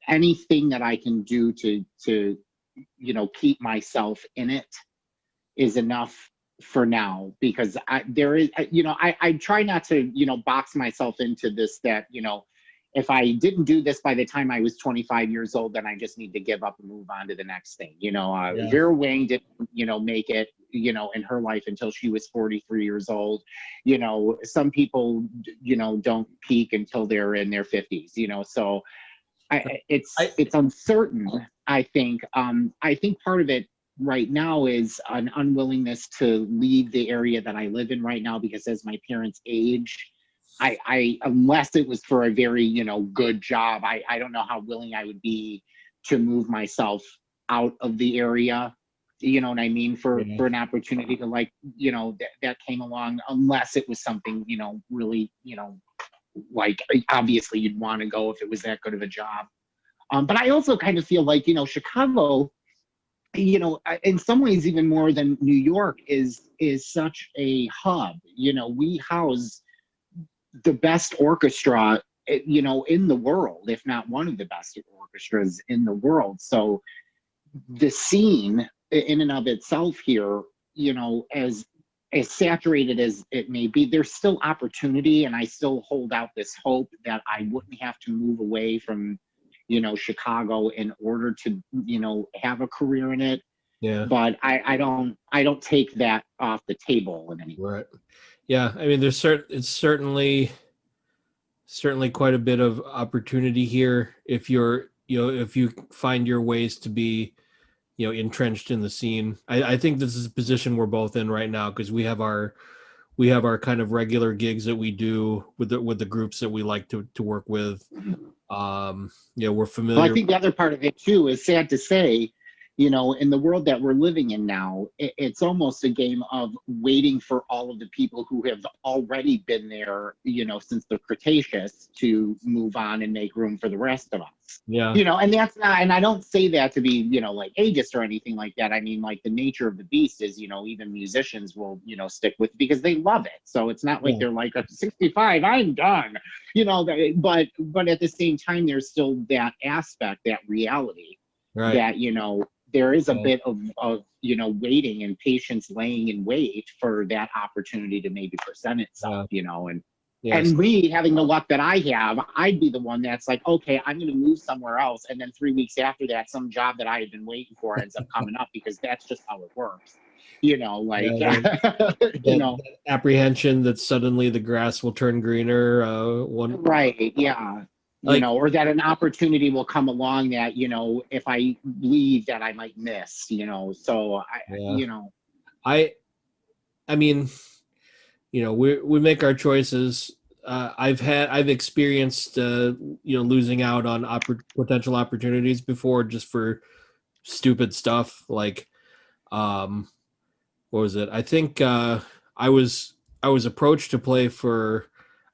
S1: anything that I can do to keep myself in it, is enough for now, because there is, I try not to, box myself into this, that, if I didn't do this by the time I was 25 years old, then I just need to give up and move on to the next thing.
S2: Yeah.
S1: Vera Wang didn't, make it, in her life until she was 43 years old. Some people, don't peak until they're in their 50s, so it's uncertain. I think part of it right now is an unwillingness to leave the area that I live in right now, because as my parents age, I unless it was for a very, good job, I don't know how willing I would be to move myself out of the area. You know what I mean? For an opportunity to, like, that came along, unless it was something, really, like, obviously you'd want to go if it was that good of a job. But I also kind of feel like, Chicago, in some ways, even more than New York, is such a hub. We house the best orchestra, in the world, if not one of the best orchestras in the world. So the scene in and of itself here, as saturated as it may be, there's still opportunity, and I still hold out this hope that I wouldn't have to move away from, Chicago in order to, have a career in it.
S2: Yeah.
S1: But I don't take that off the table in any way.
S2: Right. Yeah. I mean, it's certainly quite a bit of opportunity here if if you find your ways to be, entrenched in the scene. I think this is a position we're both in right now, because we have our kind of regular gigs that we do with the groups that we like to work with. We're familiar.
S1: Well, I think the other part of it too is, sad to say, in the world that we're living in now, it's almost a game of waiting for all of the people who have already been there, since the Cretaceous, to move on and make room for the rest of us.
S2: Yeah.
S1: And that's not, and I don't say that to be, like, ageist or anything like that. I mean, like, the nature of the beast is, even musicians will, stick with, because they love it. So it's not like they're like, at 65, I'm done, but at the same time, there's still that aspect, that reality,
S2: Right.
S1: that, there is a bit of waiting and patience, laying in wait for that opportunity to maybe present itself. And
S2: Yes.
S1: and me having the luck that I have, I'd be the one that's like, okay, I'm going to move somewhere else, and then 3 weeks after that, some job that I had been waiting for ends up coming up, because that's just how it works.
S2: That apprehension that suddenly the grass will turn greener.
S1: Right. Yeah. Or that an opportunity will come along that, if I leave, that I might miss, so
S2: I mean, we make our choices. I've experienced, losing out on potential opportunities before, just for stupid stuff. Like, what was it? I think, I was approached to play for,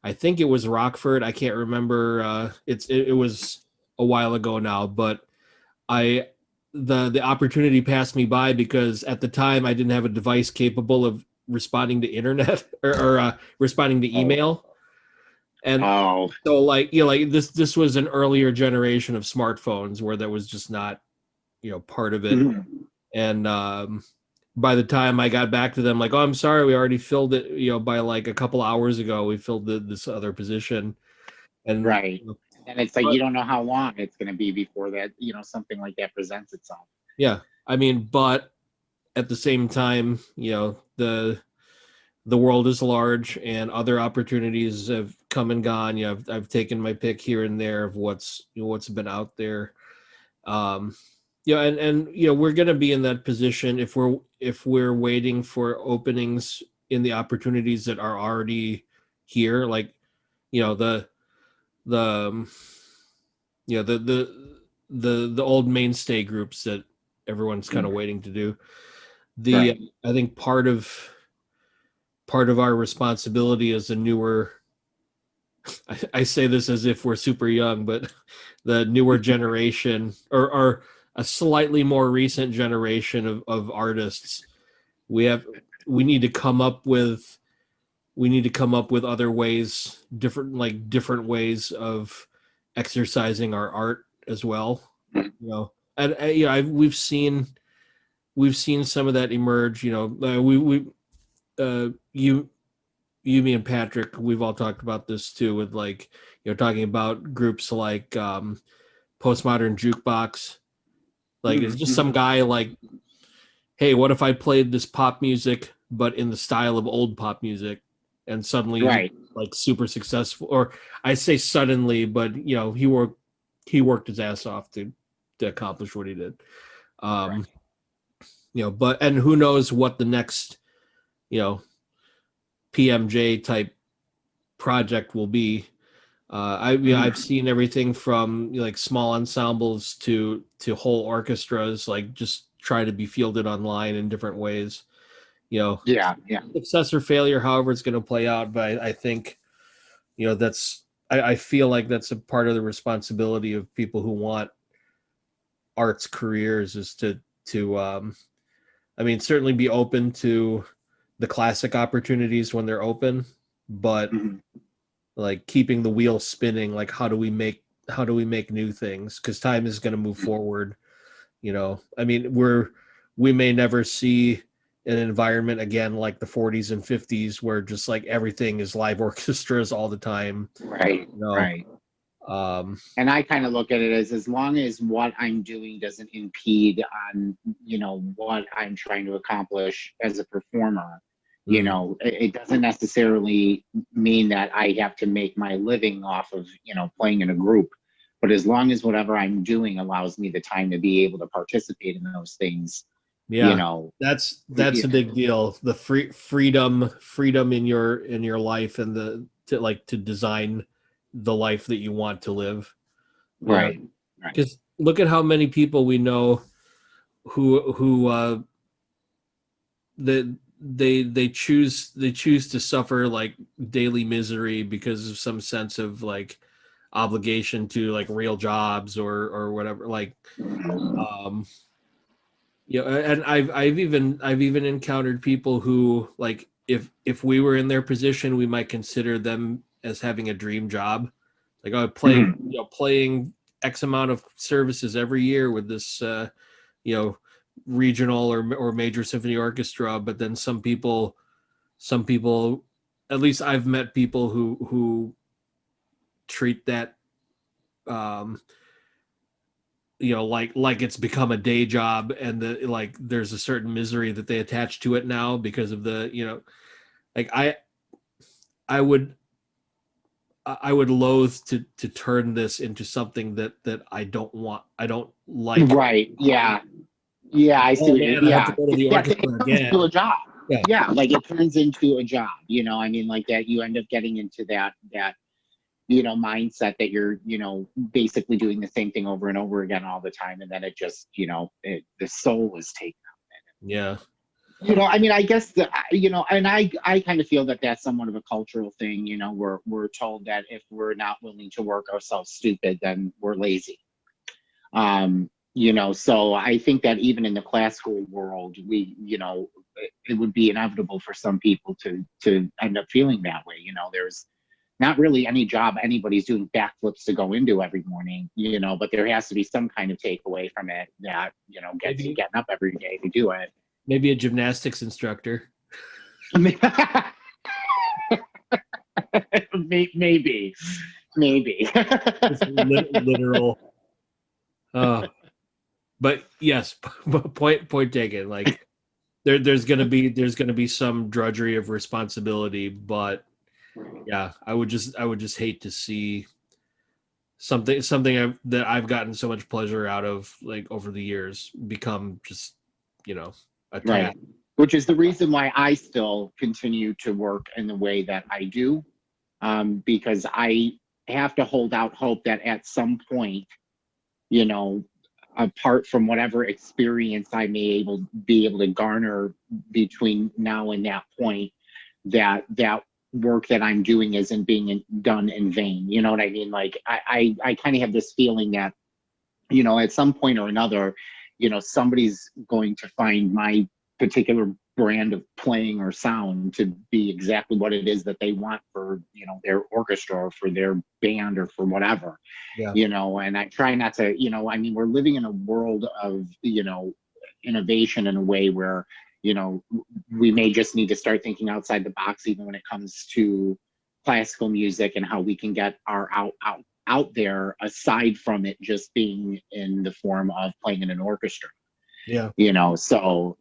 S2: I think it was Rockford. I can't remember. It was a while ago now, but the opportunity passed me by, because at the time I didn't have a device capable of responding to internet or responding to email. And so, like, this was an earlier generation of smartphones where that was just not, part of it.
S1: Mm-hmm.
S2: And by the time I got back to them, like, oh, I'm sorry, we already filled it, by like a couple hours ago, we filled this other position. And
S1: right. And it's like, you don't know how long it's going to be before that, something like that presents itself.
S2: Yeah. I mean, but at the same time, the world is large, and other opportunities have come and gone. I've taken my pick here and there of what's been out there. And we're going to be in that position if we're waiting for openings in the opportunities that are already here, like, the old mainstay groups that everyone's kind of waiting to do.
S1: Right.
S2: I think part of our responsibility as a newer, I say this as if we're super young, but the newer generation, or a slightly more recent generation of artists, we need to come up with other ways, different ways of exercising our art as well. And we've seen we've seen some of that emerge. You know, you, me and Patrick, we've all talked about this too, with like, you know, talking about groups like Postmodern Jukebox. Like, it's just some guy like, hey, what if I played this pop music but in the style of old pop music, and suddenly
S1: Right.
S2: like super successful? Or I say suddenly, but you know, he worked his ass off to accomplish what he did.
S1: Right.
S2: You know, but and who knows what the next, you know, PMJ type project will be. I've seen everything from, you know, like small ensembles to whole orchestras, like just try to be fielded online in different ways. You know,
S1: Yeah. Yeah.
S2: success or failure, however it's going to play out. But I think, you know, I feel like that's a part of the responsibility of people who want arts careers, is to I mean, certainly be open to the classic opportunities when they're open, but
S1: Mhm.
S2: like keeping the wheel spinning. Like, how do we make new things? Because time is going to move forward. You know, I mean, we may never see an environment again like the 40s and 50s where just like everything is live orchestras all the time.
S1: Right.
S2: You know,
S1: Right.
S2: um,
S1: And I kind of look at it as long as what I'm doing doesn't impede on, what I'm trying to accomplish as a performer,
S2: mm,
S1: it doesn't necessarily mean that I have to make my living off of, playing in a group. But as long as whatever I'm doing allows me the time to be able to participate in those things, you
S2: yeah,
S1: know,
S2: that's a big deal. The freedom in your life, and to design the life that you want to live. Yeah,
S1: right, right,
S2: because look at how many people we know who that they choose to suffer like daily misery because of some sense of like obligation to like real jobs or whatever. Like, um, you know, and I've even encountered people who, like, if we were in their position, we might consider them as having a dream job. Like, I
S1: Mhm.
S2: playing X amount of services every year with this you know, regional or major symphony orchestra. But then some people, at least I've met people who treat that, um like it's become a day job, and like there's a certain misery that they attach to it now because of the, like I would I would loathe to turn this into something that I don't like.
S1: Right, yeah. Yeah, I see
S2: Oh
S1: what you,
S2: man, I have to
S1: yeah.
S2: go to the
S1: It
S2: orchestra
S1: turns into a
S2: again.
S1: job.
S2: Yeah.
S1: Yeah, like it turns into a job, I mean, like that you end up getting into that, mindset that you're, basically doing the same thing over and over again all the time. And then it just, the soul is taken.
S2: Yeah.
S1: I mean, I guess and I kind of feel that that's somewhat of a cultural thing. We're told that if we're not willing to work ourselves stupid, then we're lazy. So I think that even in the classical world, it would be inevitable for some people to end up feeling that way. There's not really any job anybody's doing backflips to go into every morning, but there has to be some kind of takeaway from it that, gets you
S2: Maybe
S1: getting up every day to do it.
S2: maybe a gymnastics instructor.
S1: Maybe, maybe.
S2: Just literal. Uh, but yes, point taken. Like, there's gonna be some drudgery of responsibility, but yeah, I would just hate to see something that I've gotten so much pleasure out of, like, over the years, become just, a
S1: Right.
S2: task.
S1: Which is the reason why I still continue to work in the way that I do, because I have to hold out hope that at some point, you know, apart from whatever experience I may be able to garner between now and that point, that work that I'm doing isn't being done in vain. You know what I mean? Like I kind of have this feeling that, at some point or another, somebody's going to find my particular brand of playing or sound to be exactly what it is that they want for, their orchestra or for their band or for whatever,
S2: Yeah.
S1: and I try not to, I mean, we're living in a world of, innovation in a way where, you know, we may just need to start thinking outside the box, even when it comes to classical music and how we can get our out there aside from it just being in the form of playing in an orchestra.
S2: Yeah.
S1: You know, so,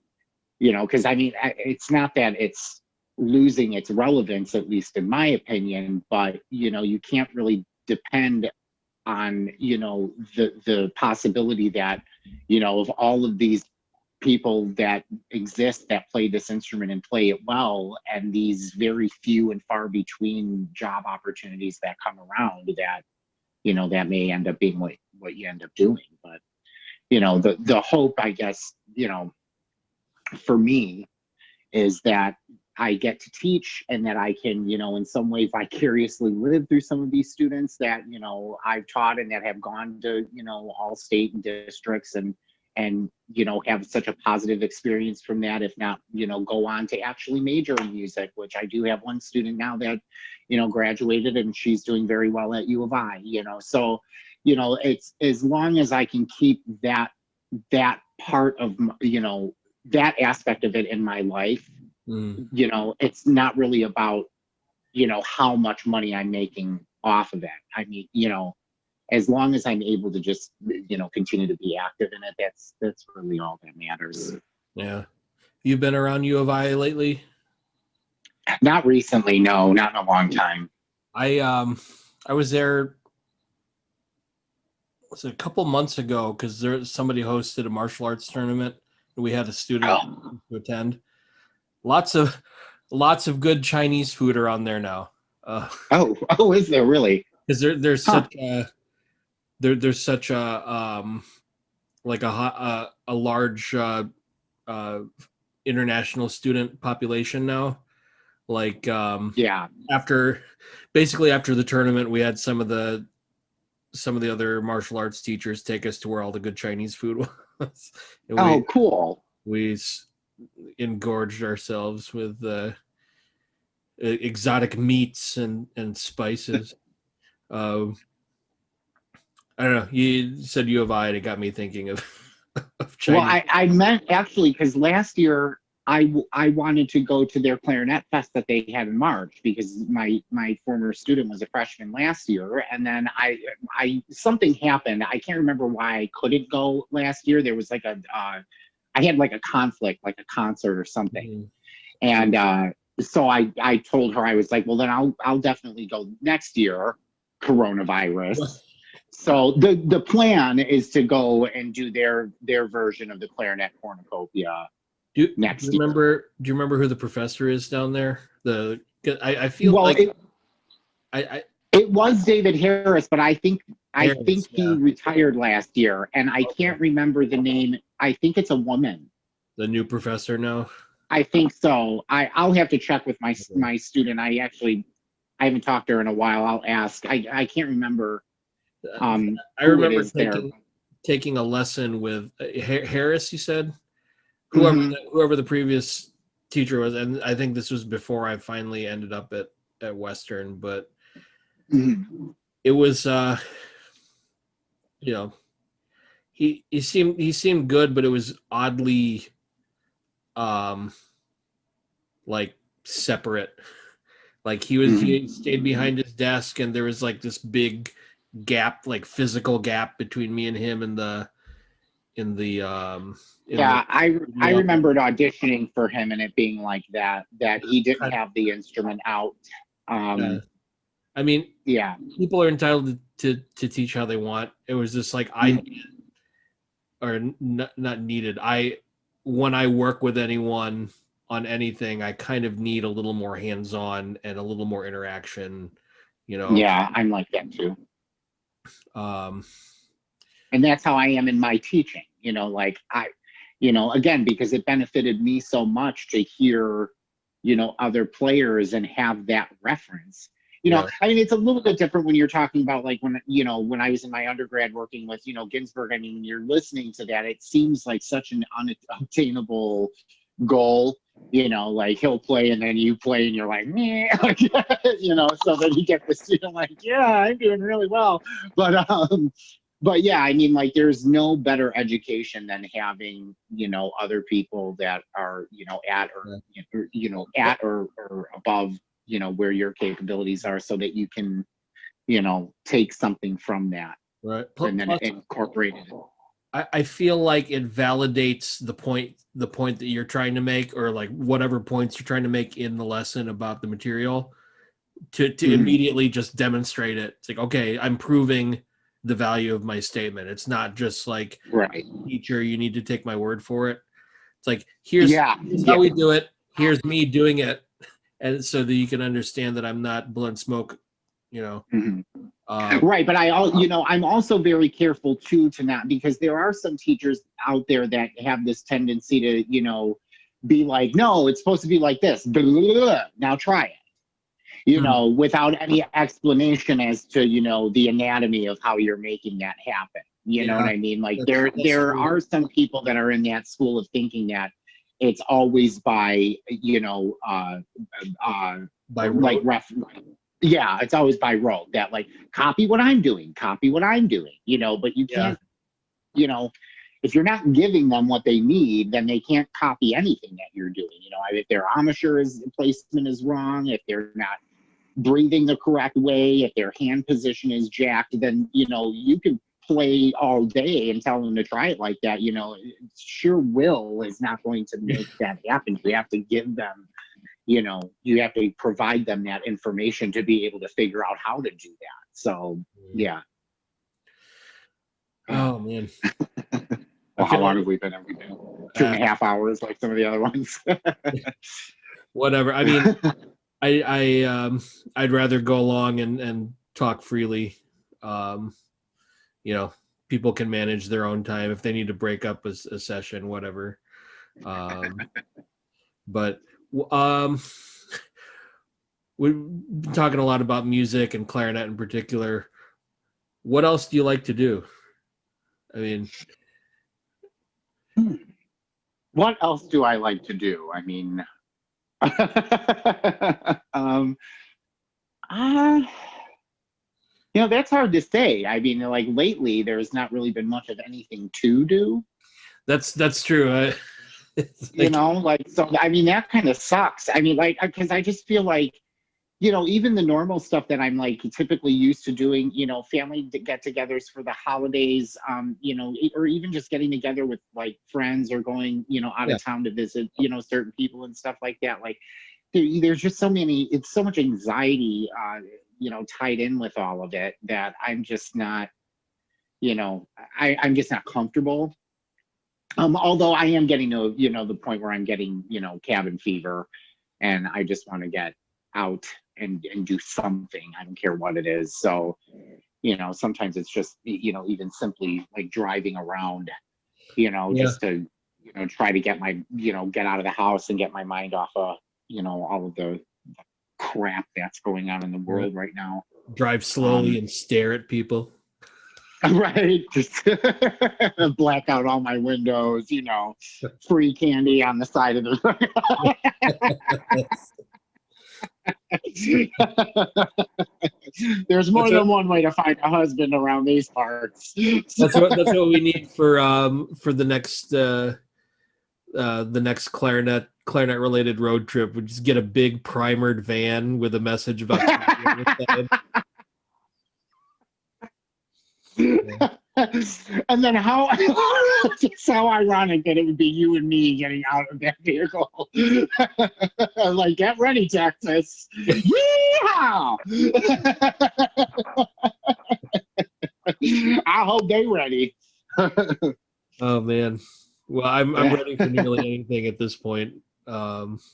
S1: you know, because I mean, it's not that it's losing its relevance, at least in my opinion, but, you know, you can't really depend on, you know, the possibility that, you know, of all of these people that exist that play this instrument and play it well, and these very few and far between job opportunities that come around, that, you know, that may end up being what you end up doing. But, you know, the hope, I guess, you know, for me, is that I get to teach, and that I can, you know, in some way vicariously live through some of these students that, you know, I've taught and that have gone to, you know, all state and districts, and, you know, have such a positive experience from that, if not, you know, go on to actually major in music, which I do have one student now that, you know, graduated, and she's doing very well at U of I, you know. So, you know, it's, as long as I can keep that part of, you know, that aspect of it in my life, you know, it's not really about, you know, how much money I'm making off of it. I mean, you know, as long as I'm able to just, you know, continue to be active in it, that's really all that matters.
S2: Yeah. You've been around U of I lately?
S1: Not recently, no, not in a long time.
S2: I was there, was it a couple months ago, because somebody hosted a martial arts tournament and we had a student to attend. Lots of good Chinese food around there now.
S1: Oh, is there really?
S2: Because there's such a like a large international student population now. Like
S1: Yeah.
S2: after the tournament, we had some of the other martial arts teachers take us to where all the good Chinese food was. And
S1: Cool.
S2: we engorged ourselves with exotic meats and spices. I don't know. You said U of I, and it got me thinking of Chinese.
S1: Well, I meant actually, because last year I wanted to go to their clarinet fest that they had in March, because my former student was a freshman last year, and then I something happened. I can't remember why I couldn't go last year. There was like I had like a conflict, like a concert or something, and so I told her, I was like, well, then I'll definitely go next year, coronavirus. So the plan is to go and do their version of the clarinet cornucopia next year.
S2: Do you remember who the professor is down there? I feel
S1: well,
S2: like
S1: it was David Harris, but I think
S2: Harris,
S1: he retired last year, and I can't remember the name. I think it's a woman.
S2: The new professor now.
S1: I think so. I'll have to check with my student. I haven't talked to her in a while. I'll ask. I can't remember.
S2: I remember taking a lesson with Harris, you said? Whoever the previous teacher was, and I think this was before I finally ended up at Western, but it was you know, he seemed good, but it was oddly like separate. Like he stayed behind his desk, and there was like this big gap, like physical gap between me and him I
S1: remembered auditioning for him and it being like that he didn't have the instrument out.
S2: I mean, people are entitled to teach how they want. It was just like not needed. When I work with anyone on anything, I kind of need a little more hands-on and a little more interaction, you know.
S1: Yeah, I'm like that too. And that's how I am in my teaching, you know, like again, because it benefited me so much to hear, you know, other players and have that reference. You know, I mean, it's a little bit different when you're talking about like when I was in my undergrad working with, you know, Ginsberg. I mean, when you're listening to that, it seems like such an unattainable goal, you know, like he'll play and then you play and you're like, meh, you know, so then you get the student like, yeah, I'm doing really well. But but yeah, I mean, like, there's no better education than having, you know, other people that are, you know, at or,
S2: Yeah.
S1: you know, at or above, you know, where your capabilities are, so that you can, you know, take something from that
S2: Right.
S1: and then
S2: Plus,
S1: incorporate it.
S2: I feel like it validates the point that you're trying to make, or like whatever points you're trying to make in the lesson about the material, to
S1: Mhm.
S2: immediately just demonstrate it. It's like, okay, I'm proving the value of my statement. It's not just like,
S1: Right.
S2: teacher, you need to take my word for it. It's like,
S1: Yeah.
S2: here's how
S1: Yeah.
S2: we do it. Here's me doing it, and so that you can understand that I'm not blowing smoke, you know.
S1: Mhm.
S2: Uh,
S1: Right, but you know, I'm also very careful too to not, because there are some teachers out there that have this tendency to, you know, be like, no, it's supposed to be like this. Blah, blah, blah, blah. Now try it. You
S2: hmm,
S1: know, without any explanation as to, you know, the anatomy of how you're making that happen. You know what
S2: yeah,
S1: I mean? Like,
S2: that's
S1: there
S2: true.
S1: are some people that are in that school of thinking that it's always by, you know, uh
S2: By
S1: like
S2: rote.
S1: ref yeah, it's always by rote, that like, copy what I'm doing, copy what I'm doing, you know, but you
S2: Yeah,
S1: can't, you know, if you're not giving them what they need, then they can't copy anything that you're doing. You know, if their armature is placement is wrong, if they're not breathing the correct way, if their hand position is jacked, then, you know, you can play all day and tell them to try it like that. You know, sheer will is not going to make that happen. You have to give them, you know, you have to provide them that information to be able to figure out how to do that. So yeah.
S2: oh man, I
S1: Well, how
S2: feel
S1: long
S2: like,
S1: have we been? Have we been two
S2: uh,
S1: and a half hours like some of the other ones?
S2: whatever. I mean, I'd rather go along and talk freely. Um, you know, people can manage their own time if they need to break up a session, whatever. Um, but um, we've been talking a lot about music and clarinet in particular. What else do you like to do? I mean,
S1: What else do I like to do? I mean, um, uh, you know, that's hard to say. I mean, like, lately, there's not really been much of anything to do.
S2: that's true. It's
S1: You
S2: like,
S1: know, like, so I mean, that kind of sucks. I mean, like, because I just feel like, you know, even the normal stuff that I'm like typically used to doing, you know, family get-togethers for the holidays, you know, or even just getting together with like friends or going, you know, out
S2: yeah,
S1: of town to visit, you know, certain people and stuff like that. Like, there's just so many, it's so much anxiety, you know, tied in with all of it, that I'm just not, you know, I'm just not comfortable. Although I am getting to, you know, the point where I'm getting, you know, cabin fever, and I just want to get out and do something. I don't care what it is. So, you know, sometimes it's just, you know, even simply like driving around, you know,
S2: yeah,
S1: just to, you know, try to get my, you know, get out of the house and get my mind off of, you know, all of the crap that's going on in the
S2: right.
S1: world right now.
S2: Drive slowly
S1: Um,
S2: and stare at people.
S1: right. Just black out all my windows, you know, free candy on the side of the There's more
S2: That's what
S1: than one way to find a husband around these parts.
S2: that's what we need for the next clarinet related road trip. We just get a big primered van with a message about candy on the side. Yeah.
S1: And then how it's so ironic that it would be you and me getting out of that vehicle. Like, get ready, Texas. Yeehaw! I hope they ready.
S2: Oh man. Well, I'm ready for nearly anything at this point.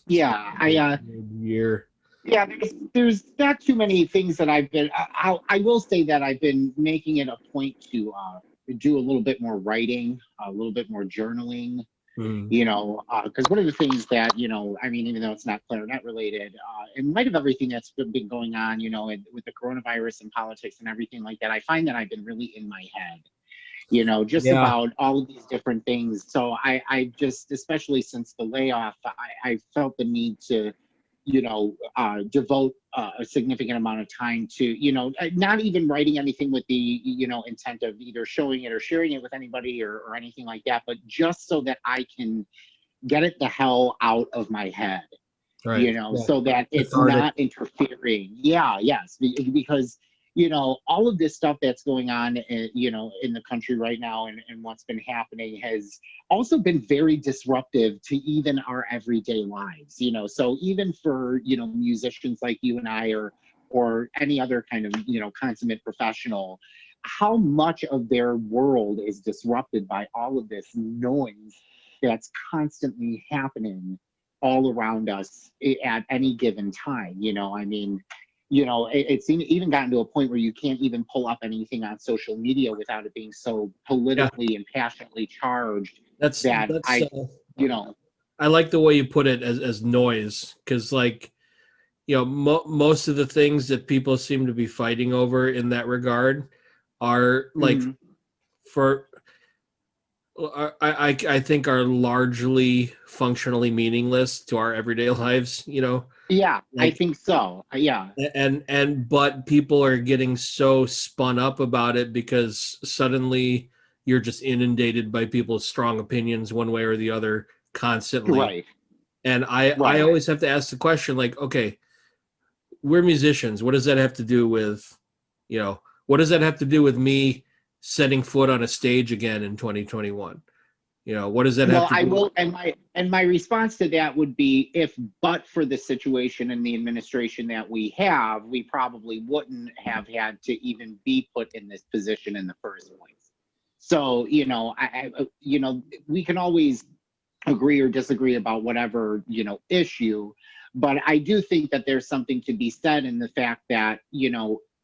S1: Yeah,
S2: Year.
S1: yeah, there's not too many things that I've been. I will say that I've been making it a point to do a little bit more writing, a little bit more journaling.
S2: Mm.
S1: You know, because one of the things that, you know, I mean, even though it's not clarinet related, in light of everything that's been going on, you know, and with the coronavirus and politics and everything like that, I find that I've been really in my head. You know, just
S2: Yeah.
S1: about all of these different things. So I just, especially since the layoff, I felt the need to devote a significant amount of time to, not even writing anything with the, intent of either showing it or sharing it with anybody or anything like that, but just so that I can get it the hell out of my head,
S2: Right.
S1: so that it's
S2: Cathartic.
S1: not interfering. Yeah, yes, because all of this stuff that's going on, in the country right now, and what's been happening has also been very disruptive to even our everyday lives. So even for musicians like you and I, or any other kind of consummate professional, how much of their world is disrupted by all of this noise that's constantly happening all around us at any given time. It's even gotten to a point where you can't even pull up anything on social media without it being so politically and passionately charged.
S2: That's
S1: I
S2: like the way you put it as noise, because most of the things that people seem to be fighting over in that regard are for I think are largely functionally meaningless to our everyday lives.
S1: Yeah, I think so. Yeah.
S2: But people are getting so spun up about it because suddenly you're just inundated by people's strong opinions one way or the other constantly.
S1: Right.
S2: And I always have to ask the question, okay, we're musicians. What does that have to do with, what does that have to do with me setting foot on a stage again in 2021? What does that have to do?
S1: I will, and my response to that would be, if but for the situation and the administration that we have, we probably wouldn't have had to even be put in this position in the first place. So, we can always agree or disagree about whatever, issue, but I do think that there's something to be said in the fact that,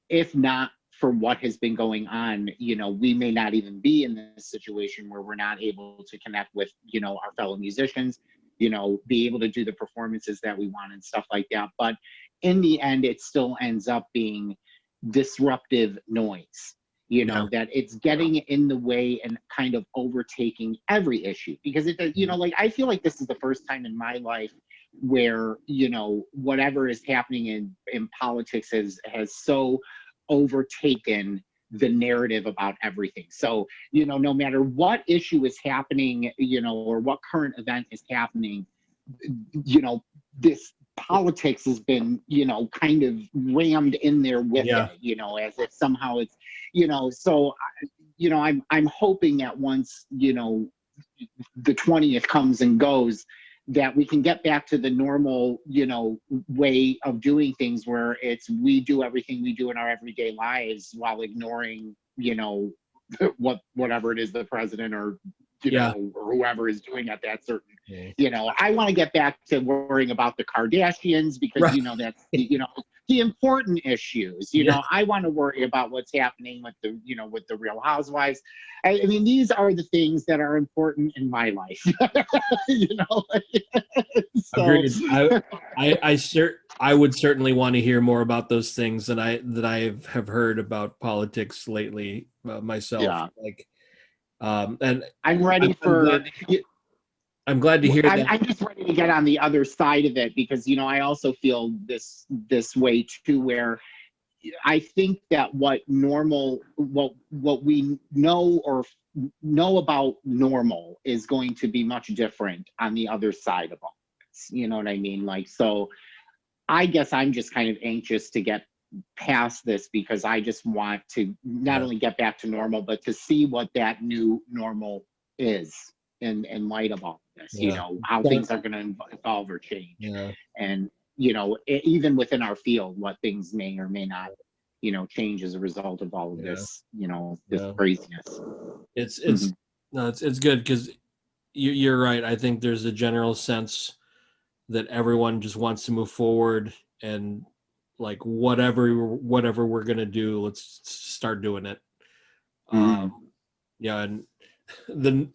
S1: if not for what has been going on, we may not even be in this situation where we're not able to connect with, our fellow musicians, be able to do the performances that we want and stuff like that. But in the end, it still ends up being disruptive noise, that it's getting in the way and kind of overtaking every issue, because I feel like this is the first time in my life where, whatever is happening in politics has so overtaken the narrative about everything. So, no matter what issue is happening, or what current event is happening, this politics has been, kind of rammed in there with it, as if somehow it's, so, I'm hoping that once, the 20th comes and goes, that we can get back to the normal, way of doing things, where we do everything we do in our everyday lives while ignoring, whatever it is the president or or whoever is doing at that certain, I want to get back to worrying about the Kardashians, because that's the important issues. I want to worry about what's happening with the Real Housewives. I mean, these are the things that are important in my life. So,
S2: agreed. I would certainly want to hear more about those things that I have heard about politics lately myself.
S1: Yeah.
S2: And
S1: I'm ready
S2: I'm glad to hear that.
S1: I'm just ready to get on the other side of it, because I also feel this way too, where I think that what we know about normal is going to be much different on the other side of all this. You know what I mean? So I guess I'm just kind of anxious to get past this, because I just want to not only get back to normal, but to see what that new normal is in light of all this, how things are going to evolve or change. And, even within our field, what things may or may not, change as a result of all of this, this craziness.
S2: It's good, because you're right. I think there's a general sense that everyone just wants to move forward, and whatever we're gonna do, let's start doing it. And the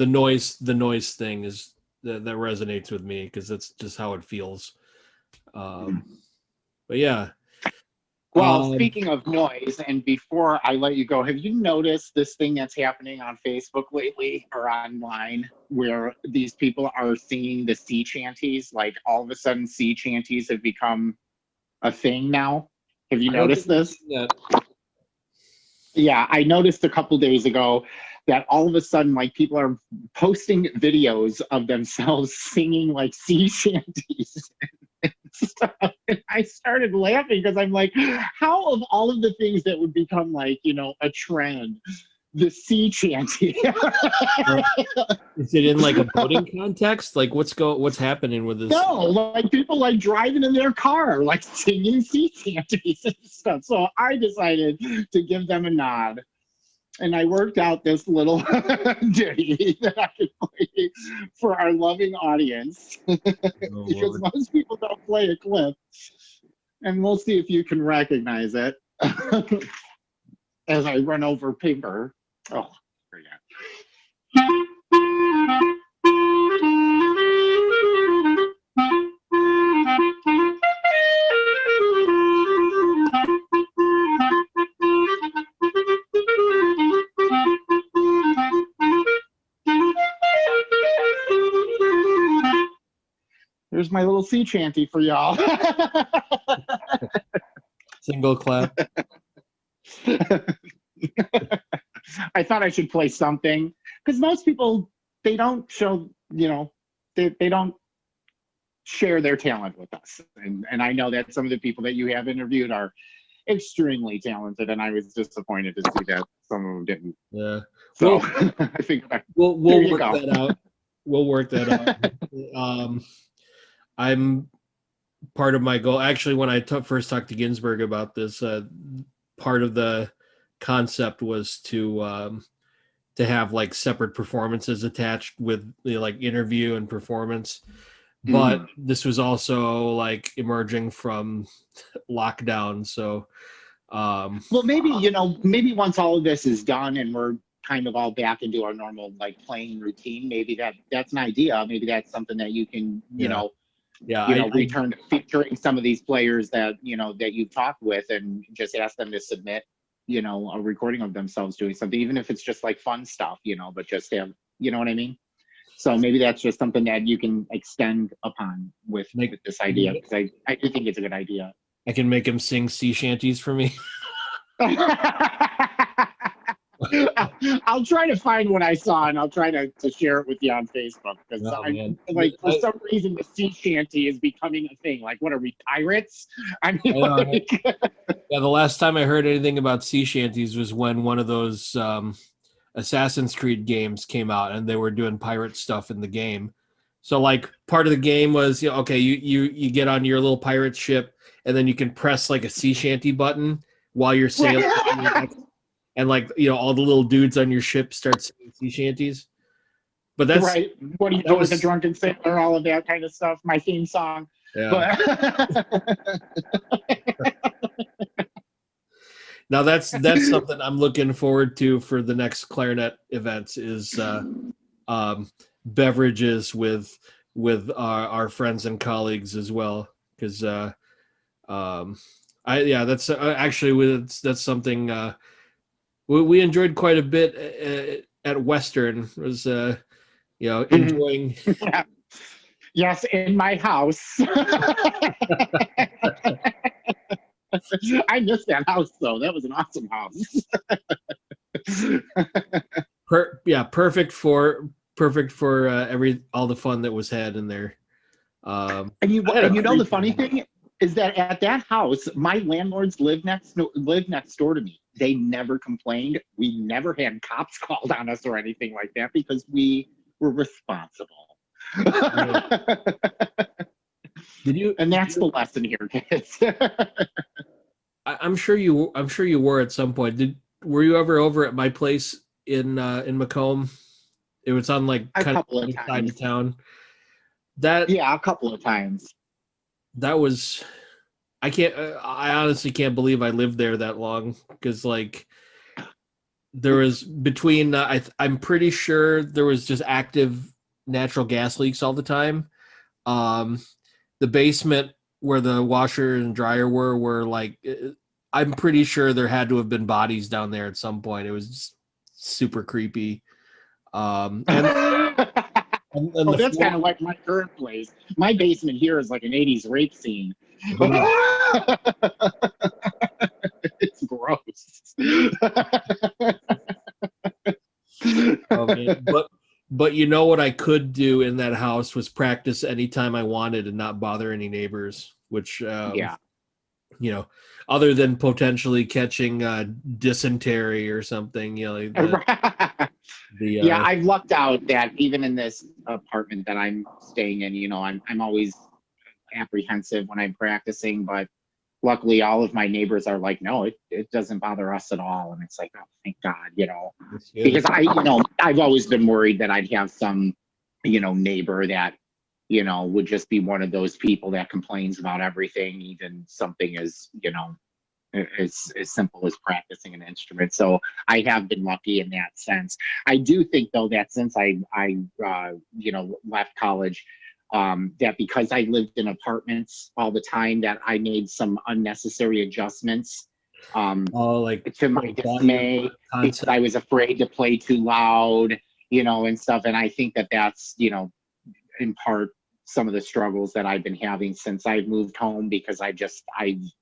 S2: noise thing is that resonates with me, because that's just how it feels. But yeah,
S1: Well,
S2: Um,
S1: speaking of noise, and before I let you go, have you noticed this thing that's happening on Facebook lately or online where these people are singing the sea shanties? Like all of a sudden, sea shanties have become a thing now. Have you
S2: I don't think
S1: noticed
S2: I've
S1: this?
S2: seen that.
S1: Yeah, I noticed a couple days ago that all of a sudden, like people are posting videos of themselves singing like sea shanties and stuff. And I started laughing because I'm like, how of all of the things that would become like, a trend, the sea shanty?
S2: Uh, Is it in like a boating context? Like what's happening with this?
S1: No, like people like driving in their car, like singing sea shanties and stuff. So I decided to give them a nod. And I worked out this little ditty that I could play for our loving audience
S2: Oh
S1: because
S2: Lord.
S1: most people don't play a clip. And we'll see if you can recognize it as I run over paper. Oh, forget. There's my little sea chanty for y'all.
S2: Single clap.
S1: I thought I should play something because most people, they don't show, they don't share their talent with us. And I know that some of the people that you have interviewed are extremely talented, and I was disappointed to see that some of them didn't.
S2: Yeah.
S1: So
S2: Well,
S1: I figured,
S2: we'll
S1: here
S2: we'll
S1: you
S2: work
S1: go.
S2: that out. We'll work that out. I'm part of my goal. Actually, when I first talked to Ginsburg about this, part of the concept was to have like separate performances attached with like interview and performance. But
S1: Mhm.
S2: this was also like emerging from lockdown, so
S1: Well, maybe, maybe once all of this is done and we're kind of all back into our normal like playing routine, maybe that's an idea. Maybe that's something that you can,
S2: yeah, yeah. I
S1: return to featuring some of these players that, that you've talked with and just ask them to submit, a recording of themselves doing something, even if it's just like fun stuff, but just have, you know what I mean? So maybe that's just something that you can extend upon with
S2: make
S1: this idea because I do think it's a good idea.
S2: I can make him sing sea shanties for me.
S1: I'll try to find what I saw and I'll try to share it with you on Facebook because
S2: Oh
S1: I
S2: man,
S1: like for some reason the sea shanty is becoming a thing. Like, what are we, pirates? I mean,
S2: I know.
S1: like,
S2: Yeah, the last time I heard anything about sea shanties was when one of those Assassin's Creed games came out, and they were doing pirate stuff in the game. So, like, part of the game was, okay, you get on your little pirate ship, and then you can press like a sea shanty button while you're sailing,
S1: right,
S2: and like all the little dudes on your ship start singing sea shanties. But
S1: right. What do you
S2: that
S1: do with a
S2: was
S1: drunken sailor? All of that kind of stuff. My theme song,
S2: yeah.
S1: but
S2: Now that's something I'm looking forward to for the next clarinet events is beverages with our friends and colleagues as well because um, I yeah that's actually that's something we enjoyed quite a bit at Western was enjoying.
S1: yeah. Yes, in my house. I missed that house though. That was an awesome house.
S2: Perfect for every all the fun that was had in there. I had a
S1: And the
S2: creepy
S1: funny thing is that at that house, my landlords lived next door to me. They never complained. We never had cops called on us or anything like that because we were responsible.
S2: Did you?
S1: And that's the lesson here, kids.
S2: I'm sure you were at some point. Were you ever over at my place in Macomb? It was on like
S1: A
S2: kind of
S1: couple
S2: the
S1: of
S2: other side
S1: times.
S2: of town. That
S1: Yeah, a couple of times.
S2: that was I honestly can't believe I lived there that long because like there was between I'm pretty sure there was just active natural gas leaks all the time. Um, the basement where the washer and dryer were like I'm pretty sure there had to have been bodies down there at some point. It was just super creepy. And
S1: Oh,
S2: the
S1: that's
S2: floor,
S1: kind of like my current place. My basement here is like an 80s rape scene.
S2: yeah.
S1: It's gross.
S2: Oh man, but you know what I could do in that house was practice anytime I wanted and not bother any neighbors, which
S1: Yeah.
S2: you know, other than potentially catching dysentery or something, you know, the
S1: Yeah, I've lucked out that even in this apartment that I'm staying in, I'm always apprehensive when I'm practicing, but luckily all of my neighbors are like, no, it doesn't bother us at all. And it's like, oh, thank God,
S2: it's good.
S1: because I've always been worried that I'd have some, neighbor that, would just be one of those people that complains about everything, even something as simple as practicing an instrument. So I have been lucky in that sense. I do think though that since I left college, that because I lived in apartments all the time, that I made some unnecessary adjustments,
S2: Oh, like
S1: to my
S2: volume
S1: dismay, because
S2: concept.
S1: I was afraid to play too loud, and stuff. And I think that that's in part some of the struggles that I've been having since I've moved home, because I've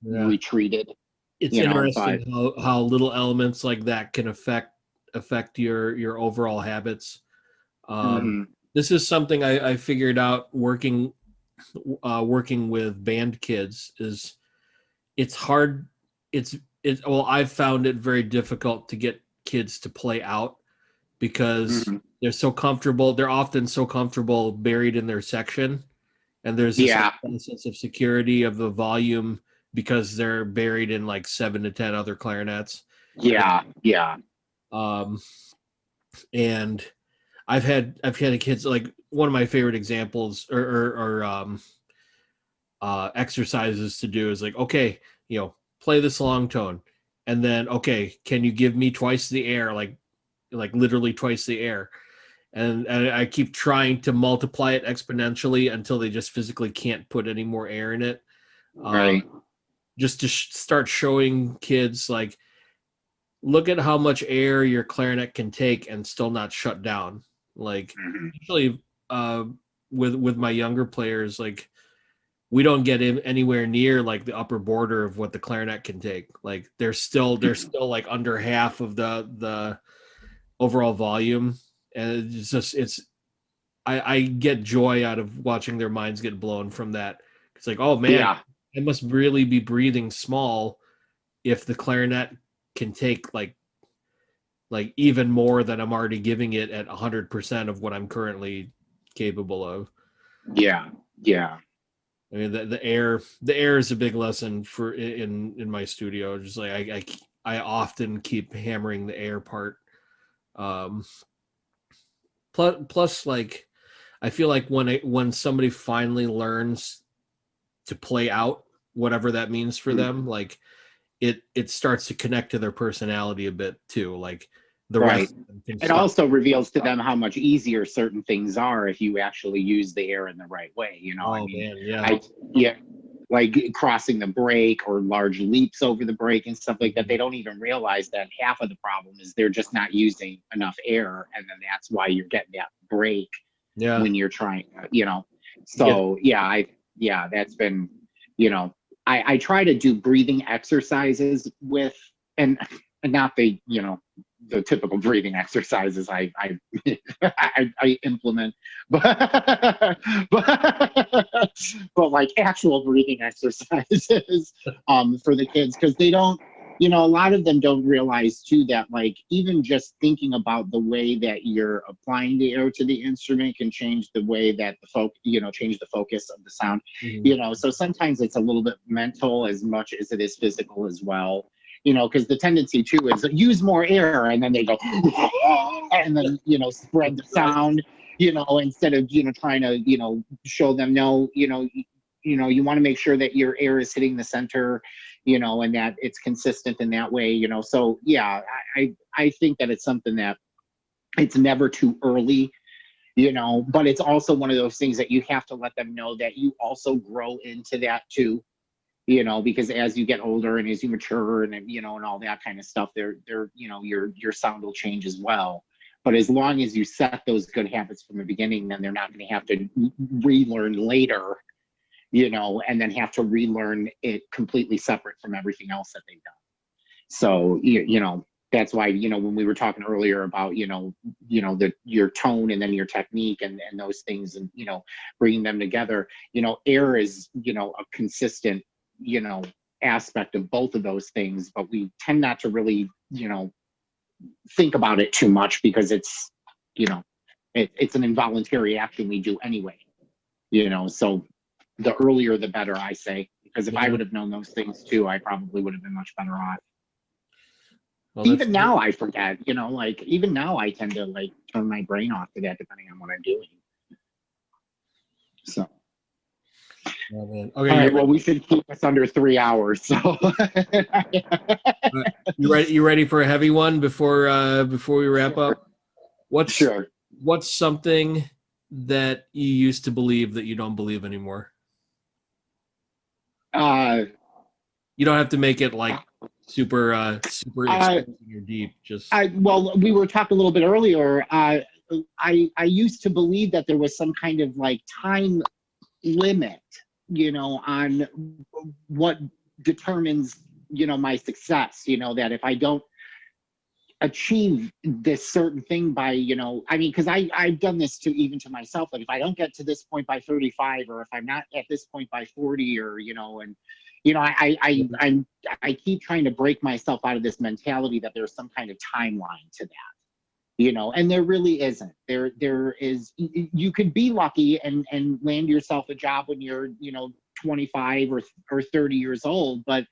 S2: Yeah.
S1: retreated,
S2: It's
S1: but
S2: interesting how little elements like that can affect your overall habits. Um,
S1: mhm.
S2: this is something I figured out working with band kids is it's hard. Well, I've found it very difficult to get kids to play out because
S1: Mhm.
S2: they're so comfortable. They're often so comfortable buried in their section, and there's this like
S1: Yeah,
S2: sense of security of the volume because they're buried in like 7 to 10 other clarinets.
S1: yeah.
S2: Um, and I've had kids like one of my favorite examples or exercises to do is like, okay, play this long tone, and then okay, can you give me twice the air, like literally twice the air, and I keep trying to multiply it exponentially until they just physically can't put any more air in it.
S1: Right.
S2: Just to start showing kids like, look at how much air your clarinet can take and still not shut down. Like
S1: Mhm.
S2: usually with my younger players, like we don't get anywhere near like the upper border of what the clarinet can take. Like they're still like under half of the overall volume, and I get joy out of watching their minds get blown from that. It's like, oh man,
S1: Yeah,
S2: I must really be breathing small if the clarinet can take like even more than I'm already giving it at 100% of what I'm currently capable of.
S1: yeah, yeah.
S2: I mean, the air is a big lesson for in my studio. Just like I often keep hammering the air part. Um, plus, like I feel like when somebody finally learns to play out whatever that means for
S1: Mhm.
S2: them, like it starts to connect to their personality a bit too. Like the
S1: Right.
S2: rest of them can
S1: It
S2: stop.
S1: also reveals to them how much easier certain things are if you actually use the air in the right way. I
S2: Oh
S1: mean,
S2: man, yeah.
S1: I yeah, like crossing the break or large leaps over the break and stuff like that. They don't even realize that half of the problem is they're just not using enough air, and then that's why you're getting that break
S2: Yeah.
S1: when you're trying.
S2: Yeah.
S1: So that's been, you know, I try to do breathing exercises with, and not the typical breathing exercises I implement, but but like actual breathing exercises for the kids, because they don't, a lot of them don't realize too that like even just thinking about the way that you're applying the air to the instrument can change the way that change the focus of the sound.
S2: Mhm.
S1: So sometimes it's a little bit mental as much as it is physical as well, because the tendency too is use more air, and then they go and then spread the sound, instead of trying to show them, no, you want to make sure that your air is hitting the center, and that it's consistent in that way, so yeah, I think that it's something that it's never too early, but it's also one of those things that you have to let them know that you also grow into that too, because as you get older and as you mature and and all that kind of stuff, your sound will change as well. But as long as you set those good habits from the beginning, then they're not going to have to relearn later, and then have to relearn it completely separate from everything else that they've done. So, that's why, when we were talking earlier about, your tone and then your technique and those things and, bringing them together, air is, a consistent, aspect of both of those things, but we tend not to really, think about it too much because it's, it's an involuntary action we do anyway, so the earlier the better, I say, because if I would have known those things too, I probably would have been much better off. Well, even now I forget, even now I tend to turn my brain off to that depending on what I'm doing. So.
S2: Oh, man. Okay.
S1: All right, well, we should keep us under 3 hours. So.
S2: You ready for a heavy one before we wrap up? What's something that you used to believe that you don't believe anymore? You don't have to make it super expensive or deep. Just
S1: well, we were talking a little bit earlier. I used to believe that there was some kind of time limit, on what determines, my success. That if I don't achieve this certain thing by, because I've done this even to myself, that if I don't get to this point by 35, or if I'm not at this point by 40, or and I keep trying to break myself out of this mentality that there's some kind of timeline to that, and there really isn't. There is. You could be lucky and land yourself a job when you're 25 or 30 years old, but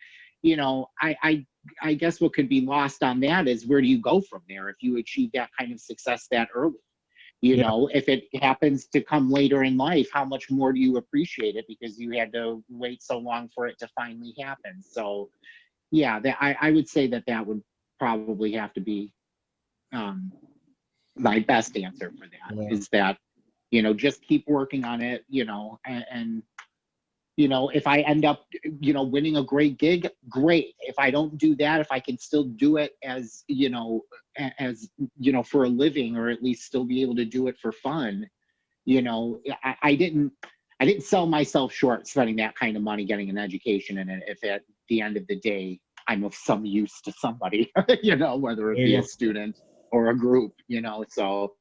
S1: I guess what could be lost on that is, where do you go from there if you achieve that kind of success that early? If it happens to come later in life, how much more do you appreciate it because you had to wait so long for it to finally happen? So, yeah, I would say that would probably have to be my best answer for that, is that, just keep working on it, and if I end up, winning a great gig, great. If I don't do that, if I can still do it as, for a living, or at least still be able to do it for fun, I didn't sell myself short spending that kind of money getting an education in it, if at the end of the day I'm of some use to somebody, whether it be a student or a group, so.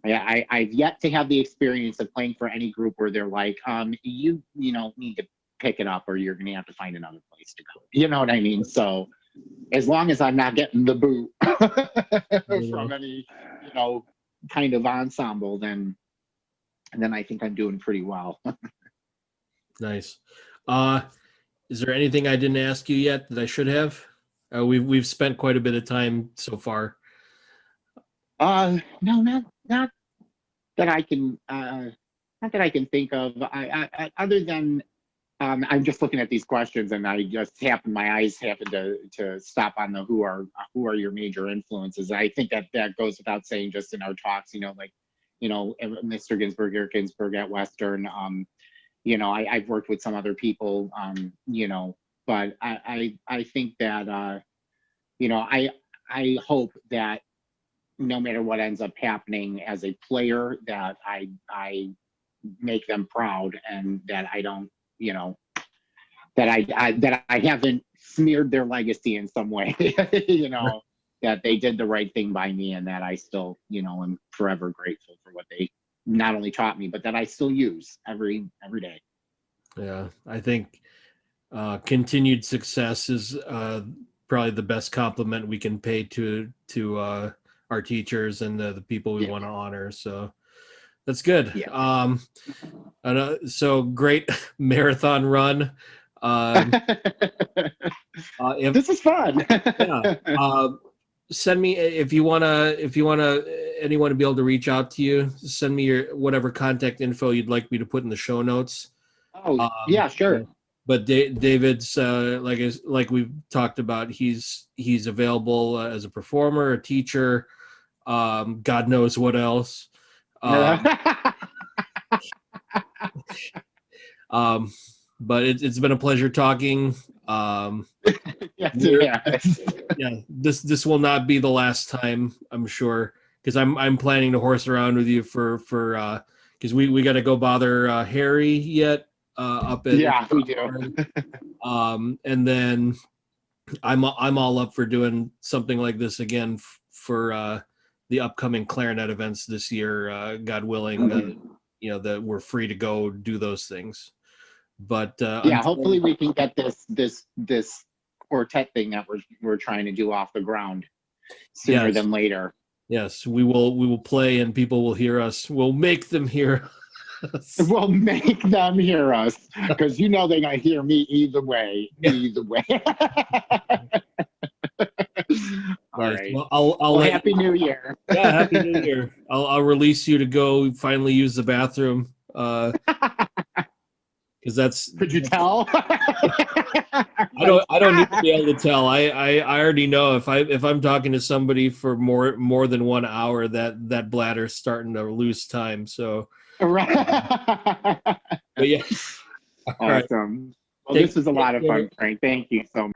S1: I've yet to have the experience of playing for any group where they're like, you need to pick it up, or you're going to have to find another place to go. You know what I mean? So as long as I'm not getting the boot from any, kind of ensemble, then I think I'm doing pretty well.
S2: Nice. Is there anything I didn't ask you yet that I should have? We've spent quite a bit of time so far.
S1: No, not that I can, not that I can think of. I other than, I'm just looking at these questions, and my eyes happened to stop on the who are your major influences. I think that goes without saying, just in our talks, Mr. Ginsberg, Eric Ginsberg at Western. I've worked with some other people, but I think that, I hope that no matter what ends up happening as a player, that I make them proud, and that I don't, that I haven't smeared their legacy in some way, that they did the right thing by me, and that I still, am forever grateful for what they not only taught me, but that I still use every day.
S2: Yeah, I think continued success is probably the best compliment we can pay to our teachers and the people we want to honor. So that's good.
S1: Yeah.
S2: So great marathon run.
S1: This is fun.
S2: Yeah. Send me if you wanna anyone to be able to reach out to you. Send me your whatever contact info you'd like me to put in the show notes.
S1: Oh, yeah, sure.
S2: But David's like we've talked about, he's available as a performer, a teacher, God knows what else. but it's been a pleasure talking.
S1: Yes,
S2: We're-
S1: it has.
S2: yeah, this will not be the last time, I'm sure, because I'm planning to horse around with you for because we got to go bother Harry yet up at
S1: Yeah, we do.
S2: and then I'm all up for doing something like this again for the upcoming clarinet events this year, God willing, that we're free to go do those things. But
S1: Yeah, hopefully we can get this quartet thing that we're trying to do off the ground sooner
S2: Yes.
S1: than later.
S2: Yes, we will play and people will hear us. We'll make them hear us.
S1: We'll make them hear us, because they're gonna hear me either way. Either way. All
S2: Yes.
S1: right.
S2: Well, I'll
S1: Well,
S2: let
S1: Happy New Year.
S2: yeah, Happy New Year. I'll release you to go finally use the bathroom. Because that's
S1: Could you tell?
S2: I don't need to be able to tell. I already know if I'm talking to somebody for more than 1 hour, that bladder's starting to lose time. So
S1: Right.
S2: but yeah. All right.
S1: Awesome. Well,
S2: Take
S1: this was a lot of
S2: care.
S1: fun, Frank. Thank you so much.